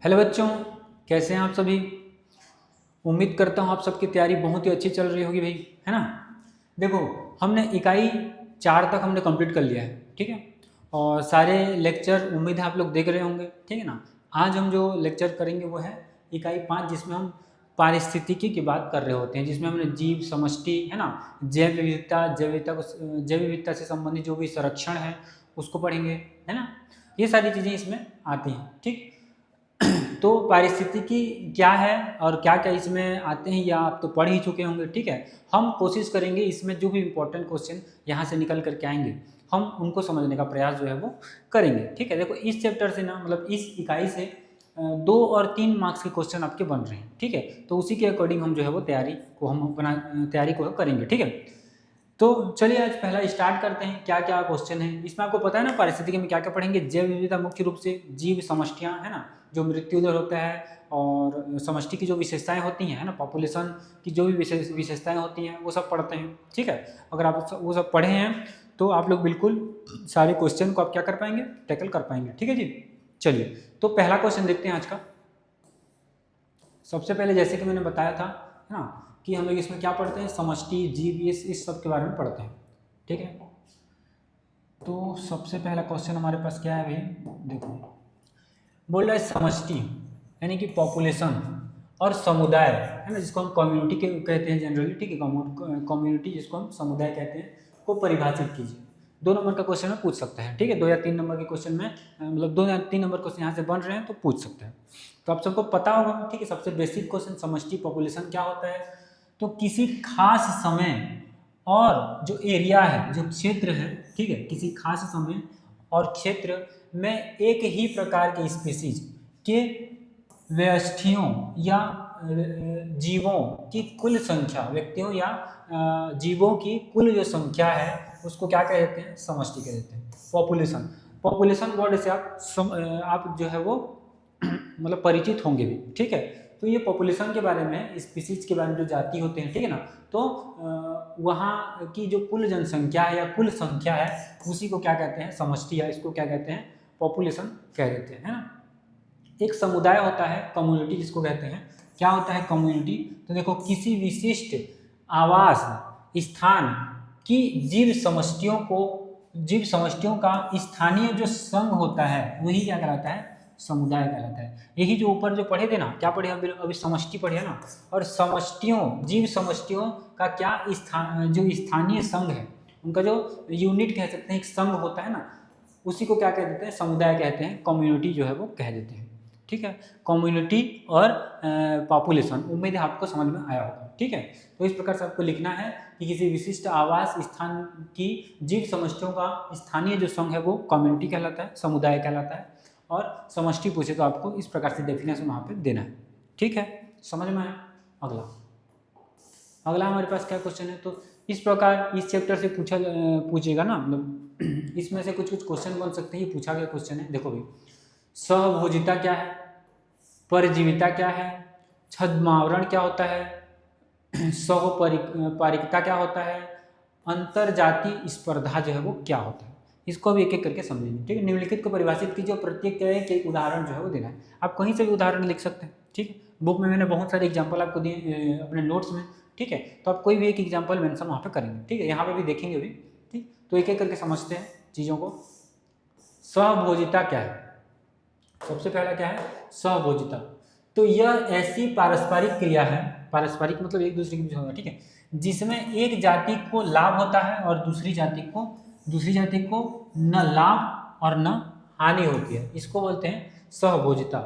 Hello बच्चों, कैसे हैं आप सभी। उम्मीद करता हूँ आप सबकी तैयारी बहुत ही अच्छी चल रही होगी भाई, है ना। देखो, हमने इकाई 4 तक हमने कंप्लीट कर लिया है, ठीक है। और सारे लेक्चर उम्मीद है आप लोग देख रहे होंगे, ठीक है ना। आज हम जो लेक्चर करेंगे वो है इकाई 5, जिसमें हम पारिस्थितिकी की बात कर रहे होते हैं, जिसमें हमने जीव समष्टि, है ना, जैव विविधता से संबंधित जो भी संरक्षण है उसको पढ़ेंगे, है ना। ये सारी चीज़ें इसमें आती हैं, ठीक। तो पारिस्थितिकी क्या है और क्या क्या इसमें आते हैं, या आप तो पढ़ ही चुके होंगे, ठीक है। हम कोशिश करेंगे इसमें जो भी इम्पोर्टेंट क्वेश्चन यहाँ से निकल करके आएंगे, हम उनको समझने का प्रयास जो है वो करेंगे, ठीक है। देखो, इस चैप्टर से ना, मतलब इस इकाई से 2 और 3 मार्क्स के क्वेश्चन आपके बन रहे हैं, ठीक है। तो उसी के अकॉर्डिंग हम जो है वो तैयारी को करेंगे, ठीक है। तो चलिए आज पहला स्टार्ट करते हैं, क्या क्या क्वेश्चन है इसमें। आपको पता है ना पारिस्थितिकी में क्या क्या पढ़ेंगे। जैव विविधता मुख्य रूप से जीव समष्टियाँ, है ना, जो मृत्यु दर होता है, और समष्टि की जो विशेषताएं होती हैं, है ना, पॉपुलेशन की जो भी विशेषताएं होती हैं वो सब पढ़ते हैं, ठीक है। अगर आप वो सब पढ़े हैं तो आप लोग बिल्कुल सारे क्वेश्चन को आप क्या कर पाएंगे, टैकल कर पाएंगे, ठीक है जी। चलिए, तो पहला क्वेश्चन देखते हैं आज का। सबसे पहले जैसे कि मैंने बताया था, है ना, कि हम लोग इसमें क्या पढ़ते हैं, समष्टि, जीव, इस सब के बारे में पढ़ते हैं, ठीक है। तो सबसे पहला क्वेश्चन हमारे पास क्या है भाई, देखो, बोल रहा है समष्टि यानी कि पॉपुलेशन, और समुदाय, है ना, जिसको हम कम्युनिटी के कहते हैं जनरली, ठीक है। कम्युनिटी जिसको हम समुदाय कहते हैं, को परिभाषित कीजिए। 2 नंबर का क्वेश्चन में पूछ सकते हैं, ठीक है। 2 या 3 नंबर के क्वेश्चन में, मतलब 2 या 3 नंबर क्वेश्चन यहाँ से बन रहे हैं तो पूछ सकते हैं। तो आप सबको पता होगा, ठीक है। सबसे बेसिक क्वेश्चन, समष्टि पॉपुलेशन क्या होता है। तो किसी खास समय और जो एरिया है, जो क्षेत्र है, ठीक है, किसी खास समय और क्षेत्र में एक ही प्रकार के स्पीसीज के व्यष्टियों या जीवों की कुल संख्या, व्यक्तियों या जीवों की कुल जो संख्या है उसको क्या कह देते हैं, समष्टि कह देते हैं, पॉपुलेशन। पॉपुलेशन वर्ड से आप जो है वो मतलब परिचित होंगे भी, ठीक है। तो ये पॉपुलेशन के बारे में, स्पीसीज के बारे में, जो जाति होते हैं, ठीक है ना, तो वहाँ की जो कुल जनसंख्या है या कुल संख्या है उसी को क्या कहते हैं, समष्टि, या इसको क्या कहते हैं, पॉपुलेशन कह देते हैं, है ना। एक समुदाय होता है, कम्युनिटी जिसको कहते हैं। क्या होता है कम्युनिटी, तो देखो, किसी विशिष्ट आवास स्थान की जीव समष्टियों का स्थानीय जो संघ होता है वही क्या कहलाता है, समुदाय कहलाता है। यही जो ऊपर जो पढ़े थे ना, क्या पढ़े अभी समष्टि पढ़े ना। और जीव समष्टियों का क्या स्थान, जो स्थानीय संघ है, उनका जो यूनिट कह सकते हैं, एक संघ होता है ना, उसी को क्या कह देते हैं, समुदाय कहते हैं, कम्युनिटी जो है वो कह देते हैं, ठीक है। कम्युनिटी और पॉपुलेशन, उम्मीद है आपको समझ में आया होगा, ठीक है। तो इस प्रकार से आपको लिखना है कि किसी विशिष्ट आवास स्थान की जीव समष्टियों का स्थानीय जो संघ है वो कम्युनिटी कहलाता है, समुदाय कहलाता है। और समष्टि पूछे तो आपको इस प्रकार से डेफिनेशन वहाँ पे देना है, ठीक है। समझ में आया। अगला हमारे पास क्या क्वेश्चन है, तो इस प्रकार इस चैप्टर से पूछेगा ना, मतलब इसमें से कुछ क्वेश्चन बन सकते हैं। ये पूछा गया क्वेश्चन है, देखो भाई, सहभोजिता क्या है, परजीविता क्या है, छद्मावरण क्या होता है, पारिकता क्या होता है, अंतरजातीय स्पर्धा जो है वो क्या होता है, इसको भी एक एक करके समझेंगे, ठीक है। निम्नलिखित को परिभाषित कीजिए और प्रत्येक के एक उदाहरण जो है वो देना है। आप कहीं से भी उदाहरण लिख सकते हैं, ठीक है। बुक में मैंने बहुत सारे एग्जाम्पल आपको दिए अपने नोट्स में, ठीक है। तो आप कोई भी एक एग्जाम्पल मेंशन वहाँ पे करेंगे, ठीक है। यहाँ पे भी देखेंगे भी, ठीक। तो एक एक करके समझते हैं चीज़ों को। सहभोजिता क्या है, सबसे पहला क्या है, सहभोजिता। तो यह ऐसी पारस्परिक क्रिया है, पारस्परिक मतलब एक दूसरे के बीच होगा, ठीक है, जिसमें एक जाति को लाभ होता है और दूसरी जाति को न लाभ और न हानि होती है, इसको बोलते हैं सहभोजिता।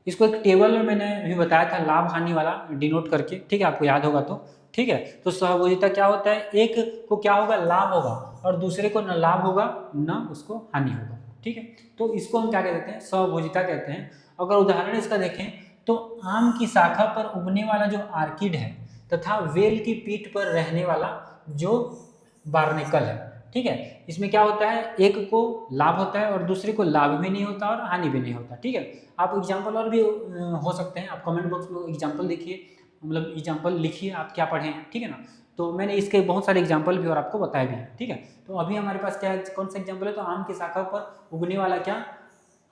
इसको एक टेबल में मैंने भी बताया था, लाभ हानि वाला डिनोट करके, ठीक है, आपको याद होगा तो, ठीक है। तो सहभोजिता क्या होता है, एक को क्या होगा, लाभ होगा, और दूसरे को न लाभ होगा न उसको हानि होगा, ठीक है। तो इसको हम क्या कहते हैं, सहभोजिता कहते हैं। अगर उदाहरण इसका देखें तो आम की शाखा पर उगने वाला जो आर्किड है तथा वेल की पीठ पर रहने वाला जो बार्नेकल है, ठीक है, इसमें क्या होता है, एक को लाभ होता है और दूसरे को लाभ भी नहीं होता और हानि भी नहीं होता, ठीक है। आप एग्जाम्पल और भी हो सकते हैं, आप कमेंट बॉक्स में एग्जाम्पल देखिए, मतलब एग्जाम्पल लिखिए आप क्या पढ़े हैं, ठीक है ना। तो मैंने इसके बहुत सारे एग्जाम्पल भी और आपको बताए भी हैं, ठीक है। तो अभी हमारे पास क्या है, कौन सा एग्जाम्पल है, तो आम की शाखा पर उगने वाला क्या,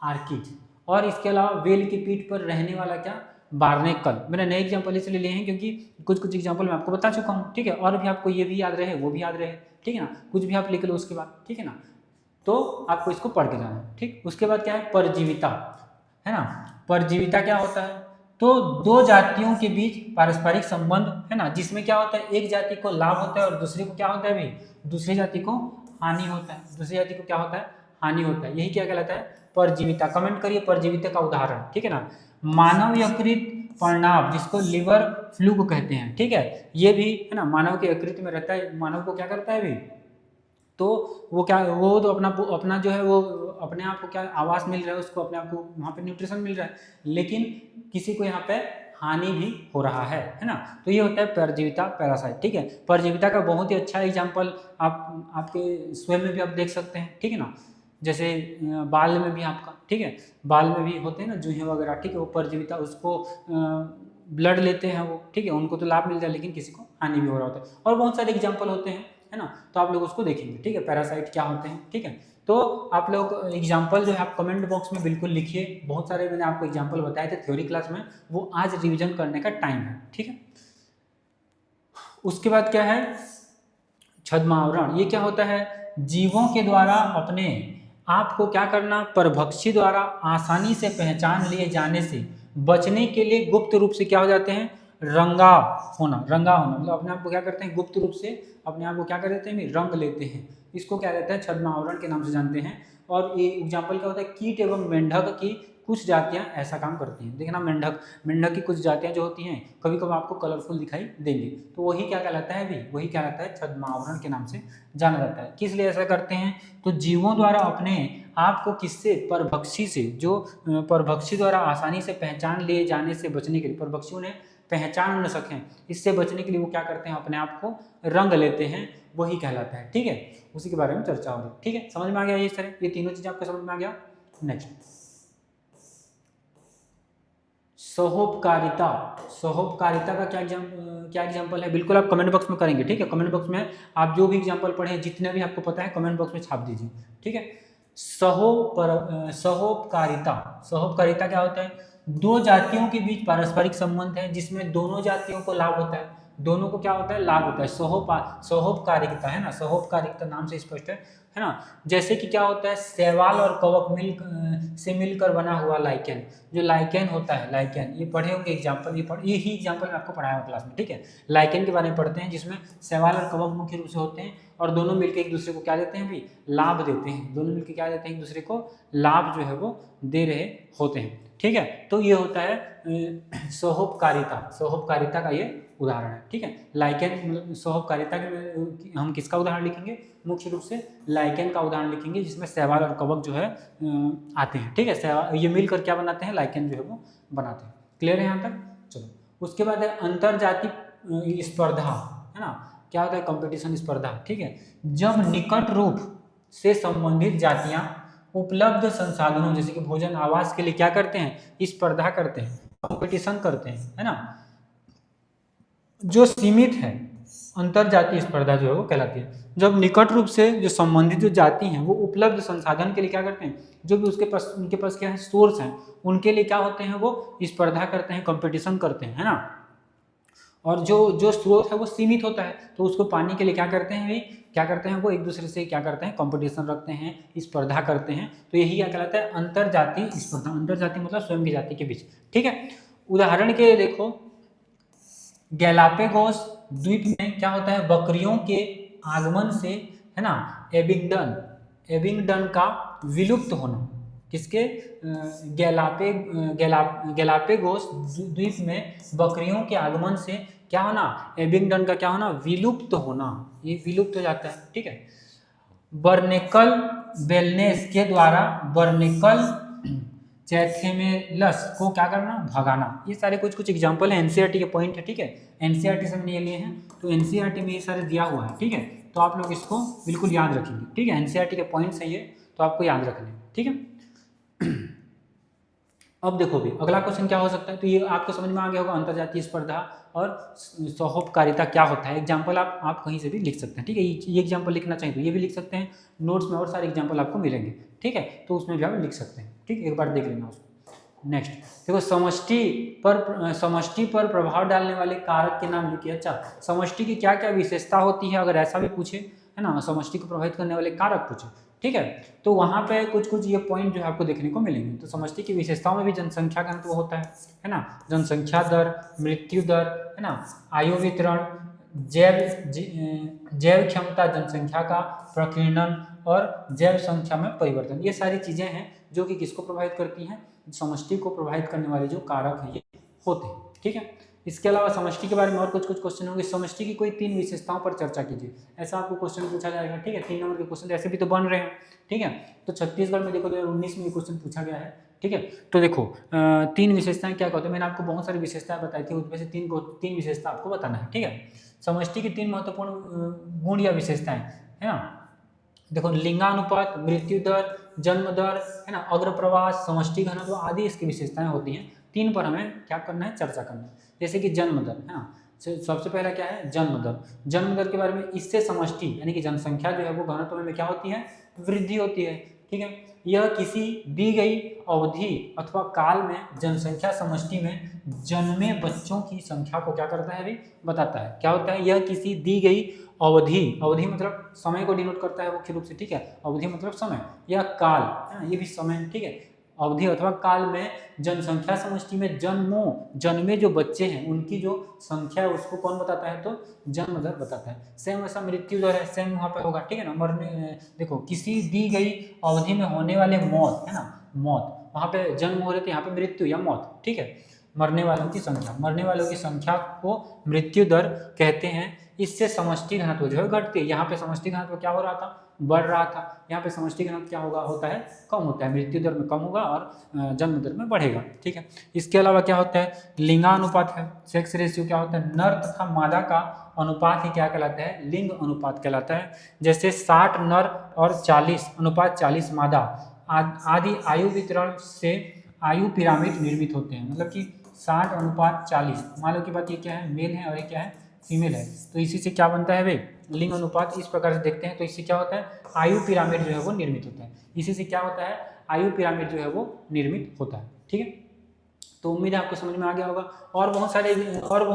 आर्किड, और इसके अलावा वेल की पीठ पर रहने वाला क्या, बार्नेकल। मैंने नए एग्जाम्पल इसलिए लिए हैं क्योंकि कुछ कुछ एग्जाम्पल मैं आपको बता चुका हूँ, ठीक है। और भी आपको ये भी याद रहे वो भी याद रहे, ठीक है ना, कुछ भी आप लिख लो उसके बाद, ठीक है ना, तो आपको इसको पढ़ के जाना है, ठीक। उसके बाद क्या है, परजीविता, है ना। परजीविता क्या होता है, तो दो जातियों के बीच पारस्परिक संबंध, है ना, जिसमें क्या होता है, एक जाति को लाभ होता है और दूसरे को क्या होता है भाई, दूसरी जाति को हानि होता है, दूसरी जाति को क्या होता है, हानि होता है। यही क्या कहलाता है, परजीविता। कमेंट करिए परजीविता का उदाहरण, ठीक है ना। मानव यकृत पर्णाव, जिसको लिवर फ्लू कहते हैं, ठीक है, ये भी है ना मानव के यकृत में रहता है। मानव को क्या करता है भाई, तो वो क्या, वो तो अपना अपना जो है वो अपने आप को क्या आवास मिल रहा है, उसको अपने आप को वहाँ पे न्यूट्रिशन मिल रहा है, लेकिन किसी को यहाँ पे हानि भी हो रहा है ना। तो ये होता है परजीविता, पैरासाइट, ठीक है। परजीविता का बहुत ही अच्छा एग्जाम्पल आप आपके स्वयं में भी आप देख सकते हैं, ठीक है ना। जैसे बाल में भी आपका, ठीक है, बाल में भी होते हैं ना जूहे वगैरह, ठीक है, वो परजीविता, उसको ब्लड लेते हैं वो, ठीक है, उनको तो लाभ मिल जाए लेकिन किसी को हानि भी हो रहा होता है। और बहुत सारे एग्जाम्पल होते हैं, है ना, तो आप लोग उसको देखेंगे, ठीक है, पैरासाइट क्या होते हैं, ठीक है। तो आप लोग एग्जाम्पल जो है आप कमेंट बॉक्स में बिल्कुल लिखिए। बहुत सारे मैंने आपको एग्जाम्पल बताए थे थ्योरी क्लास में, वो आज रिवीजन करने का टाइम है, ठीक है। उसके बाद क्या है, छद्मावरण। ये क्या होता है, जीवों के द्वारा अपने आप को क्या करना, परभक्षी द्वारा आसानी से पहचान लिए जाने से बचने के लिए गुप्त रूप से क्या हो जाते हैं, रंगा होना। रंगा होना मतलब अपने आप को क्या करते हैं, गुप्त रूप से अपने आप को क्या कर देते हैं, रंग लेते हैं। इसको क्या कहते हैं, छद्मावरण के नाम से जानते हैं। और ये एग्जाम्पल क्या होता है, कीट एवं मेंढक की कुछ जातियां ऐसा काम करती हैं। देखना, मेंढक की कुछ जातियां जो होती हैं कभी कभी आपको कलरफुल दिखाई देंगी, तो वही क्या कहलाता है भी, वही क्या कहलाता है, छद्मावरण के नाम से जाना जाता है। किस लिए ऐसा करते हैं, तो जीवों द्वारा अपने आप को किससे, परभक्षी से, जो परभक्षी द्वारा आसानी से पहचान लिए जाने से बचने के लिए, परभक्षी उन्हें पहचान न सकें, इससे बचने के लिए वो क्या करते हैं, अपने आप को रंग लेते हैं, वही कहलाता है, ठीक है। उसी के बारे में चर्चा हो रही है, ठीक है। समझ में आ गया ये तरह, ये तीनों चीजें आपको समझ में आ गया। नेक्स्ट, सहोपकारिता। सहोपकारिता का क्या एग्जाम्पल है, बिल्कुल आप कमेंट बॉक्स में करेंगे, ठीक है। कमेंट बॉक्स में आप जो भी एग्जाम्पल पढ़े, जितने भी आपको पता है, कमेंट बॉक्स में छाप दीजिए, ठीक है। सहोपकारिता। सहोपकारिता क्या होता है, दो जातियों के बीच पारस्परिक संबंध है जिसमें दोनों जातियों को लाभ होता है, दोनों को क्या होता है, लाभ होता है। सहोपकारिता, है ना, सहोपकारिता नाम से स्पष्ट है ना। जैसे कि क्या होता है, शैवाल और कवक से मिलकर बना हुआ लाइकेन। जो लाइकेन होता है, लाइकेन, ये पढ़े होंगे एग्जाम्पल, यही एग्जाम्पल मैं आपको पढ़ाया हूँ क्लास में, ठीक है। लाइकेन के बारे में पढ़ते हैं, जिसमें शैवाल और कवक मुख्य रूप से होते हैं, और दोनों मिलकर एक दूसरे को क्या देते हैं भी, लाभ देते हैं। दोनों मिलकर क्या देते हैं, एक दूसरे को लाभ जो है वो दे रहे होते हैं, ठीक है। तो ये होता है सहोपकारिता। सहोपकारिता का ये उदाहरण है, ठीक है। लाइकेन मतलब सहोपकारिता के हम किसका उदाहरण लिखेंगे, मुख्य रूप से लाइकेन का उदाहरण लिखेंगे, जिसमें शैवाल और कवक जो है आते हैं, ठीक है। शैवाल ये मिलकर क्या बनाते हैं, लाइकेन जो है वो बनाते हैं। क्लियर है यहाँ तक, चलो। उसके बाद है अंतरजातीय स्पर्धा, है ना। क्या होता है, कंपटीशन, स्पर्धा, ठीक है। जब निकट रूप से संबंधित जातियां उपलब्ध संसाधनों जैसे कि भोजन, आवास के लिए क्या करते हैं, स्पर्धा करते हैं, कंपटीशन करते हैं, है ना। जो सीमित है, अंतरजातीय स्पर्धा जो है वो कहलाती है। जब निकट रूप से जो संबंधित जो जाति हैं वो उपलब्ध संसाधन के लिए क्या करते हैं, जो भी उसके पास, उनके पास क्या है, सोर्स हैं, उनके लिए क्या होते हैं, वो स्पर्धा करते हैं, कंपटीशन करते हैं, है ना। और जो जो स्रोत है वो सीमित होता है, तो उसको पाने के लिए क्या करते हैं भाई, क्या करते हैं, वो एक दूसरे से क्या करते हैं, कंपटीशन रखते हैं, स्पर्धा करते हैं। तो यही क्या कहलाता है, अंतरजातीय स्पर्धा। अंतरजातीय मतलब स्वयं की जाति के बीच, ठीक है। उदाहरण के लिए देखो, गैलापेगोस द्वीप में क्या होता है, बकरियों के आगमन से, है ना, एबिंगडन का विलुप्त होना। किसके, गैलापेगोस द्वीप में बकरियों के आगमन से क्या होना, एबिंगडन का क्या होना, विलुप्त होना, ये विलुप्त हो जाता है, ठीक है। बर्नेकल बेलनेस के द्वारा बर्नेकल चैथेमेलस को क्या करना, भगाना। ये सारे कुछ कुछ एग्जांपल है, एनसीईआरटी के पॉइंट है, ठीक है। एनसीईआरटी से हमने ये लिए हैं, तो एनसीईआरटी में ये सारे दिया हुआ है, ठीक है। तो आप लोग इसको बिल्कुल याद रखेंगे, ठीक है। एनसीईआरटी के पॉइंट्स है ये, तो आपको याद रखने, ठीक है। अब देखो भी अगला क्वेश्चन क्या हो सकता है, तो ये आपको समझ में आ गया होगा, अंतरजातीय स्पर्धा और सहोपकारिता क्या होता है। एग्जाम्पल आप कहीं से भी लिख सकते हैं, ठीक है। ये एग्जाम्पल लिखना चाहिए तो ये भी लिख सकते हैं, नोट्स में और सारे एग्जाम्पल आपको मिलेंगे, ठीक है। तो उसमें भी आप लिख सकते हैं, ठीक है, एक बार देख लेना उसको। नेक्स्ट देखो, समष्टि पर प्रभाव डालने वाले कारक के नाम लिखिए। अच्छा, समष्टि की क्या क्या विशेषता होती है, अगर ऐसा भी पूछे, है ना, समष्टि को प्रभावित करने वाले कारक पूछे, ठीक है, तो वहाँ पे कुछ कुछ ये पॉइंट जो है आपको देखने को मिलेंगे। तो समष्टि की विशेषताओं में भी जनसंख्या घनत्व होता है ना, जनसंख्या दर, मृत्यु दर, है ना, आयु वितरण, जैव क्षमता, जनसंख्या का प्रकीर्णन और जैव संख्या में परिवर्तन, ये सारी चीजें हैं जो कि किसको प्रभावित करती हैं, समष्टि को प्रभावित करने वाले जो कारक है ये होते हैं, ठीक है। इसके अलावा समष्टि के बारे में और कुछ कुछ क्वेश्चन होंगे। समष्टि की कोई 3 विशेषताओं पर चर्चा कीजिए, ऐसा आपको क्वेश्चन पूछा जाएगा, ठीक है। 3 नंबर के क्वेश्चन ऐसे भी तो बन रहे हैं, ठीक है। तो छत्तीसगढ़ में देखो 2019 में क्वेश्चन पूछा गया है, ठीक है। तो देखो 3 विशेषताएं क्या कहते हैं, मैंने आपको बहुत सारी विशेषताएं बताई थी, उसमें से 3 विशेषता आपको बताना है, ठीक है। समष्टि की 3 महत्वपूर्ण गुण या विशेषताएं, है ना, देखो, लिंगानुपात, मृत्यु दर, जन्म दर, है ना, अग्रप्रवास, समष्टि घनत्व आदि इसकी विशेषताएं होती हैं। 3 पर हमें क्या करना है, चर्चा करना है। जैसे कि जन्म दर, है ना, सबसे पहला क्या है, जन्म दर। जन्म दर के बारे में, इससे समष्टि यानी कि जनसंख्या जो है वो घनत्व में क्या होती है, वृद्धि होती है, ठीक है। यह किसी दी गई अवधि अथवा काल में जनसंख्या समष्टि में जन्मे बच्चों की संख्या को क्या करता है, अभी बताता है। क्या होता है, यह किसी दी गई अवधि, अवधि मतलब समय को डिनोट करता है मुख्य रूप से, ठीक है। अवधि मतलब समय, या काल, है ना, ये भी समय, ठीक है। अवधि अथवा काल में जनसंख्या समष्टि में जन्मे जो बच्चे हैं उनकी जो संख्या है उसको कौन बताता है, तो जन्म दर बताता है। सेम ऐसा मृत्यु दर है, सेम वहाँ पे होगा, ठीक है ना। मरने, देखो, किसी दी गई अवधि में होने वाले मौत, है ना, मौत, वहाँ पे जन्म हो रहे थे, यहाँ पे मृत्यु या मौत, ठीक है। मरने वालों की संख्या को मृत्यु दर कहते हैं। इससे समष्टि घनत्व जो है घटती है। यहाँ पे समष्टि घनत्व क्या हो रहा था, बढ़ रहा था, यहाँ पे समष्टि घनत्व क्या होता है, कम होता है। मृत्यु दर में कम होगा और जन्म दर में बढ़ेगा, ठीक है। इसके अलावा क्या होता है, लिंगानुपात है, सेक्स रेशियो क्या होता है, नर तथा मादा का अनुपात ही क्या कहलाता है, लिंग अनुपात कहलाता है। जैसे 60 नर और 40 मादा आदि आयु वितरण से आयु पिरामिड निर्मित होते हैं। मतलब कि 60:40, मान लो की बात, ये क्या है, मेल है और ये क्या है, फीमेल है, तो इसी से क्या बनता है भाई, लिंग अनुपात। इस प्रकार से देखते हैं तो इससे क्या होता है, आयु पिरामिड जो है वो निर्मित होता है। इसी से क्या होता है, आयु पिरामिड जो है वो निर्मित होता है, ठीक है। तो उम्मीद है आपको समझ में आ गया होगा। और बहुत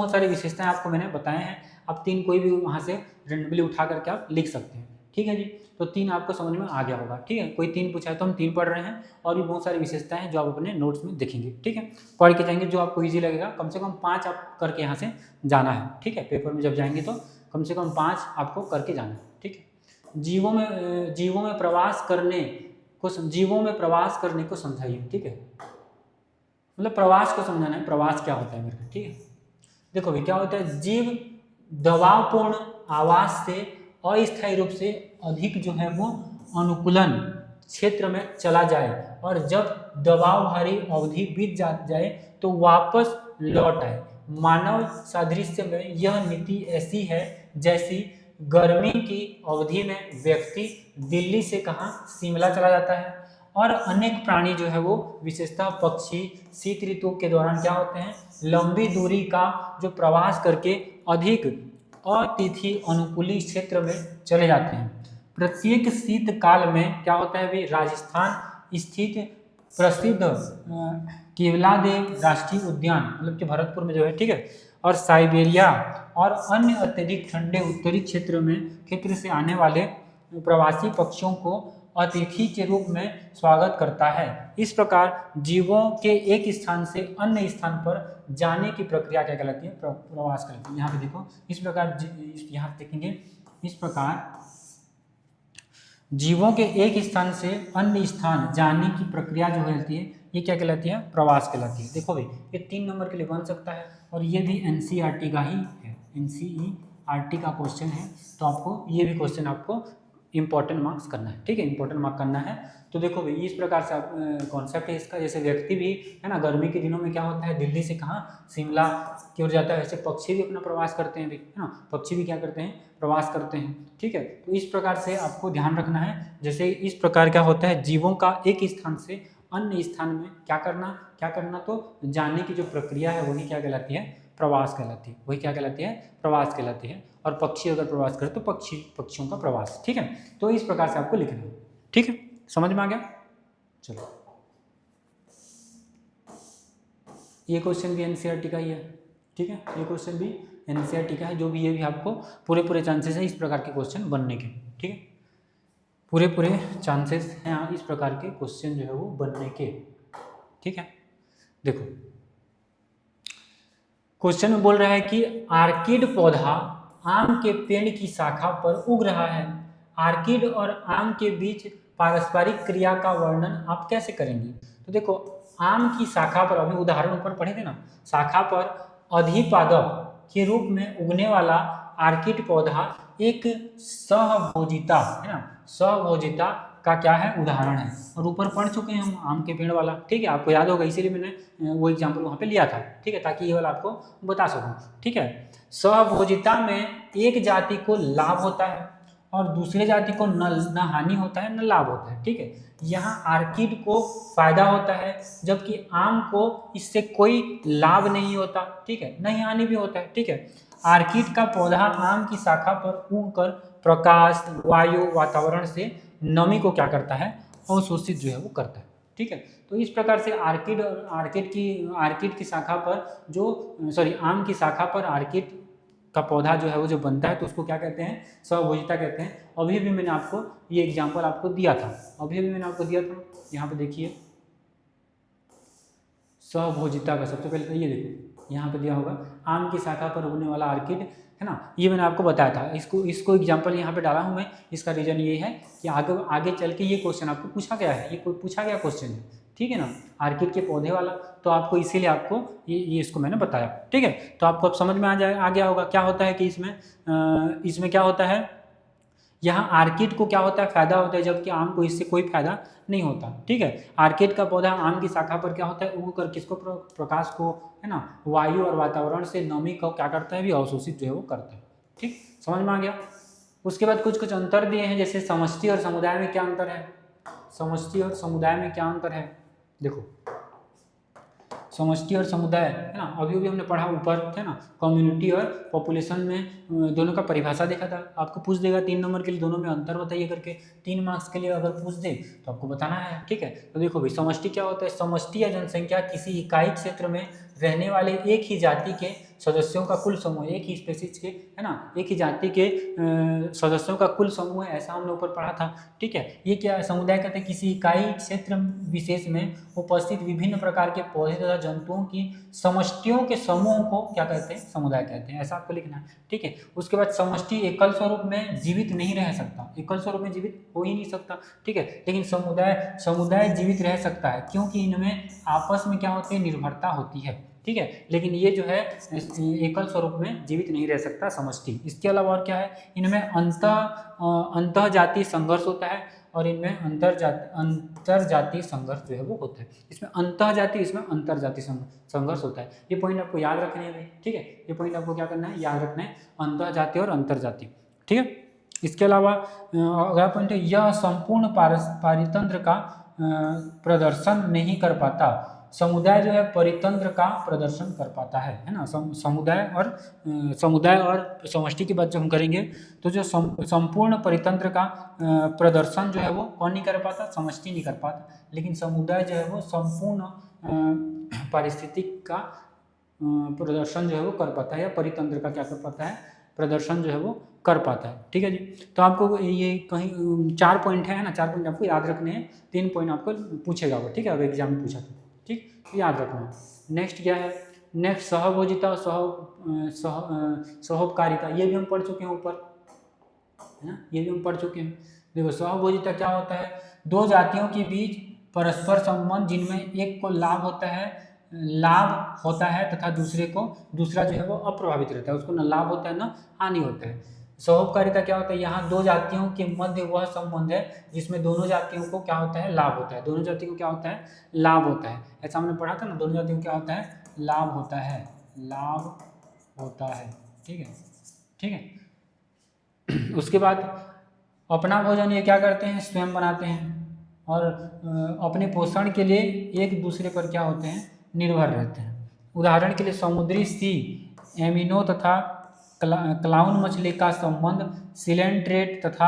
सारी विशेषताएं आपको मैंने बताए हैं। आप 3 कोई भी वहाँ से रेंडमली उठा करके आप लिख सकते हैं, ठीक है जी। तो 3 आपको समझ में आ गया होगा, ठीक है। कोई 3 पूछा है तो हम 3 पढ़ रहे हैं, और भी बहुत सारी विशेषताएं हैं जो आप अपने नोट्स में देखेंगे, ठीक है। पढ़ के जाएंगे, जो आपको ईजी लगेगा। कम से कम 5 आप करके यहाँ से जाना है, ठीक है। पेपर में जब जाएंगे तो कम से कम 5 आपको करके जाना है, ठीक है। जीवों में प्रवास करने को समझाइए, ठीक है। मतलब प्रवास को समझाना है, प्रवास क्या होता है मेरे को, ठीक है। देखो भाई, क्या होता है, जीव दबावपूर्ण आवास से अस्थायी रूप से अधिक जो है वो अनुकूलन क्षेत्र में चला जाए, और जब दबाव भरी अवधि बीत जाए तो वापस लौट आए। मानव सादृश्य में यह नीति ऐसी है जैसी गर्मी की अवधि में व्यक्ति दिल्ली से कहाँ, शिमला चला जाता है। और अनेक प्राणी जो है वो, विशेषतः पक्षी, शीत ऋतु के दौरान क्या होते हैं, लंबी दूरी का जो प्रवास करके अधिक अतिथि अनुकूली क्षेत्र में चले जाते हैं। प्रत्येक शीत काल में क्या होता है भाई, राजस्थान स्थित प्रसिद्ध केवलादेव राष्ट्रीय उद्यान, मतलब कि भरतपुर में जो है, ठीक है, और साइबेरिया और अन्य अत्यधिक ठंडे उत्तरी क्षेत्र से आने वाले प्रवासी पक्षियों को अतिथि के रूप में स्वागत करता है। इस प्रकार जीवों के एक स्थान से अन्य स्थान पर जाने की प्रक्रिया क्या कहलाती है, प्रवास कहलाती है। यहाँ पे देखो, इस प्रकार यहाँ देखेंगे, इस प्रकार जीवों के एक स्थान से अन्य स्थान जाने की प्रक्रिया जो कहलाती है, ये क्या कहलाती है, प्रवास कहलाती है। देखो भाई, ये 3 नंबर के लिए बन सकता है, और ये भी एनसीईआरटी का ही है, एनसीईआरटी का क्वेश्चन है। तो आपको ये भी क्वेश्चन आपको इंपॉर्टेंट मार्क्स करना है, ठीक है, इंपॉर्टेंट मार्क करना है। तो देखो भाई, इस प्रकार से आप कॉन्सेप्ट है इसका। जैसे व्यक्ति भी, है ना, गर्मी के दिनों में क्या होता है, दिल्ली से कहाँ, शिमला की ओर जाता है। वैसे पक्षी भी अपना प्रवास करते हैं भाई, है ना, पक्षी भी क्या करते हैं, प्रवास करते हैं, ठीक है। तो इस प्रकार से आपको ध्यान रखना है। जैसे इस प्रकार क्या होता है, जीवों का एक स्थान से अन्य स्थान में क्या करना, तो जाने की जो प्रक्रिया है वही क्या कहलाती है, प्रवास कहलाती है। वही क्या कहलाती है, प्रवास कहलाती है। और पक्षी अगर प्रवास करे तो पक्षियों का प्रवास, ठीक है। तो इस प्रकार से आपको लिखना है, ठीक है, समझ में आ गया। चलो, ये क्वेश्चन भी एनसीईआरटी का ही है, ठीक है, ये क्वेश्चन भी एनसीईआरटी का है। जो भी ये भी आपको पूरे चांसेस है इस प्रकार के क्वेश्चन बनने के, ठीक है, पूरे चांसेस हैं इस प्रकार के क्वेश्चन जो है वो बनने के, ठीक है। देखो क्वेश्चन में बोल रहा है कि आर्किड पौधा आम के पेड़ की शाखा पर उग रहा है। आर्किड और आम के बीच पारस्परिक क्रिया का वर्णन आप कैसे करेंगे? तो देखो आम की शाखा पर, अभी उदाहरण ऊपर पढ़े थे ना, शाखा पर अधिपादप के रूप में उगने वाला आर्किड पौधा एक सहभोजिता है ना, सहभोजिता का क्या है उदाहरण है। और ऊपर पढ़ चुके हैं हम आम के पेड़ वाला, ठीक है, आपको याद होगा, इसीलिए मैंने वो एग्जाम्पल वहाँ पे लिया था, ठीक है, ताकि ये वाला आपको बता सकूँ, ठीक है। सहभोजिता में एक जाति को लाभ होता है और दूसरे जाति को न हानि होता है न लाभ होता है, ठीक है। यहाँ आर्किड को फायदा होता है जबकि आम को इससे कोई लाभ नहीं होता, ठीक है, नहीं हानि भी होता है, ठीक है। आर्किड का पौधा आम की शाखा पर उगकर प्रकाश, वायु, वातावरण से नमी को क्या करता है, अवशोषित जो है वो करता है, ठीक है। तो इस प्रकार से आर्किड की शाखा पर आम की शाखा पर आर्किड का पौधा जो है वो जो बनता है तो उसको क्या कहते हैं, सहभोजिता कहते हैं। अभी भी मैंने आपको ये एग्जाम्पल आपको दिया था, यहाँ पे देखिए सहभोजिता का सबसे पहले तो ये देखो यहाँ पे दिया होगा आम की शाखा पर उगने वाला आर्किड है ना, ये मैंने आपको बताया था। इसको एग्जाम्पल यहाँ पे डाला हूँ मैं, इसका रीजन ये है कि आगे चल के ये क्वेश्चन आपको पूछा गया है, ये कोई पूछा गया क्वेश्चन है, ठीक है ना, आर्किड के पौधे वाला। तो आपको इसीलिए आपको ये इसको मैंने बताया, ठीक है। तो आपको अब समझ में आ गया होगा क्या होता है कि इसमें क्या होता है, यहाँ आर्किड को क्या होता है, फायदा होता है, जबकि आम को इससे कोई फायदा नहीं होता, ठीक है। आर्किड का पौधा आम की शाखा पर क्या होता है, उग कर किसको, प्रकाश को है ना, वायु और वातावरण से नमी को क्या करता है भी अवशोषित जो है वो करता है, ठीक, समझ में आ गया। उसके बाद कुछ अंतर दिए हैं, जैसे समष्टि और समुदाय में क्या अंतर है, समष्टि और समुदाय में क्या अंतर है, देखो समष्टि और समुदाय है ना, अभी हमने पढ़ा ऊपर थे ना, कम्युनिटी और पॉपुलेशन में दोनों का परिभाषा देखा था। आपको पूछ देगा 3 नंबर के लिए दोनों में अंतर बताइए करके, 3 मार्क्स के लिए अगर पूछ दे तो आपको बताना है, ठीक है। तो देखो भाई समष्टि क्या होता है, समष्टि या जनसंख्या किसी इकाई क्षेत्र में रहने वाले एक ही जाति के सदस्यों का कुल समूह, एक ही स्पेसीज के है ना, एक ही जाति के सदस्यों का कुल समूह है, ऐसा हमने ऊपर पढ़ा था, ठीक है। ये क्या है, समुदाय कहते हैं किसी इकाई क्षेत्र विशेष में उपस्थित विभिन्न प्रकार के पौधे तथा जंतुओं की समष्टियों के समूह को क्या कहते हैं, समुदाय कहते हैं, ऐसा आपको लिखना है, ठीक है। उसके बाद समष्टि एकल स्वरूप में जीवित नहीं रह सकता, एकल स्वरूप में जीवित हो ही नहीं सकता, ठीक है, लेकिन समुदाय जीवित रह सकता है, क्योंकि इनमें आपस में क्या होती है, निर्भरता होती है, ठीक है। लेकिन ये जो है एकल स्वरूप में जीवित नहीं रह सकता समष्टि। इसके अलावा और क्या है, इनमें अंतः जातीय संघर्ष होता है और इनमें अंतर जातीय संघर्ष जो है वो होता है। इसमें अंतः जातीय, इसमें अंतर जातीय संघर्ष होता है। ये पॉइंट आपको याद रखने हैं भाई, ठीक है, ये पॉइंट आपको क्या करना है, याद रखना है, अंतः जातीय और अंतर जातीय, ठीक है। इसके अलावा अगला पॉइंट है, यह संपूर्ण पारितंत्र का प्रदर्शन नहीं कर पाता, समुदाय जो है परितंत्र का प्रदर्शन कर पाता है ना। समुदाय और समष्टि की बात जब हम करेंगे तो जो संपूर्ण परितंत्र का प्रदर्शन जो है वो कौन नहीं कर पाता, समष्टि नहीं कर पाता, लेकिन समुदाय जो है वो संपूर्ण पारिस्थितिक का प्रदर्शन जो है वो कर पाता है, या परितंत्र का क्या कर पाता है, प्रदर्शन जो है वो कर पाता है, ठीक है जी। तो आपको ये कहीं 4 पॉइंट है ना, 4 पॉइंट आपको याद रखने हैं, 3 पॉइंट आपको पूछेगा वो, ठीक है, अब एग्जाम में पूछा तो, ठीक, याद रखना है। नेक्स्ट क्या है, नेक्स्ट सहभोजिता, सहोपकारिता, ये भी हम पढ़ चुके हैं ऊपर, है ना, ये भी हम पढ़ चुके हैं। देखो सहभोजिता क्या होता है, 2 जातियों के बीच परस्पर संबंध जिनमें एक को लाभ होता है तथा दूसरा जो है वो अप्रभावित रहता है, उसको न लाभ होता है न हानि होता है। सहोपकारिता क्या होता है, यहाँ 2 जातियों के मध्य वह संबंध है जिसमें दोनों जातियों को क्या होता है, लाभ होता है, दोनों जातियों को क्या होता है, लाभ होता है, ऐसा हमने पढ़ा था ना, दोनों जातियों को क्या होता है, लाभ होता है, ठीक है, ठीक है। उसके बाद अपना भोजन ये क्या करते हैं, स्वयं बनाते हैं और अपने पोषण के लिए एक दूसरे पर क्या होते हैं, निर्भर रहते हैं। उदाहरण के लिए समुद्री सी एमिनो तथा क्लाउन मछली का संबंध, सिलेंट्रेट तथा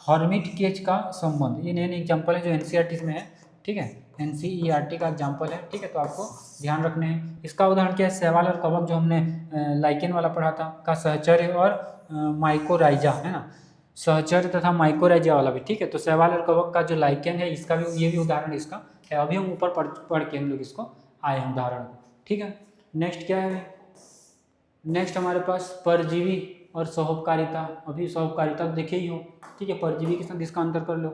हर्मिट केच का संबंध, ये नए एग्जाम्पल है जो एनसीईआरटी में है, ठीक है, NCERT का एग्जाम्पल है, ठीक है, तो आपको ध्यान रखने हैं। इसका उदाहरण क्या है, शैवाल और कवक जो हमने लाइकेन वाला पढ़ा था का सहचर्य और माइकोराइजा, है ना, सहचर्य तथा माइकोराइजा वाला भी, ठीक है। तो शैवाल और कवक का जो लाइकेन है इसका भी, ये भी उदाहरण इसका है। अभी हम ऊपर पढ़ के हम लोग इसको आए हैं उदाहरण, ठीक है। नेक्स्ट क्या है, नेक्स्ट हमारे पास परजीवी और सोहोपकारिता। अभी सोहोपकारिता देखे ही हो, ठीक है, परजीवी के साथ इसका अंतर कर लो,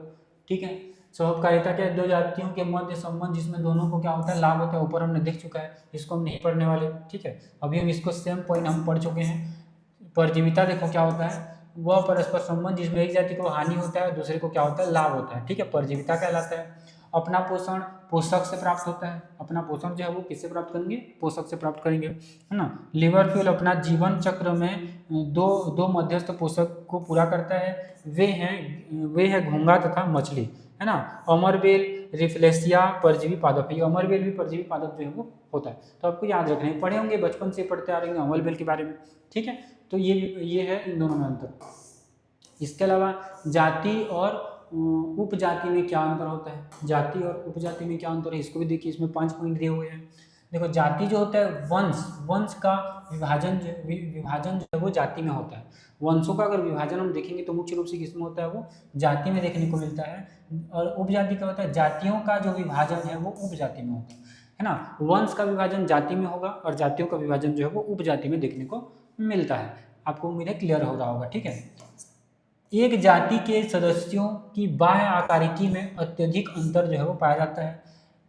ठीक है। सोहोपकारिता क्या है, दो जातियों के मध्य संबंध जिसमें दोनों को क्या होता है, लाभ होता है, ऊपर हमने देख चुका है, इसको हम नहीं पढ़ने वाले, ठीक है। अभी हम इसको सेम पॉइंट हम पढ़ चुके हैं। परजीविता देखो क्या होता है, वह परस्पर संबंध जिसमें एक जाति को हानि होता है और दूसरे को क्या होता है, लाभ होता है, ठीक है, परजीविता कहलाता है। अपना पोषण पोषक से प्राप्त होता है, अपना पोषण जो है वो किससे प्राप्त करेंगे, पोषक से प्राप्त करेंगे, है ना। लिवर फ्यूल अपना जीवन चक्र में दो मध्यस्थ पोषक को पूरा करता है, वे हैं घोंघा तथा मछली, है ना। अमरबेल रिफ्लेसिया परजीवी पादप है, अमरबेल भी परजीवी पादप जो है वो होता है। तो आपको याद रखना है, पढ़े होंगे बचपन से पढ़ते आ रहे होंगे अमरबेल के बारे में, ठीक है। तो ये है इन दोनों में अंतर। इसके अलावा जाति और उपजाति में क्या अंतर होता है, जाति और उपजाति में क्या अंतर है, इसको भी देखिए, इसमें 5 पॉइंट दिए हुए हैं। देखो जाति जो होता है, वंश का विभाजन जो है वो जाति में होता है। वंशों का अगर विभाजन हम देखेंगे तो मुख्य रूप से किसमें होता है, वो जाति में देखने को मिलता है। और उपजाति का होता है, जातियों का जो विभाजन है वो उपजाति में होता है ना। वंश का विभाजन जाति में होगा और जातियों का विभाजन जो है वो उपजाति में देखने को मिलता है। आपको उम्मीद है क्लियर हो रहा होगा, ठीक है। एक जाति के सदस्यों की बाह्य आकारिकी में अत्यधिक अंतर जो है वो पाया जाता है।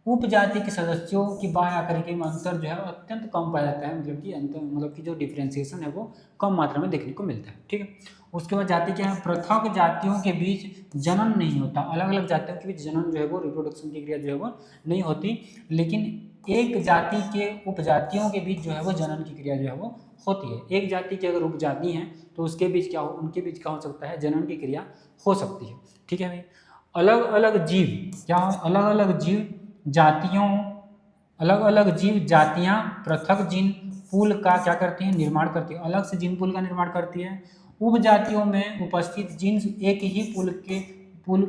उपजाति के सदस्यों की बाह्य आकारिकी में अंतर जो है अत्यंत कम पाया जाता है, मतलब कि अंतर, मतलब कि जो डिफ्रेंसिएशन है वो कम मात्रा में देखने को मिलता है, ठीक है। उसके बाद जाति क्या है, पृथक जातियों के बीच जनन नहीं होता, अलग अलग जातियों के बीच जनन जो है वो, रिप्रोडक्शन की क्रिया जो है वो नहीं होती, लेकिन एक जाति के उपजातियों के बीच जो है वो जनन की क्रिया जो है वो होती है। एक जाति की अगर उपजाति हैं तो उसके बीच क्या हो, उनके बीच क्या हो सकता है, जनन की क्रिया हो सकती है, ठीक है भाई। अलग अलग जीव क्या, अलग अलग जीव जातियों, अलग अलग जीव जातियां पृथक जीन पूल का क्या करती हैं, निर्माण करती है, अलग से जीन पूल का निर्माण करती है। उपजातियों में उपस्थित जीन्स एक ही पूल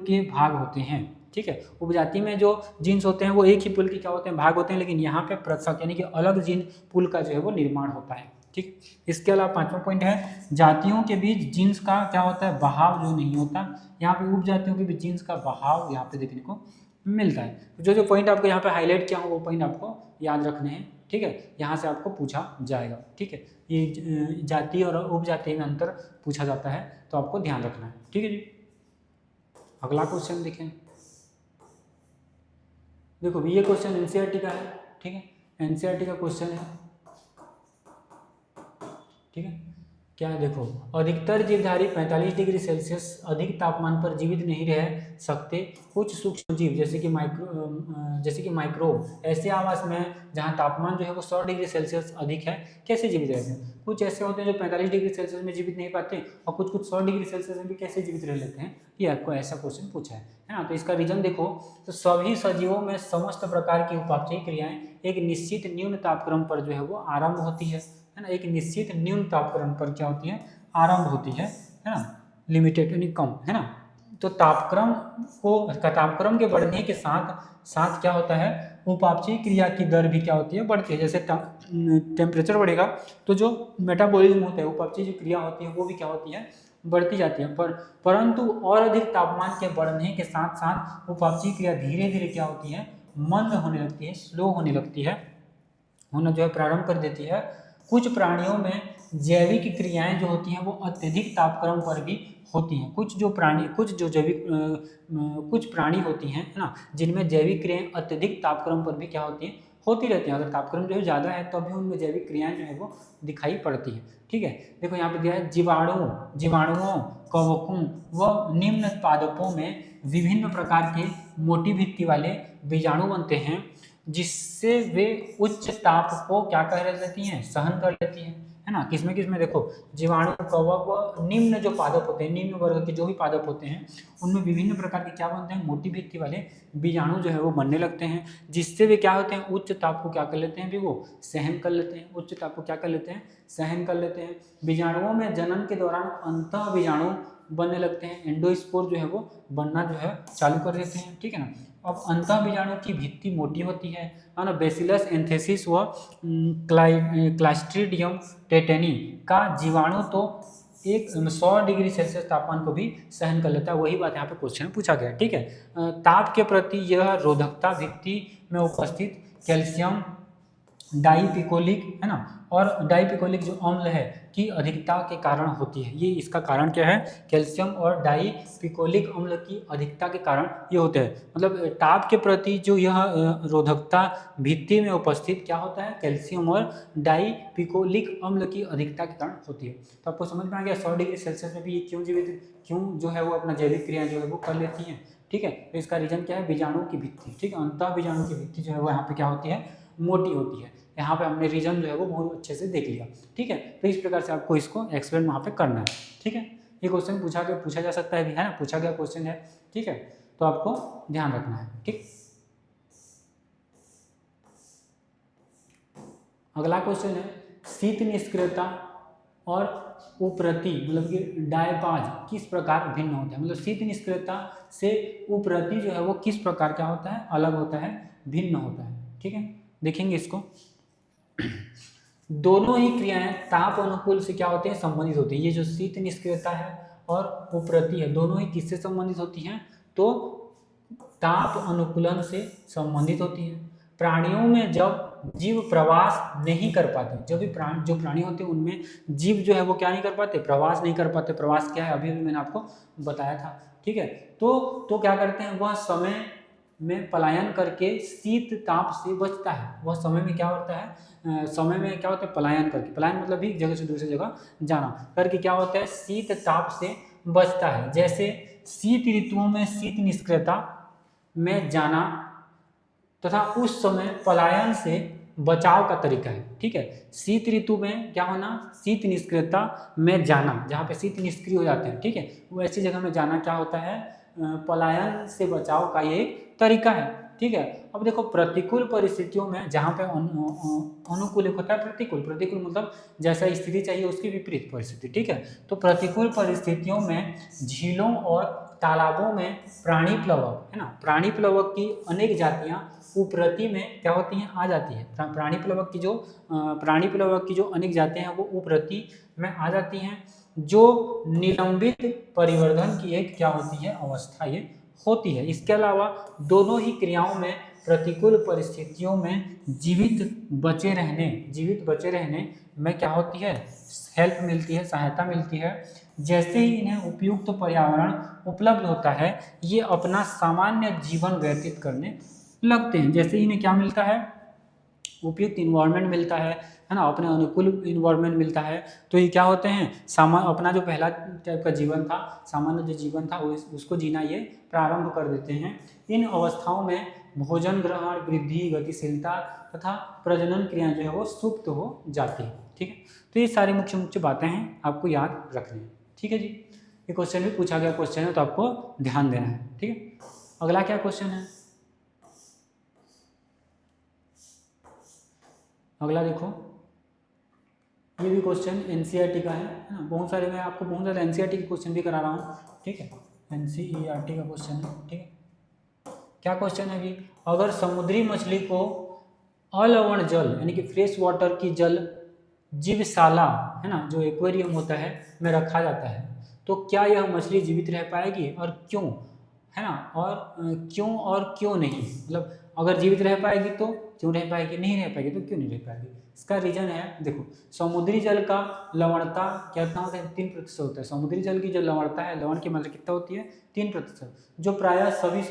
के भाग होते हैं, ठीक है। उपजाति में जो जीन्स होते हैं वो एक ही पूल के क्या होते हैं, भाग होते हैं, लेकिन यहाँ पे पृथक यानी कि अलग जीन पूल का जो है वो निर्माण होता है, ठीक। इसके अलावा 5वां पॉइंट है, जातियों के बीच जीन्स का क्या होता है, बहाव जो नहीं होता। यहाँ पे उपजातियों के बीच जीन्स का बहाव यहाँ पे देखने को मिलता है। जो जो पॉइंट आपको यहाँ पे हाईलाइट किया हो वो पॉइंट आपको याद रखने हैं, ठीक है। यहाँ से आपको पूछा जाएगा, ठीक है। ये जाति और उपजाति में अंतर पूछा जाता है तो आपको ध्यान रखना है, ठीक है जी। अगला क्वेश्चन देखें, देखो ये क्वेश्चन एनसीईआरटी का है, ठीक है, एनसीईआरटी का क्वेश्चन है, ठीक है। क्या है, देखो, अधिकतर जीवधारी 45 डिग्री सेल्सियस अधिक तापमान पर जीवित नहीं रह सकते। कुछ सूक्ष्म जीव जैसे कि माइक्रोब ऐसे आवास में जहां तापमान जो है वो 100 डिग्री सेल्सियस अधिक है, कैसे जीवित रहते हैं। कुछ ऐसे होते हैं जो 45 डिग्री सेल्सियस में जीवित नहीं पाते और कुछ 100 डिग्री सेल्सियस में भी कैसे जीवित रह लेते हैं, ये आपको ऐसा क्वेश्चन पूछा है ना। तो इसका रीजन देखो, तो सभी सजीवों में समस्त प्रकार की उपापचयी क्रियाएं एक निश्चित न्यून तापक्रम पर जो है वो आरंभ होती है ना। एक निश्चित न्यून तापक्रम पर क्या होती है, आरंभ होती है ना, लिमिटेड यानी कम, है ना। तो तापक्रम के बढ़ने के साथ साथ क्या होता है, उपापचयी क्रिया की दर भी क्या होती है, बढ़ती है। जैसे टेम्परेचर बढ़ेगा तो जो मेटाबॉलिज्म होता है, उपापचयी जो क्रिया होती है वो भी क्या होती है, बढ़ती जाती है। परंतु और अधिक तापमान के बढ़ने के साथ साथ उपापचयी क्रिया धीरे धीरे क्या होती है, मंद होने लगती है, स्लो होने लगती है, होना जो है प्रारंभ कर देती है। कुछ प्राणियों में जैविक क्रियाएं जो होती हैं वो अत्यधिक तापक्रम पर भी होती हैं। कुछ प्राणी होती हैं ना, जिनमें जैविक क्रियाएं अत्यधिक तापक्रम पर भी क्या होती हैं, होती रहती हैं। अगर तापक्रम जो है ज़्यादा है तभी उनमें जैविक क्रियाएं जो है वो दिखाई पड़ती है, ठीक है। देखो यहाँ पे दिया है, जीवाणुओं, कवकों व निम्न पादपों में विभिन्न प्रकार के मोटी भित्ति वाले बीजाणु बनते हैं, जिससे वे उच्च ताप को क्या कर लेती हैं, सहन कर लेती हैं, है ना। किसमें देखो, जीवाणु, कवक व निम्न जो पादप होते हैं, निम्न वर्ग के जो भी पादप होते हैं, उनमें विभिन्न प्रकार के क्या बनते हैं, मोटी भित्ति वाले बीजाणु जो है वो बनने लगते हैं, जिससे वे क्या होते हैं, उच्च ताप को क्या कर लेते हैं, भी वो सहन कर लेते हैं, उच्च ताप को क्या कर लेते हैं, सहन कर लेते हैं। बीजाणुओं में जनन के दौरान अंतः बीजाणु बनने लगते हैं, एंडोस्पोर जो है वो बनना जो है चालू कर देते हैं, ठीक है ना। अब अंतः बीजाणु की भित्ति मोटी होती है ना। बेसिलस एंथेसिस व क्लास्ट्रीडियम टेटेनी का जीवाणु तो 100 डिग्री सेल्सियस तापमान को भी सहन कर लेता है। वही बात यहाँ पे क्वेश्चन पूछा गया, ठीक है। ताप के प्रति यह रोधकता भित्ति में उपस्थित कैल्शियम डाइपिकोलिक है ना, और डाइपिकोलिक जो अम्ल है की अधिकता के कारण होती है। ये इसका कारण क्या है, कैल्शियम और डाइपिकोलिक अम्ल की अधिकता के कारण ये होते हैं। मतलब ताप के प्रति जो यह रोधकता भित्ति में उपस्थित क्या होता है, कैल्शियम और डाइपिकोलिक अम्ल की अधिकता के कारण होती है। तो आपको समझ में आ गया 100 डिग्री सेल्सियस में भी ये क्यों जो है वो अपना जैविक क्रिया जो है वो कर लेती है, ठीक है। तो इसका रीजन क्या है, बीजाणु की भित्ति, ठीक है। अंतः बीजाणु की भित्ति जो है वो यहाँ पे क्या होती है, मोटी होती है। यहाँ पे हमने रीजन जो है वो बहुत अच्छे से देख लिया, ठीक है। तो इस प्रकार से आपको इसको एक्सप्लेन वहाँ पे करना है, ठीक है। ये क्वेश्चन पूछा जा सकता है भी, है ना, पूछा गया क्वेश्चन है, ठीक है। तो आपको ध्यान रखना है, ठीक। अगला क्वेश्चन है शीत निष्क्रियता और उप्रति मतलब कि डायपाज किस प्रकार भिन्न होता है। मतलब शीत निष्क्रियता से उप्रति जो है वो किस प्रकार क्या होता है, अलग होता है, भिन्न होता है, ठीक है। देखेंगे इसको। दोनों ही क्रियाएं ताप अनुकूल से क्या होते हैं, संबंधित होती है। ये जो शीत निष्क्रियता है और उप्रति है, दोनों ही किससे संबंधित होती हैं, तो ताप अनुकूलन से संबंधित होती है। प्राणियों में जब जीव प्रवास नहीं कर पाते, जब भी जो प्राणी होते हैं उनमें जीव जो है वो क्या नहीं कर पाते, प्रवास नहीं कर पाते। प्रवास क्या है अभी भी मैंने आपको बताया था, ठीक है। तो क्या करते हैं, वह समय में पलायन करके शीत ताप से बचता है। वह समय में क्या होता है, समय में क्या होता है, पलायन करके, पलायन मतलब भी जगह से दूसरी जगह जाना करके क्या होता है, शीत ताप से बचता है। जैसे शीत ऋतुओं में शीत निष्क्रियता में जाना तथा उस समय पलायन से बचाव का तरीका है, ठीक है। शीत ऋतु में क्या होना, शीत निष्क्रियता में जाना, जहाँ पे शीत निष्क्रिय हो जाते हैं, ठीक है, वो ऐसी जगह में जाना क्या होता है, पलायन से बचाव का ये तरीका है, ठीक है। अब देखो प्रतिकूल परिस्थितियों में जहाँ पे अनुकूल होता है प्रतिकूल, प्रतिकूल मतलब जैसा स्थिति चाहिए उसकी विपरीत परिस्थिति, ठीक है। तो प्रतिकूल परिस्थितियों में झीलों और तालाबों में प्राणी प्लवक है ना, प्राणी प्लवक की अनेक जातियां उप्रति में क्या होती हैं, आ जाती है। प्राणी प्लवक की जो अनेक जातियां हैं वो उप्रति में आ जाती हैं, जो निलंबित परिवर्धन की एक क्या होती है, अवस्था ये होती है। इसके अलावा दोनों ही क्रियाओं में प्रतिकूल परिस्थितियों में जीवित बचे रहने में क्या होती है, हेल्प मिलती है, सहायता मिलती है। जैसे ही इन्हें उपयुक्त पर्यावरण उपलब्ध होता है ये अपना सामान्य जीवन व्यतीत करने लगते हैं। जैसे ही इन्हें क्या मिलता है, उपयुक्त इन्वायरमेंट मिलता है ना, अपने अनुकूल इन्वायरमेंट मिलता है, तो ये क्या होते हैं, अपना जो पहला टाइप का जीवन था, सामान्य जो जीवन था उसको जीना ये प्रारंभ कर देते हैं। इन अवस्थाओं में भोजन ग्रहण, वृद्धि, गतिशीलता तथा प्रजनन क्रिया जो है वो सुप्त हो जाती है, ठीक है। तो ये सारी मुख्य बातें हैं, आपको याद रखनी है, ठीक है जी। ये क्वेश्चन भी पूछा गया क्वेश्चन है, तो आपको ध्यान देना है, ठीक है। अगला क्या क्वेश्चन है, अगला देखो, ये भी क्वेश्चन एनसीईआरटी का है ना। बहुत सारे मैं आपको बहुत सारे एनसीईआरटी के क्वेश्चन भी करा रहा हूँ, ठीक है। एनसीईआरटी का क्वेश्चन है, ठीक है। क्या क्वेश्चन है अभी, अगर समुद्री मछली को अलवण जल यानी कि फ्रेश वाटर की जल जीवशाला है ना, जो एक्वेरियम होता है में रखा जाता है, तो क्या यह मछली जीवित रह पाएगी और क्यों, है ना, और क्यों नहीं, मतलब अगर जीवित रह पाएगी तो क्यों रह पाएगी, नहीं रह पाएगी तो क्यों नहीं रह पाएगी। इसका रीजन है, देखो समुद्री जल का लवणता कितना होता है, 3% होता है। समुद्री जल की जो लवणता है, लवण की मात्रा कितना होती है, 3%, जो प्रायः सभी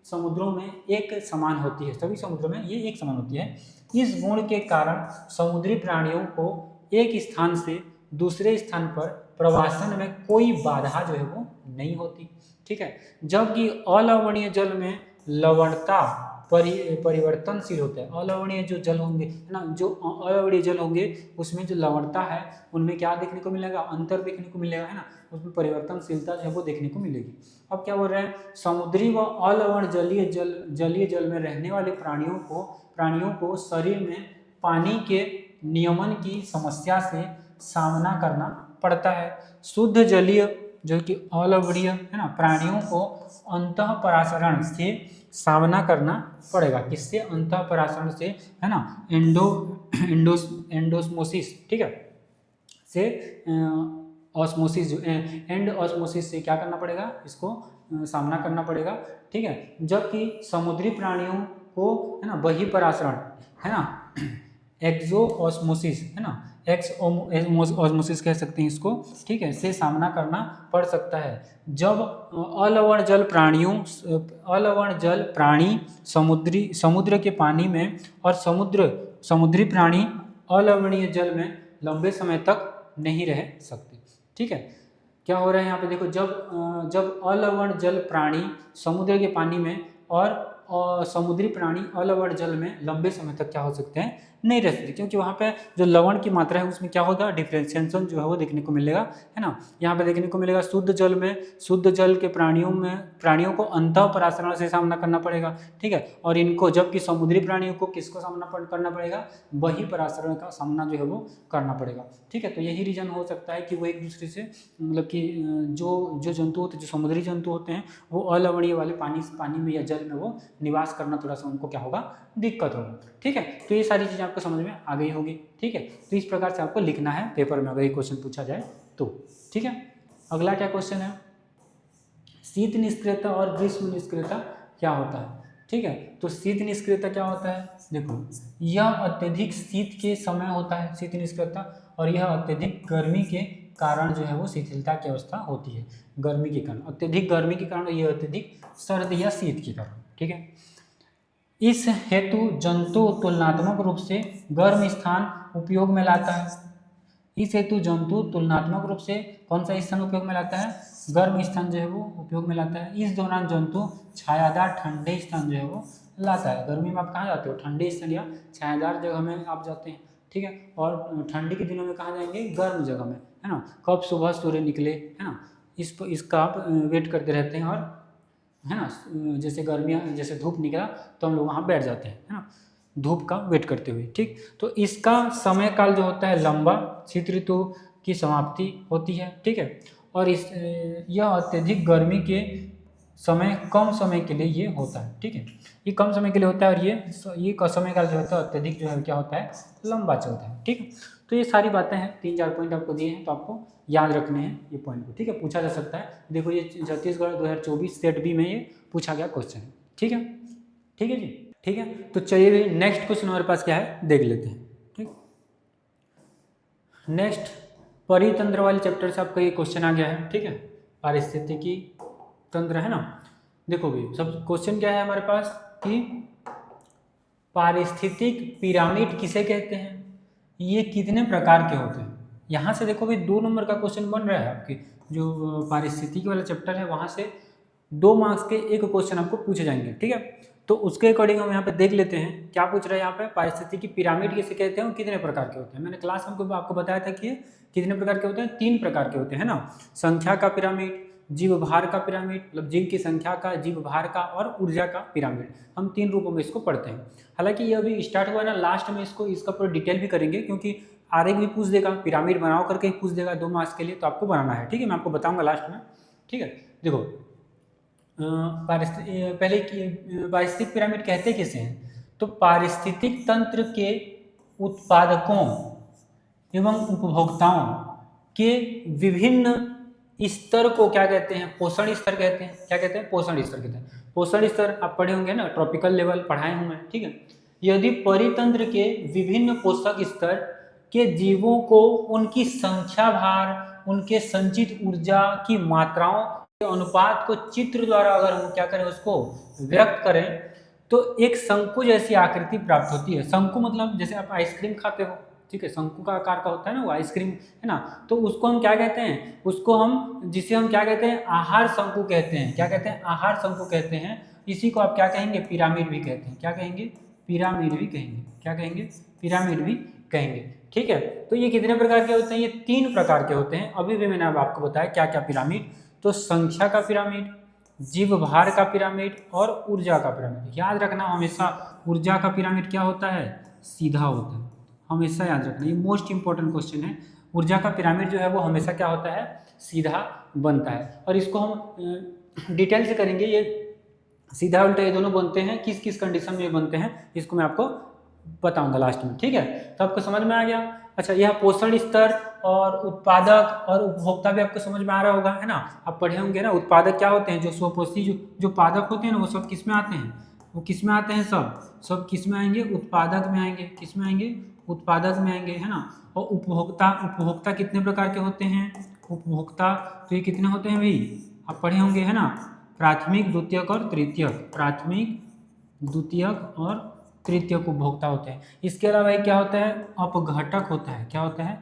समुद्रों में एक समान होती है, सभी समुद्रों में ये एक समान होती है। इस गुण के कारण समुद्री प्राणियों को एक स्थान से दूसरे स्थान पर प्रवासन में कोई बाधा जो है वो नहीं होती, ठीक है। जबकि अलवणीय जल में लवणता परिवर्तनशील होता है। अलवणीय जो जल होंगे है ना, जो अलवणीय जल होंगे उसमें जो लवणता है उनमें क्या देखने को मिलेगा, अंतर देखने को मिलेगा, है ना, उसमें परिवर्तनशीलता जो है वो देखने को मिलेगी। अब क्या बोल रहे हैं, समुद्री व अलवण जलीय जल में रहने वाले प्राणियों को शरीर में पानी के नियमन की समस्या से सामना करना पड़ता है। शुद्ध जलीय जो कि अलवणीय है ना प्राणियों को अंतःपराशरण से सामना करना पड़ेगा। किससे? अंतःपराशरण से, है ना, एंडोस्मोसिस, ठीक है, से ऑस्मोसिस जो एंड ऑस्मोसिस से क्या करना पड़ेगा, इसको सामना करना पड़ेगा, ठीक है। जबकि समुद्री प्राणियों को, है ना, बहिपराशरण, है ना, एक्सो ऑस्मोसिस, है ना, ऑस्मोसिस कह सकते हैं इसको, ठीक है, से सामना करना पड़ सकता है। जब अलवण जल प्राणी समुद्र के पानी में और समुद्री प्राणी अलवणीय जल में लंबे समय तक नहीं रह सकते, ठीक है। क्या हो रहा है यहाँ पे देखो, जब अलवण जल प्राणी समुद्र के पानी में और समुद्री प्राणी अलवण जल में लंबे समय तक क्या हो सकते हैं, नहीं रह सकते, क्योंकि वहाँ पे जो लवण की मात्रा है उसमें क्या होगा, डिफ्रेंशिएशन जो है वो देखने को मिलेगा, है ना। यहाँ पे देखने को मिलेगा शुद्ध जल के प्राणियों को अंतःपराशरण से सामना करना पड़ेगा, ठीक है। और इनको, जबकि समुद्री प्राणियों को किसको सामना करना पड़ेगा, बहिपराशरण का सामना जो है वो करना पड़ेगा, ठीक है। तो यही रीजन हो सकता है कि वो एक दूसरे से, मतलब कि जो जंतु होते हैं, जो समुद्री जंतु होते हैं, वो अलवणीय वाले पानी में या जल में वो निवास करना थोड़ा सा उनको क्या होगा, दिक्कत होगा, ठीक है। तो ये सारी चीज़ें आपको समझ में आ गई होगी, ठीक है। तो इस प्रकार से आपको लिखना है पेपर में अगर ये क्वेश्चन पूछा जाए तो, ठीक है। अगला क्या क्वेश्चन है, शीत निष्क्रियता और ग्रीष्म निष्क्रियता क्या होता है, ठीक है। तो शीत निष्क्रियता क्या होता है, देखो, यह अत्यधिक शीत के समय होता है शीत निष्क्रियता, और यह अत्यधिक गर्मी के कारण जो है वो शिथिलता की अवस्था होती है। गर्मी के कारण, अत्यधिक गर्मी के कारण, यह अत्यधिक सर्दी या शीत के कारण, ठीक है। इस हेतु जंतु तुलनात्मक रूप से गर्म स्थान उपयोग में लाता है। इस हेतु जंतु तुलनात्मक रूप से कौन सा स्थान उपयोग में लाता है, गर्म स्थान जो है वो उपयोग में लाता है। इस दौरान जंतु छायादार ठंडे स्थान जो है वो लाता है। गर्मी में आप कहाँ जाते हो, ठंडे स्थान या छायादार जगह में आप जाते हैं, ठीक है। और ठंडी के दिनों में कहाँ जाएंगे, गर्म जगह में, है ना। कब सुबह सूर्य निकले, है ना, इसका आप वेट करते रहते हैं, और है ना, जैसे गर्मियाँ, जैसे धूप निकला तो हम लोग वहाँ बैठ जाते हैं, है ना, धूप का वेट करते हुए, ठीक। तो इसका समय काल जो होता है लंबा, शीत ऋतु की समाप्ति होती है, ठीक है। और यह अत्यधिक गर्मी के समय कम समय के लिए ये होता है, ठीक है। ये कम समय के लिए होता है, और ये समय काल जो होता है अत्यधिक जो है क्या होता है, लंबा चलता है, ठीक है। तो ये सारी बातें हैं, 3-4 पॉइंट आपको दिए हैं, तो आपको याद रखने हैं ये पॉइंट को, ठीक है। पूछा जा सकता है, देखो ये छत्तीसगढ़ 2024 सेट बी में ये पूछा गया क्वेश्चन है, ठीक है, ठीक है जी, ठीक है। तो चलिए भी नेक्स्ट क्वेश्चन हमारे पास क्या है देख लेते हैं, ठीक। नेक्स्ट परितंत्र वाले चैप्टर से आपका ये क्वेश्चन आ गया है, ठीक है, पारिस्थितिकी तंत्र, है ना। देखो भी सब क्वेश्चन क्या है हमारे पास कि पारिस्थितिक पिरामिड किसे कहते हैं, ये कितने प्रकार के होते हैं। यहाँ से देखो भी 2 नंबर का क्वेश्चन बन रहा है आपके जो पारिस्थितिकी वाला चैप्टर है, वहाँ से 2 मार्क्स के एक क्वेश्चन आपको पूछे जाएंगे, ठीक है। तो उसके अकॉर्डिंग हम यहाँ पे देख लेते हैं क्या पूछ रहे हैं यहाँ पे, पारिस्थितिकी पिरामिड किसे कहते हैं और कितने प्रकार के होते हैं। मैंने क्लास में आपको बताया था कि ये कितने प्रकार के होते हैं, 3 प्रकार के होते हैं ना, संख्या का पिरामिड, जीव भार का पिरामिड, मतलब जीव की संख्या का, जीव भार का, और ऊर्जा का पिरामिड। हम 3 रूपों में इसको पढ़ते हैं। हालांकि ये अभी स्टार्ट हुआ ना, लास्ट में इसका पूरा डिटेल भी करेंगे, क्योंकि आगे भी पूछ देगा, पिरामिड बनाओ करके ही पूछ देगा 2 मार्क्स के लिए, तो आपको बनाना है, ठीक है। मैं आपको बताऊंगा लास्ट में, ठीक है। देखो पारिस्थितिक पिरामिड कहते किसे हैं, तो पारिस्थितिक तंत्र के उत्पादकों एवं उपभोक्ताओं के विभिन्न स्तर को क्या कहते हैं, पोषण स्तर कहते हैं। क्या कहते हैं, पोषण स्तर कहते हैं। पोषण स्तर आप पढ़े होंगे ना, ट्रॉपिकल लेवल पढ़ाए हूं मैं, ठीक है। यदि परितंत्र के विभिन्न पोषक स्तर के जीवों को उनकी संख्या भार, उनके संचित ऊर्जा की मात्राओं के अनुपात को चित्र द्वारा अगर हम क्या करें, उसको व्यक्त करें, तो एक शंकु जैसी आकृति प्राप्त होती है। शंकु मतलब जैसे आप आइसक्रीम खाते हो, ठीक है, शंकु का आकार का होता है ना वो आइसक्रीम, है ना। तो उसको हम क्या कहते हैं, जिसे हम क्या कहते हैं, आहार शंकु कहते हैं। क्या कहते हैं, आहार शंकु कहते हैं। इसी को आप क्या कहेंगे, पिरामिड भी कहते हैं। क्या कहेंगे, पिरामिड भी कहेंगे। क्या कहेंगे, पिरामिड भी कहेंगे, ठीक है। तो ये कितने प्रकार के होते हैं, ये 3 प्रकार के होते हैं। अभी भी मैंने अब आपको बताया क्या क्या पिरामिड, तो संख्या का पिरामिड, जीव भार का पिरामिड, और ऊर्जा का पिरामिड। याद रखना हमेशा, ऊर्जा का पिरामिड क्या होता है, सीधा होता है, हमेशा याद रखना, ये मोस्ट इंपॉर्टेंट क्वेश्चन है। ऊर्जा का पिरामिड जो है वो हमेशा क्या होता है, सीधा बनता है। और इसको हम डिटेल से करेंगे, ये सीधा उल्टा ये दोनों बनते हैं, किस किस कंडीशन में बनते हैं इसको मैं आपको बताऊंगा लास्ट में, ठीक है। तो आपको समझ में आ गया। अच्छा, यह पोषण स्तर और उत्पादक और उपभोक्ता भी आपको समझ में आ रहा होगा, है ना। आप पढ़े होंगे ना, उत्पादक क्या होते हैं, जो स्वपोषी जो पादप होते हैं ना, वो सब किस में आते हैं, वो किस में आते हैं, सब किस में आएंगे, उत्पादक में आएंगे। किस में आएंगे, उत्पादक में आएंगे, है ना। और उपभोक्ता कितने प्रकार के होते हैं, उपभोक्ता तो ये कितने होते हैं भाई, आप पढ़े होंगे, है ना। प्राथमिक, द्वितीयक और तृतीयक, प्राथमिक, द्वितीयक और तृतीयक उपभोक्ता होते हैं। इसके अलावा क्या होता है, अपघटक होता है। क्या होता है,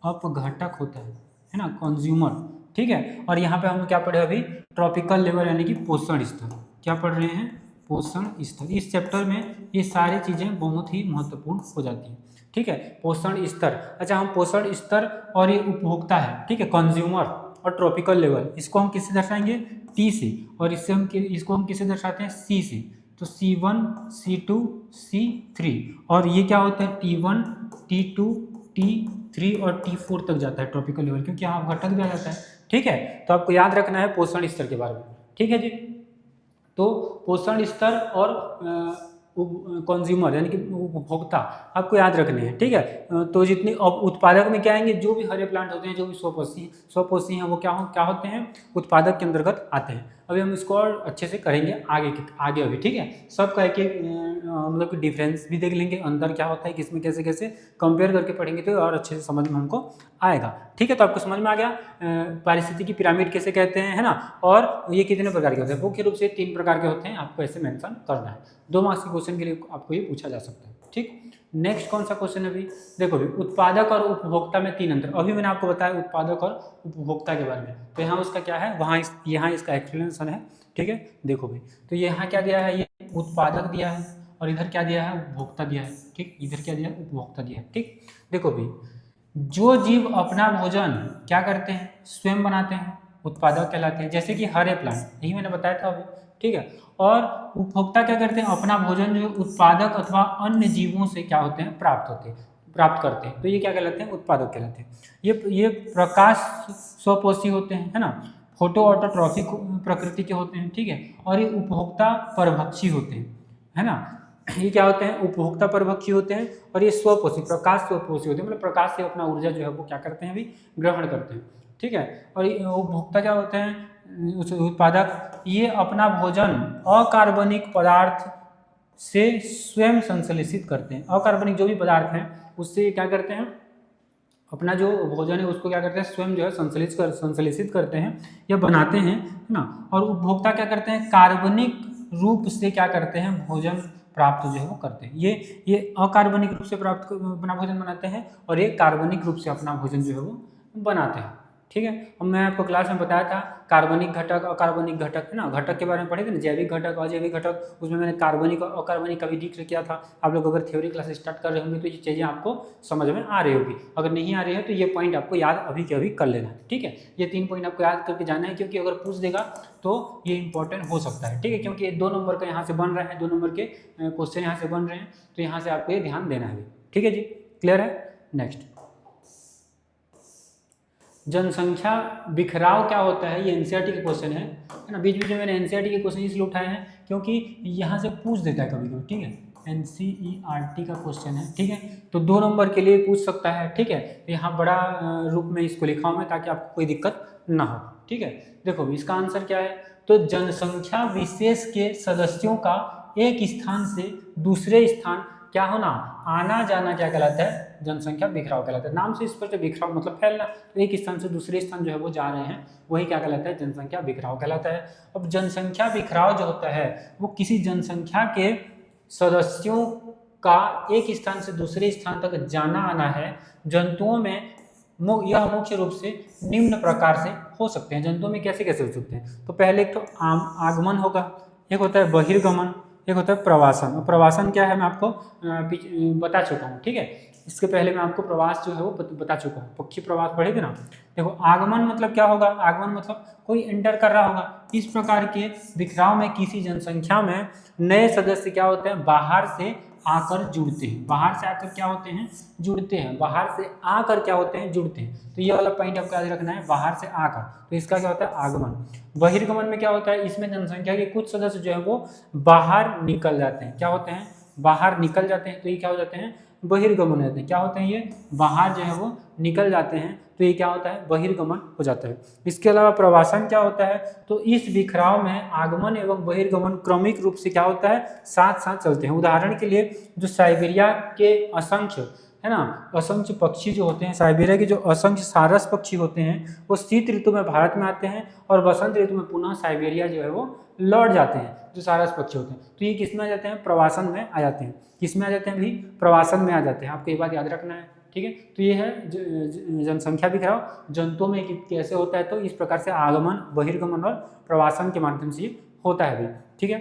अपघटक होता है ना, कंज्यूमर, ठीक है। और यहाँ पे हम क्या पढ़े अभी, ट्रॉपिकल लेवल यानी कि पोषण स्तर। क्या पढ़ रहे हैं, पोषण स्तर। इस चैप्टर में ये सारी चीज़ें बहुत ही महत्वपूर्ण हो जाती हैं, ठीक है। पोषण स्तर, अच्छा हम पोषण स्तर और ये उपभोक्ता है, ठीक है, कंज्यूमर और ट्रॉपिकल लेवल, इसको हम किससे दर्शाएंगे, टी से। और इसको हम किससे दर्शाते हैं, सी से। तो C1, C2, C3। और ये क्या होता है, T1, T2, T3 और T4 तक जाता है ट्रॉपिकल लेवल, क्योंकि यहाँ घटक भी आ जाता है, ठीक है। तो आपको याद रखना है पोषण स्तर के बारे में, ठीक है जी। तो पोषण स्तर और कंज्यूमर यानी कि उपभोक्ता आपको याद रखने हैं, ठीक है। तो जितनी उत्पादक में क्या आएंगे, जो भी हरे प्लांट होते हैं, जो भी स्वपोषी हैं, वो क्या होते हैं, उत्पादक के अंतर्गत आते हैं। अभी हम इसको और अच्छे से करेंगे आगे अभी, ठीक है। सबका एक मतलब कि डिफरेंस भी देख लेंगे, अंतर क्या होता है, किसमें कैसे कैसे कंपेयर करके पढ़ेंगे तो और अच्छे से समझ में हमको आएगा, ठीक है। तो आपको समझ में आ गया पारिस्थितिकी पिरामिड कैसे कहते हैं, है ना। और ये कितने प्रकार के होते हैं, मुख्य रूप से 3 प्रकार के होते हैं, आपको ऐसे मेंशन करना है। 2 मार्क्स के क्वेश्चन के लिए आपको ये पूछा जा सकता है, ठीक। नेक्स्ट कौन सा क्वेश्चन है अभी, देखो अभी उत्पादक और उपभोक्ता में 3 अंतर। अभी मैंने आपको बताया उत्पादक और उपभोक्ता के बारे में, तो यहाँ उसका क्या है, यहाँ इसका एक्सप्लेनेशन है, ठीक है। देखो भाई, तो यहाँ क्या दिया है, ये उत्पादक दिया है और इधर क्या दिया है, उपभोक्ता दिया है, ठीक। इधर क्या दिया है, उपभोक्ता दिया है, ठीक। देखो भाई, जो जीव अपना भोजन क्या करते हैं, स्वयं बनाते हैं, उत्पादक कहलाते हैं, जैसे कि हरे प्लांट, यही मैंने बताया था अभी, ठीक है। और उपभोक्ता क्या करते हैं, अपना भोजन जो उत्पादक अथवा अन्य जीवों से क्या होते हैं, प्राप्त करते हैं, तो ये क्या कहलाते हैं, उत्पादक कहलाते हैं। ये प्रकाश स्वपोषी होते हैं, है ना, फोटो ऑटोट्रॉफिक प्रकृति के होते हैं, ठीक है। और ये उपभोक्ता परभक्षी होते हैं, है ना। ये क्या होते हैं, उपभोक्ता परभक्षी होते हैं। और ये प्रकाश स्वपोषी होते हैं, मतलब प्रकाश से अपना ऊर्जा जो है वो क्या करते हैं, अभी ग्रहण करते हैं, ठीक है। और उपभोक्ता क्या होते हैं, उत्पादक, ये अपना भोजन अकार्बनिक पदार्थ से स्वयं संश्लेषित करते हैं। अकार्बनिक जो भी पदार्थ हैं उससे क्या करते हैं, अपना जो भोजन है उसको क्या करते हैं, स्वयं जो है संश्लेषित करते हैं या बनाते हैं, है ना। और उपभोक्ता क्या करते हैं, कार्बनिक रूप से क्या करते हैं, भोजन प्राप्त जो है वो करते हैं। ये अकार्बनिक रूप से अपना भोजन बनाते हैं और ये कार्बनिक रूप से अपना भोजन जो है वो बनाते हैं, ठीक है। अब मैं आपको क्लास में बताया था कार्बनिक घटक, अकार्बनिक घटक, है ना, घटक के बारे में पढ़े थे ना, जैविक घटक, अजैविक घटक, उसमें मैंने कार्बनिक और अकार्बनिक का भी जिक्र किया था। आप लोग अगर थ्योरी क्लास स्टार्ट कर रहे होंगे तो ये चीज़ें आपको समझ में आ रही होगी, अगर नहीं आ रही है तो ये पॉइंट आपको याद अभी के अभी कर लेना है, ठीक है। ये 3 पॉइंट आपको याद करके जाना है, क्योंकि अगर पूछ देगा तो ये इंपॉर्टेंट हो सकता है, ठीक है। क्योंकि ये 2 नंबर का यहाँ से बन रहे हैं, 2 नंबर के क्वेश्चन यहाँ से बन रहे हैं, तो यहाँ से आपको ये ध्यान देना है, ठीक है जी, क्लियर है। नेक्स्ट, जनसंख्या बिखराव क्या होता है, ये एनसीईआरटी के क्वेश्चन है ना। बीच बीच में मैंने एनसीईआरटी के क्वेश्चन इसलिए उठाए हैं क्योंकि यहाँ से पूछ देता है कभी कभी, ठीक है। एनसीईआरटी का क्वेश्चन है, ठीक है, तो 2 नंबर के लिए पूछ सकता है, ठीक है। तो यहाँ बड़ा रूप में इसको लिखा हूँ मैं ताकि आपको कोई दिक्कत ना हो, ठीक है। देखो इसका आंसर क्या है, तो जनसंख्या विशेष के सदस्यों का एक स्थान से दूसरे स्थान क्या होना, आना जाना क्या कहलाता है, जनसंख्या बिखराव कहलाता है। नाम से स्पष्ट, बिखराव मतलब फैलना, तो एक स्थान से दूसरे स्थान जो है वो जा रहे हैं, वही क्या कहलाता है, जनसंख्या बिखराव कहलाता है। अब जनसंख्या बिखराव जो होता है वो किसी जनसंख्या के सदस्यों का एक स्थान से दूसरे स्थान तक जाना आना है। जंतुओं में यह मुख्य रूप से निम्न प्रकार से हो सकते हैं। जंतुओं में कैसे कैसे हो सकते हैं, तो पहले एक तो आगमन होगा, एक होता है बहिर्गमन, एक होता है प्रवासन। और प्रवासन क्या है मैं आपको बता चुका हूँ, ठीक है। इसके पहले मैं आपको प्रवास जो है वो बता चुका हूँ, पक्षी प्रवास पढ़े थे ना। देखो आगमन मतलब क्या होगा, आगमन मतलब कोई एंटर कर रहा होगा। इस प्रकार के बिखराव में किसी जनसंख्या में नए सदस्य क्या होते हैं, बाहर से आकर जुड़ते हैं, बाहर से आकर क्या होते हैं, जुड़ते हैं, बाहर से आकर क्या होते हैं, जुड़ते हैं। तो ये वाला पॉइंट आपको याद रखना है, बाहर से आकर, तो इसका क्या होता है, आगमन। बहिर्गमन में क्या होता है, इसमें जनसंख्या के कुछ सदस्य जो है वो बाहर निकल जाते हैं, क्या होते हैं, बाहर निकल जाते हैं, तो ये क्या हो जाते हैं, बहिर्गमन होते हैं। क्या होते हैं, ये बाहर जो है वो निकल जाते हैं, तो ये क्या होता है, बहिर्गमन हो जाता है। इसके अलावा प्रवासन क्या होता है, तो इस बिखराव में आगमन एवं बहिर्गमन क्रमिक रूप से क्या होता है, साथ साथ चलते हैं। उदाहरण के लिए जो साइबेरिया के असंख्य है ना, असंख्य पक्षी जो होते हैं, साइबेरिया के जो असंख्य सारस पक्षी होते हैं, वो शीत ऋतु में भारत में आते हैं और वसंत ऋतु में पुनः साइबेरिया जो है वो लौट जाते हैं, जो सारस पक्षी होते हैं। तो ये किस में आ जाते हैं, प्रवासन में आ जाते हैं। किस में आ जाते हैं भी, प्रवासन में आ जाते हैं। आपको ये बात याद रखना है, ठीक है। तो ये है जनसंख्या बिखराव जंतुओं में कैसे होता है, तो इस प्रकार से आगमन, बहिर्गमन और प्रवासन के माध्यम से होता है भाई, ठीक है।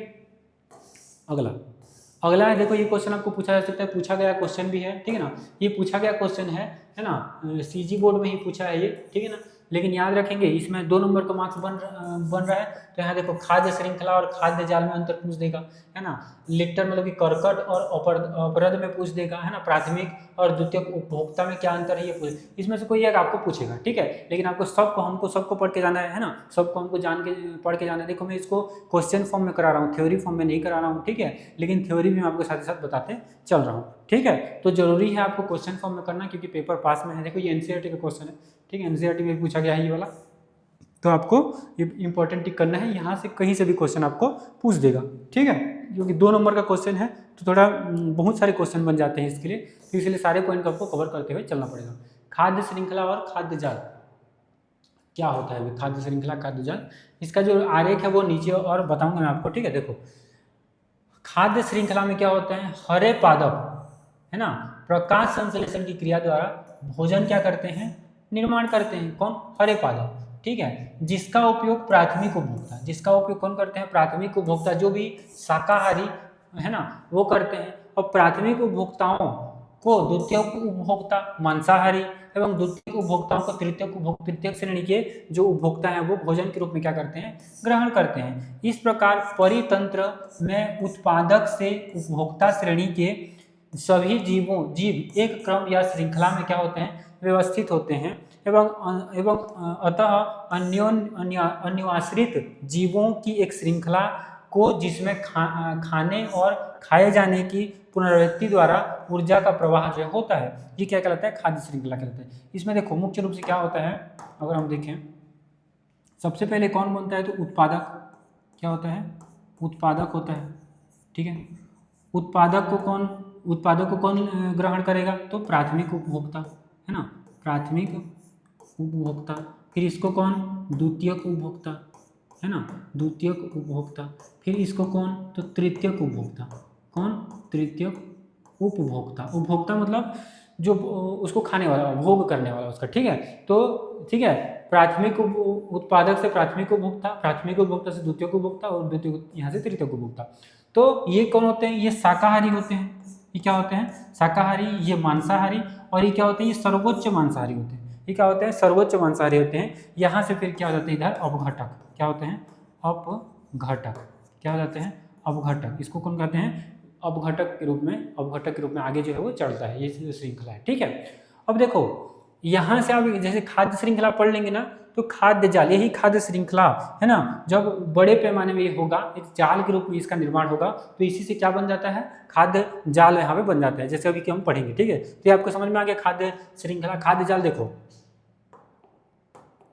अगला है, देखो ये क्वेश्चन आपको पूछा जा सकता है, पूछा गया क्वेश्चन भी है, ठीक है ना। ये पूछा गया क्वेश्चन है ना, सीजी बोर्ड में ही पूछा है ये, ठीक है ना। लेकिन याद रखेंगे इसमें 2 नंबर का मार्क्स बन रहा है। तो यहाँ देखो खाद्य श्रृंखला और खाद्य जाल में अंतर पूछ देगा, है ना। लिटर मतलब कि कर्कट और अपरद में पूछ देगा, है ना। प्राथमिक और द्वितीयक उपभोक्ता में क्या अंतर है, ये पूछ, इसमें से कोई एक आपको पूछेगा, ठीक है। लेकिन आपको सबको पढ़ के जाना है ना, सबको हमको जान के पढ़ के जाना है। देखो मैं इसको क्वेश्चन फॉर्म में करा रहा हूँ, थ्योरी फॉर्म में नहीं करा रहा हूँ, ठीक है। लेकिन थ्योरी भी मैं आपको साथ ही साथ बताते चल रहा हूँ, ठीक है। तो जरूरी है आपको क्वेश्चन फॉर्म में करना, क्योंकि पेपर पास में है। देखो ये एनसीईआरटी का क्वेश्चन है, ठीक है, एनसीईआरटी में पूछा गया है ये वाला, तो आपको इंपॉर्टेंट टिक करना है। यहाँ से कहीं से भी क्वेश्चन आपको पूछ देगा, ठीक है। क्योंकि 2 नंबर का क्वेश्चन है, तो थोड़ा बहुत सारे क्वेश्चन बन जाते हैं इसके लिए, तो इसलिए सारे पॉइंट को आपको कवर करते हुए चलना पड़ेगा। खाद्य श्रृंखला और खाद्य जाल क्या होता है, खाद्य श्रृंखला, खाद्य जाल, इसका जो आरेख है वो नीचे और बताऊंगा मैं आपको, ठीक है। देखो खाद्य श्रृंखला में क्या होता है, हरे पादप, है ना, प्रकाश संश्लेषण की क्रिया द्वारा भोजन क्या करते हैं, निर्माण करते हैं। कौन, हरे पादप, ठीक है। जिसका उपयोग प्राथमिक उपभोक्ता, जिसका उपयोग कौन करते हैं, प्राथमिक उपभोक्ता, जो भी शाकाहारी है ना वो करते हैं। और प्राथमिक उपभोक्ताओं को द्वितीयक उपभोक्ता मांसाहारी एवं द्वितीयक उपभोक्ताओं को तृतीयक श्रेणी के जो उपभोक्ता हैं वो भोजन के रूप में क्या करते हैं, ग्रहण करते हैं। इस प्रकार परितंत्र में उत्पादक से उपभोक्ता श्रेणी के सभी जीव एक क्रम या श्रृंखला में क्या होते हैं, व्यवस्थित होते हैं एवं अतः अन्योन्याश्रित जीवों की एक श्रृंखला को, जिसमें खाने और खाए जाने की पुनरावृत्ति द्वारा ऊर्जा का प्रवाह जो होता है, ये क्या कहलाता है, खाद्य श्रृंखला कहलाता है। इसमें देखो मुख्य रूप से क्या होता है, अगर हम देखें सबसे पहले कौन बनता है, तो उत्पादक, क्या होता है, उत्पादक होता है, ठीक है। उत्पादक को कौन ग्रहण करेगा, तो प्राथमिक उपभोक्ता, है ना, प्राथमिक उपभोक्ता। फिर इसको कौन, द्वितीयक उपभोक्ता, है ना, द्वितीयक उपभोक्ता। फिर इसको कौन, तो तृतीयक उपभोक्ता। कौन, तृतीयक उपभोक्ता। उपभोक्ता मतलब जो उसको खाने वाला, भोग करने वाला उसका, ठीक है। तो ठीक है, प्राथमिक उत्पादक से प्राथमिक उपभोक्ता, प्राथमिक उपभोक्ता से द्वितीयक उपभोक्ता और द्वितीय यहाँ से तृतीयक उपभोक्ता। तो ये कौन होते हैं, ये शाकाहारी होते हैं। ये क्या होते हैं, शाकाहारी, ये मांसाहारी, और ये क्या होते हैं, ये सर्वोच्च मांसाहारी होते हैं। ये क्या होते हैं, सर्वोच्च मांसाहारी होते हैं। यहाँ से फिर क्या हो जाते हैं, इधर अपघटक, क्या होते हैं, अपघटक, क्या हो जाते हैं, अपघटक। इसको कौन कहते हैं, अपघटक के रूप में आगे जो है वो चढ़ता है, ये श्रृंखला है, ठीक है। अब देखो यहाँ से आप जैसे खाद्य श्रृंखला पढ़ लेंगे ना, तो खाद्य जाल, यही खाद्य श्रृंखला है ना, जब बड़े पैमाने में ये होगा, एक जाल के रूप में इसका निर्माण होगा, तो इसी से क्या बन जाता है, खाद्य जाल यहाँ पे बन जाता है, जैसे अभी कि हम पढ़ेंगे, ठीक है। तो ये आपको समझ में आ गया खाद्य श्रृंखला, खाद्य जाल। देखो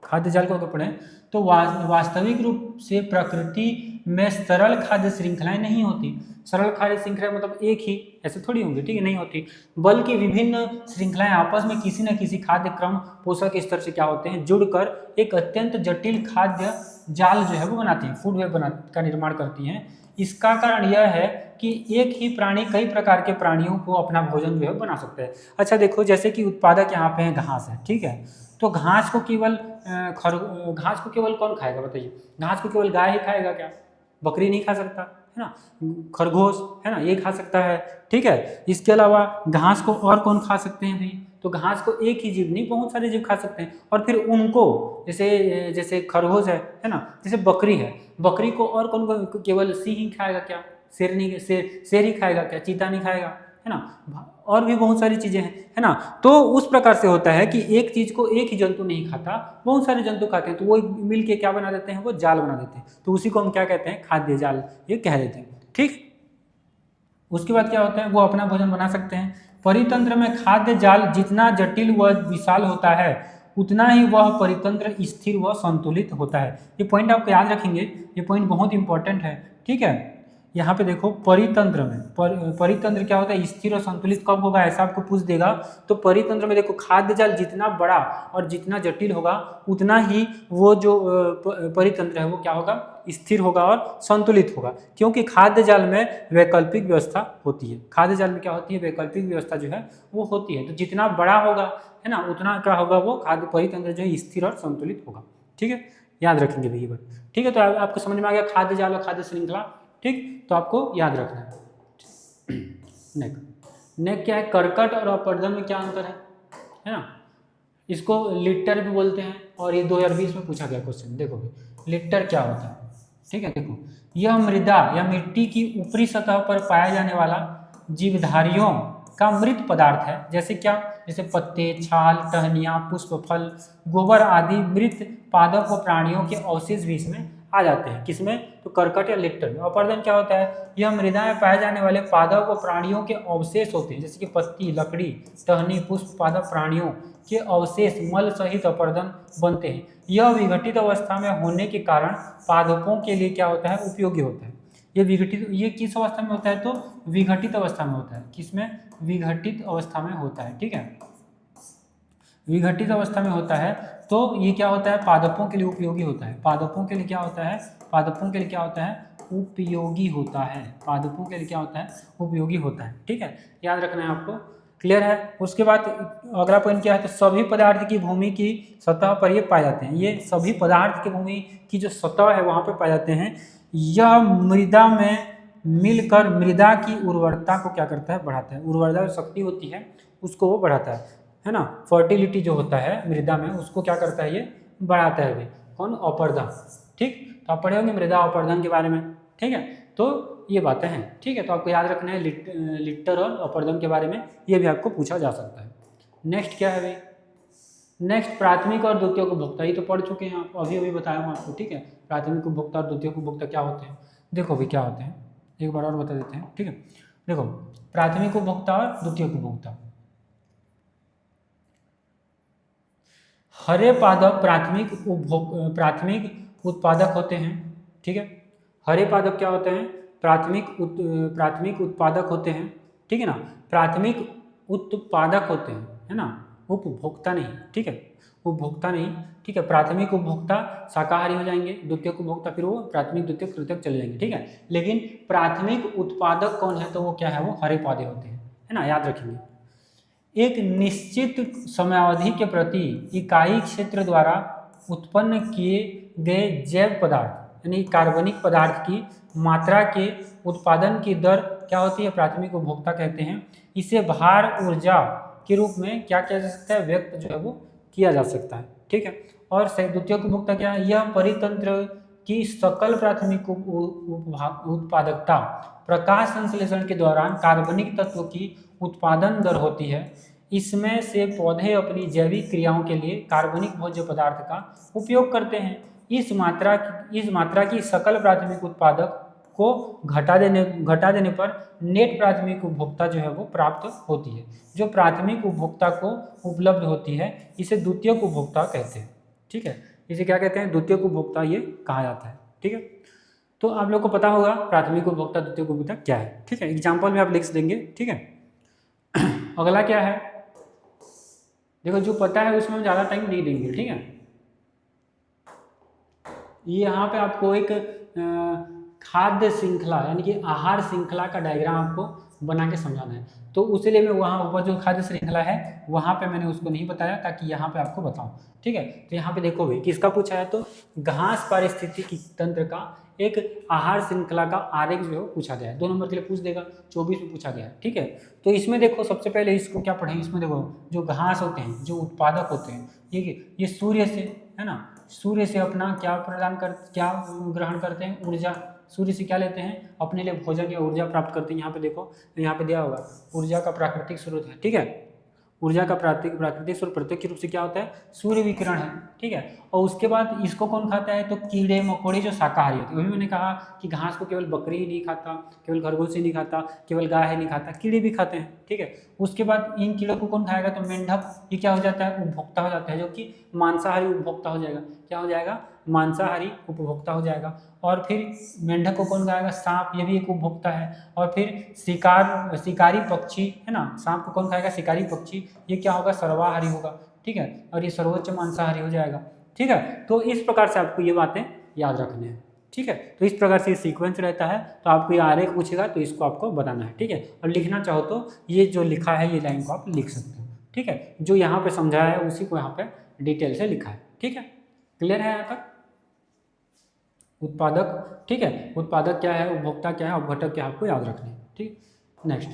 खाद्य जाल को अगर पढ़ें तो वास्तविक रूप से प्रकृति में सरल खाद्य श्रृंखलाएं नहीं होती। सरल खाद्य श्रृंखला मतलब एक ही, ऐसे थोड़ी होंगी, ठीक है, नहीं होती, बल्कि विभिन्न श्रृंखलाएं आपस में किसी न किसी खाद्य क्रम पोषक स्तर से क्या होते हैं, जुड़कर एक अत्यंत जटिल खाद्य जाल जो है वो बनाती है, फूड वेब का निर्माण करती हैं। इसका कारण यह है कि एक ही प्राणी कई प्रकार के प्राणियों को अपना भोजन जो है बना सकता है। अच्छा देखो, जैसे कि उत्पादक यहाँ पे है घास है, ठीक है, तो घास को केवल कौन खाएगा, बताइए, घास को केवल गाय ही खाएगा क्या, बकरी नहीं खा सकता, है ना, खरगोश, है ना, ये खा सकता है, ठीक है। इसके अलावा घास को और कौन खा सकते हैं भाई, तो घास को एक ही जीव नहीं, बहुत सारे जीव खा सकते हैं। और फिर उनको जैसे खरगोश है ना, जैसे बकरी है, बकरी को और कौन केवल सिंह ही खाएगा क्या, शेर नहीं, शेर ही खाएगा क्या, चीता नहीं खाएगा, है ना, और भी बहुत सारी चीज़ें हैं, है ना। तो उस प्रकार से होता है कि एक चीज़ को एक ही जंतु नहीं खाता, बहुत सारे जंतु खाते हैं, तो वो मिल के क्या बना देते हैं, वो जाल बना देते हैं, तो उसी को हम क्या कहते हैं, खाद्य जाल ये कह देते हैं। ठीक, उसके बाद क्या होता है, वो अपना भोजन बना सकते हैं। परितंत्र में खाद्य जाल जितना जटिल व विशाल होता है उतना ही वह परितंत्र स्थिर व संतुलित होता है। ये पॉइंट आपको याद रखेंगे, ये पॉइंट बहुत इंपॉर्टेंट है। ठीक है, यहाँ पे देखो परितंत्र में परितंत्र क्या होता है, स्थिर और संतुलित कब होगा, ऐसा आपको पूछ देगा। तो परितंत्र में देखो खाद्य जाल जितना बड़ा और जितना जटिल होगा उतना ही वो जो परितंत्र है वो क्या होगा, स्थिर होगा और संतुलित होगा, क्योंकि खाद्य जाल में वैकल्पिक व्यवस्था होती है। खाद्य जाल में क्या होती है, वैकल्पिक व्यवस्था जो है वो होती है। तो जितना बड़ा होगा, है ना, उतना क्या होगा, वो खाद्य परितंत्र जो है स्थिर और संतुलित होगा। ठीक है, याद रखेंगे भैया बात। ठीक है, तो आपको समझ में आ गया खाद्य जाल और खाद्य श्रृंखला। ठीक, तो आपको याद रखना है। नेक क्या है, कर्कट और अपवर्धन में क्या अंतर है ना, इसको लिटर भी बोलते हैं, और ये 2020 में पूछा गया क्वेश्चन। देखो भाई लिटर क्या होता है। ठीक है, देखो यह मृदा या मिट्टी की ऊपरी सतह पर पाया जाने वाला जीवधारियों का मृत पदार्थ है। जैसे क्या, जैसे पत्ते, छाल, टहनियाँ, पुष्प, फल, गोबर आदि मृत पादप व प्राणियों के अवशेष भी इसमें आ जाते हैं। किसमें, तो कर्कट या लिटर में। अपवर्धन क्या होता है, यह मृदा में पाए जाने वाले पादप व प्राणियों के अवशेष होते हैं, जैसे कि पत्ती, लकड़ी, टहनी, पुष्प, पादप प्राणियों के अवशेष मल सहित अपवर्धन बनते हैं। यह विघटित अवस्था में होने के कारण पादपों के लिए क्या होता है, उपयोगी होता है। ये किस अवस्था में होता है, तो विघटित अवस्था में होता है। किसमें, विघटित अवस्था में होता है। ठीक है, विघटित अवस्था में होता है, तो ये क्या होता है, पादपों के लिए उपयोगी होता है। पादपों के लिए क्या होता है, पादपों के लिए क्या होता है, उपयोगी होता है। पादपों के लिए क्या होता है, उपयोगी होता है। ठीक है, याद रखना है आपको। क्लियर है। उसके बाद अगला पॉइंट क्या है, तो सभी पदार्थ की भूमि की सतह पर ये पाए जाते हैं। ये सभी पदार्थ की भूमि की जो सतह है वहाँ पर पाए जाते हैं। यह मृदा में मिलकर मृदा की उर्वरता को क्या करता है, बढ़ाता है। उर्वरता जो शक्ति होती है उसको वो बढ़ाता है ना। फर्टिलिटी जो होता है मृदा में उसको क्या करता है, ये बढ़ाता है। भी कौन, अपवर्धन। ठीक, तो आप पढ़े होंगे मृदा अपवर्धन के बारे में। ठीक है, तो ये बातें हैं। ठीक है, तो आपको याद रखना है लिटर और अपवर्धन के बारे में, ये भी आपको पूछा जा सकता है। नेक्स्ट क्या है भाई, नेक्स्ट प्राथमिक और द्वितीय उपभोक्ता। ये तो पढ़ चुके हैं आप, अभी बताया हूँ आपको। ठीक है, प्राथमिक उपभोक्ता और द्वितीय उपभोक्ता क्या होते हैं। देखो भाई क्या होते हैं, एक बार और बता देते हैं। ठीक है, देखो प्राथमिक उपभोक्ता और द्वितीय उपभोक्ता। हरे पादप प्राथमिक उत्पादक होते हैं। ठीक है, हरे पादप क्या होते हैं, प्राथमिक उत्पादक होते हैं। ठीक है ना, प्राथमिक उत्पादक होते हैं, है ना, उपभोक्ता नहीं। ठीक है, उपभोक्ता नहीं। ठीक है, प्राथमिक उपभोक्ता शाकाहारी हो जाएंगे, द्वितीय उपभोक्ता फिर वो प्राथमिक द्वितीय तृतीयक चले जाएंगे। ठीक है, लेकिन प्राथमिक उत्पादक कौन है, तो वो क्या है, वो हरे पौधे होते हैं, है ना, याद रखेंगे। एक निश्चित समयावधि के प्रति इकाई क्षेत्र द्वारा उत्पन्न किए गए जैव पदार्थ यानी कार्बनिक पदार्थ की मात्रा के उत्पादन की दर क्या होती है, प्राथमिक उपभोक्ता कहते हैं। इसे भार ऊर्जा के रूप में क्या किया जा सकता है, व्यक्त जो है वो किया जा सकता है। ठीक है, और द्वितीय उपभोक्ता क्या है, यह परितंत्र की सकल प्राथमिक उत्पादकता प्रकाश संश्लेषण के दौरान कार्बनिक तत्व की उत्पादन दर होती है। इसमें से पौधे अपनी जैविक क्रियाओं के लिए कार्बनिक भोज्य पदार्थ का उपयोग करते हैं। इस मात्रा की सकल प्राथमिक उत्पादक को घटा देने पर नेट प्राथमिक उपभोक्ता जो है वो प्राप्त होती है। जो प्राथमिक उपभोक्ता को उपलब्ध होती है इसे द्वितीयक उपभोक्ता कहते हैं। ठीक है, इसे क्या कहते हैं, द्वितीयक उपभोक्ता ये कहा जाता है। ठीक है, तो आप लोग को पता होगा प्राथमिक उपभोक्ता द्वितीयक उपभोक्ता क्या है। ठीक है, एग्जाम्पल में आप लिख देंगे। ठीक है, अगला क्या है, देखो जो पता है उसमें हम ज़्यादा टाइम नहीं देंगे। ठीक है, ये यहाँ पे आपको एक खाद्य श्रृंखला यानी कि आहार श्रृंखला का डायग्राम आपको बना के समझाना है। तो उसके लिए मैं वहाँ ऊपर जो खाद्य श्रृंखला है वहाँ पे मैंने उसको नहीं बताया ताकि यहाँ पे आपको बताऊँ। ठीक है, तो यहाँ पे देखो भाई किसका पूछा है, तो घास पारिस्थितिकी तंत्र का एक आहार श्रृंखला का आरेख जो है पूछा गया है। 2 नंबर के लिए पूछ देगा, 24 में पूछा गया है। ठीक है, तो इसमें देखो सबसे पहले इसको क्या पढ़ें, इसमें देखो जो घास होते हैं, जो उत्पादक होते हैं, ये सूर्य से, है ना, सूर्य से अपना क्या ग्रहण करते हैं, ऊर्जा, सूर्य से क्या लेते हैं, अपने लिए भोजन या ऊर्जा प्राप्त करते हैं। यहाँ पे देखो, यहाँ पे दिया होगा ऊर्जा का प्राकृतिक स्रोत है, ठीक है। ऊर्जा का प्राकृतिक स्रोत प्रत्यक्ष रूप से क्या होता है, सूर्य विकिरण है, ठीक है। और उसके बाद इसको कौन खाता है, तो कीड़े मकोड़े जो शाकाहारी होते हैं। वही मैंने कहा कि घास को केवल बकरी ही नहीं खाता, केवल खरगोश ही नहीं खाता, केवल गाय ही नहीं खाता, कीड़े भी खाते हैं, ठीक है। उसके बाद इन कीड़ों को कौन खाएगा, तो मेंढक, ये क्या हो जाता है, उपभोक्ता हो जाता है, जो कि मांसाहारी उपभोक्ता हो जाएगा। क्या हो जाएगा, मांसाहारी उपभोक्ता हो जाएगा। और फिर मेंढक को कौन खाएगा, सांप, ये भी एक उपभोक्ता है। और फिर शिकारी पक्षी है ना, सांप को कौन खाएगा, शिकारी पक्षी, ये क्या होगा, सर्वाहारी होगा, ठीक है। और ये सर्वोच्च मांसाहारी हो जाएगा, ठीक है। तो इस प्रकार से आपको ये बातें याद रखनी है, ठीक है। तो इस प्रकार से सीक्वेंस रहता है। तो आपको ये आरेख पूछेगा तो इसको आपको बताना है, ठीक है। और लिखना चाहो तो ये जो लिखा है ये लाइन को आप लिख सकते हो, ठीक है। जो यहाँ पे समझाया है उसी को यहाँ पे डिटेल से लिखा है, ठीक है। क्लियर है यहाँ तक। उत्पादक, ठीक है, उत्पादक क्या है, उपभोक्ता क्या है, अपघटक क्या है, आपको याद रखना है, ठीक। नेक्स्ट,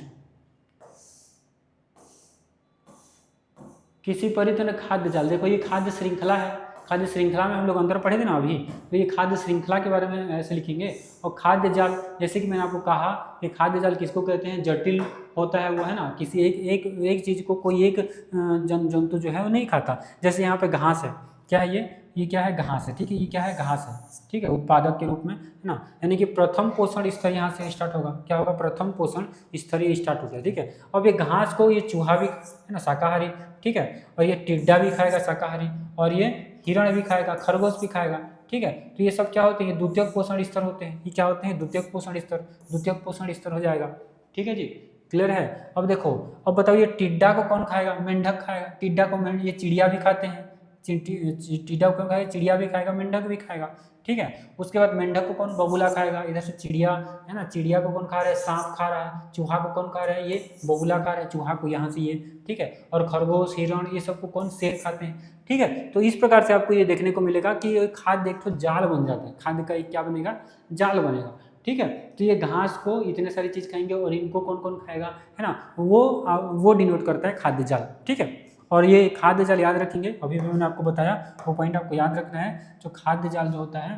किसी परितन खाद्य जाल, देखो ये खाद्य श्रृंखला है। खाद्य श्रृंखला में हम लोग अंदर पढ़े थे ना अभी, तो ये खाद्य श्रृंखला के बारे में ऐसे लिखेंगे। और खाद्य जाल, जैसे कि मैंने आपको कहा कि खाद्य जाल किसको कहते हैं, जटिल होता है वो, है ना। किसी एक चीज़ को कोई एक जंतु जो है वो नहीं खाता। जैसे यहाँ पे घास है, क्या है ये क्या है, घास है, ठीक है। ये क्या है, घास है, ठीक है, उत्पादक के रूप में, है ना। यानी कि प्रथम पोषण स्तर यहाँ से स्टार्ट होगा, क्या होगा, प्रथम पोषण स्तरीय स्टार्ट हो गया, ठीक है। अब ये घास को ये चूहा भी है ना, शाकाहारी, ठीक है। और ये टिड्डा भी खाएगा शाकाहारी, और ये हिरण भी खाएगा, खरगोश भी खाएगा, ठीक है। तो ये सब क्या होते हैं, द्वितीयक पोषण स्तर होते हैं। ये क्या होते हैं, द्वितीयक पोषण स्तर, द्वितीयक पोषण स्तर हो जाएगा, ठीक है जी। क्लियर है। अब देखो, अब बताओ ये टिड्डा को कौन खाएगा, मेंढक खाएगा। टिड्डा को ये चिड़िया भी खाते हैं, टिड्डा को खाएगा, चिड़िया भी खाएगा, मेंढक भी खाएगा, ठीक है। उसके बाद मेंढक को कौन, बगुला खाएगा। इधर से चिड़िया है ना, चिड़िया को कौन खा रहा है, सांप खा रहा है। चूहा को कौन खा रहा है, ये बगुला खा रहा है, चूहा को यहाँ से ये, ठीक है। और खरगोश, हिरण, ये सबको कौन, शेर खाते हैं, ठीक है। तो इस प्रकार से आपको ये देखने को मिलेगा कि खाद्य एक तो जाल बन जाता है, खाद्य का एक क्या बनेगा, जाल बनेगा, ठीक है। तो ये घास को इतने सारी चीज खाएंगे, और इनको कौन कौन खाएगा, है ना, वो डिनोट करता है खाद्य जाल, ठीक है। और ये खाद्य जाल याद रखेंगे, अभी भी मैंने आपको बताया, वो पॉइंट आपको याद रखना है। जो खाद्य जाल जो होता है